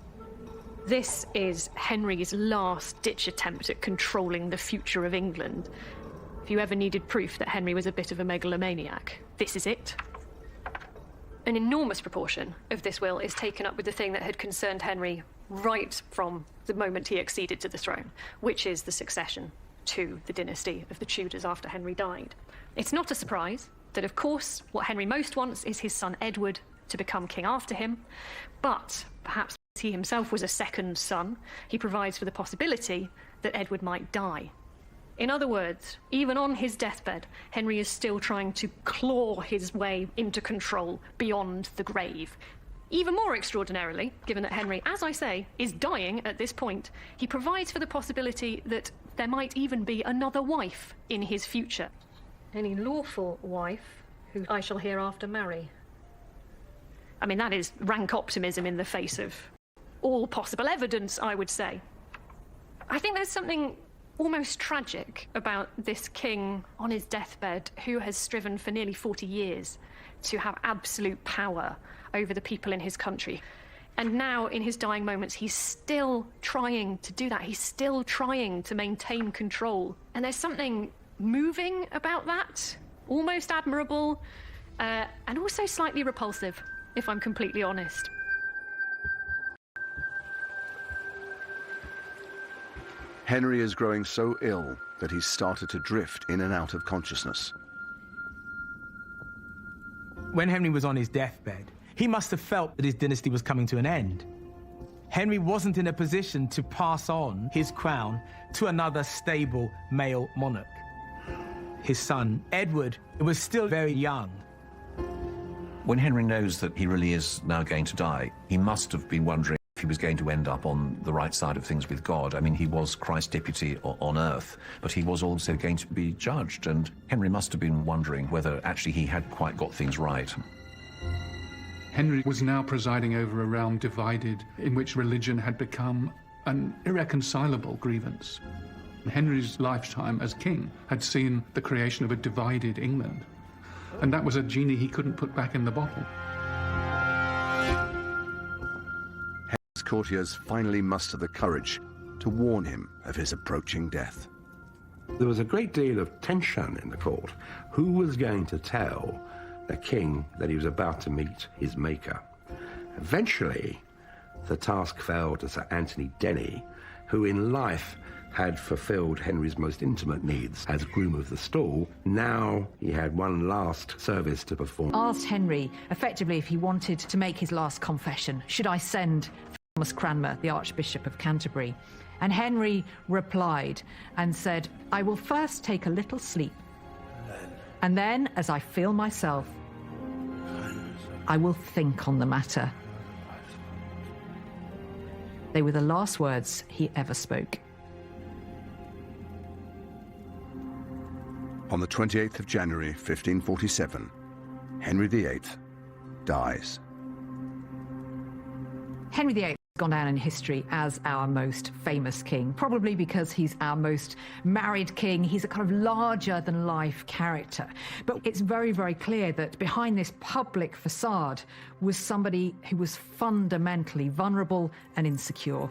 This is Henry's last-ditch attempt at controlling the future of England. If you ever needed proof that Henry was a bit of a megalomaniac, this is it. An enormous proportion of this will is taken up with the thing that had concerned Henry right from the moment he acceded to the throne, which is the succession to the dynasty of the Tudors after Henry died. It's not a surprise that, of course, what Henry most wants is his son Edward to become king after him, but perhaps he himself was a second son, he provides for the possibility that Edward might die. In other words, even on his deathbed, Henry is still trying to claw his way into control beyond the grave. Even more extraordinarily, given that Henry, as I say, is dying at this point, he provides for the possibility that there might even be another wife in his future. Any lawful wife who I shall hereafter marry. I mean, that is rank optimism in the face of all possible evidence, I would say. I think there's something almost tragic about this king on his deathbed who has striven for nearly 40 years to have absolute power over the people in his country. And now, in his dying moments, he's still trying to do that. He's still trying to maintain control. And there's something moving about that, almost admirable, and also slightly repulsive, if I'm completely honest. Henry is growing so ill that he's started to drift in and out of consciousness. When Henry was on his deathbed, he must have felt that his dynasty was coming to an end. Henry wasn't in a position to pass on his crown to another stable male monarch. His son, Edward, was still very young. When Henry knows that he really is now going to die, he must have been wondering if he was going to end up on the right side of things with God. I mean, he was Christ's deputy on earth, but he was also going to be judged, and Henry must have been wondering whether actually he had quite got things right. Henry was now presiding over a realm divided, in which religion had become an irreconcilable grievance. Henry's lifetime as king had seen the creation of a divided England, and that was a genie he couldn't put back in the bottle. Henry's courtiers finally muster the courage to warn him of his approaching death. There was a great deal of tension in the court. Who was going to tell the king that he was about to meet his maker? Eventually, the task fell to Sir Anthony Denny, who in life had fulfilled Henry's most intimate needs as groom of the stall. Now he had one last service to perform. Asked Henry, effectively, if he wanted to make his last confession. Should I send for Thomas Cranmer, the Archbishop of Canterbury? And Henry replied and said, I will first take a little sleep, and then, as I feel myself, I will think on the matter. They were the last words he ever spoke. On the 28th of January, 1547, Henry VIII dies. Henry VIII has gone down in history as our most famous king, probably because he's our most married king. He's a kind of larger-than-life character. But it's very, very clear that behind this public facade was somebody who was fundamentally vulnerable and insecure.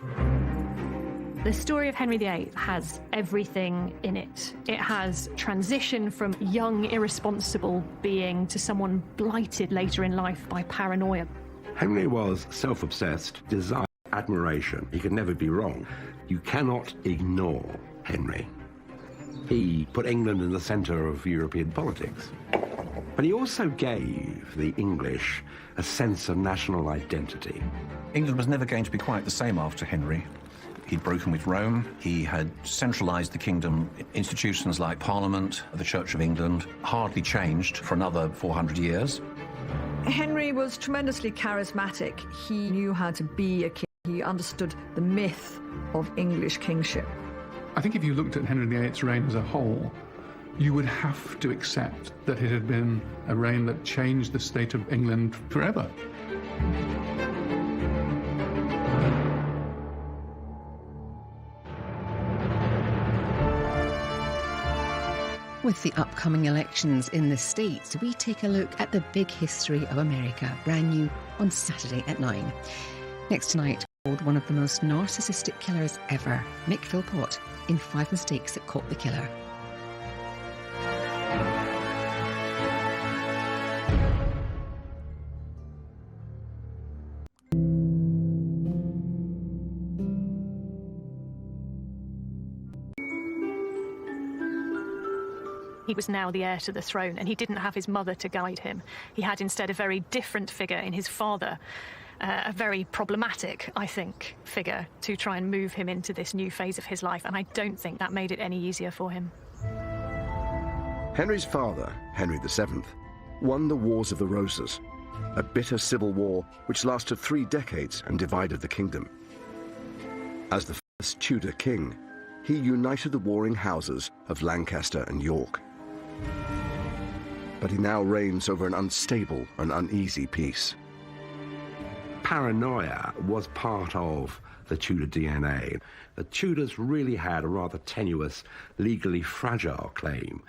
The story of Henry VIII has everything in it. It has transition from young, irresponsible being to someone blighted later in life by paranoia. Henry was self-obsessed, desired admiration. He could never be wrong. You cannot ignore Henry. He put England in the centre of European politics. But he also gave the English a sense of national identity. England was never going to be quite the same after Henry. He'd broken with Rome. He had centralised the kingdom. Institutions like Parliament, the Church of England, hardly changed for another 400 years. Henry was tremendously charismatic. He knew how to be a king. He understood the myth of English kingship. I think if you looked at Henry VIII's reign as a whole, you would have to accept that it had been a reign that changed the state of England forever. With the upcoming elections in the States, we take a look at the big history of America, brand new on Saturday at 9. Next tonight, one of the most narcissistic killers ever, Mick Philpott, in 5 Mistakes That Caught the Killer. He was now the heir to the throne, and he didn't have his mother to guide him. He had instead a very different figure in his father. a very problematic, I think, figure to try and move him into this new phase of his life, and I don't think that made it any easier for him. Henry's father, Henry VII, won the Wars of the Roses, a bitter civil war which lasted 3 decades and divided the kingdom. As the first Tudor king, he united the warring houses of Lancaster and York. But he now reigns over an unstable and uneasy peace. Paranoia was part of the Tudor DNA. The Tudors really had a rather tenuous, legally fragile claim.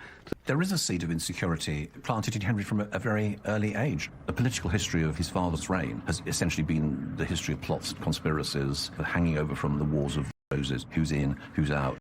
There is a seed of insecurity planted in Henry from a very early age. The political history of his father's reign has essentially been the history of plots and conspiracies hanging over from the Wars of Roses, who's in, who's out.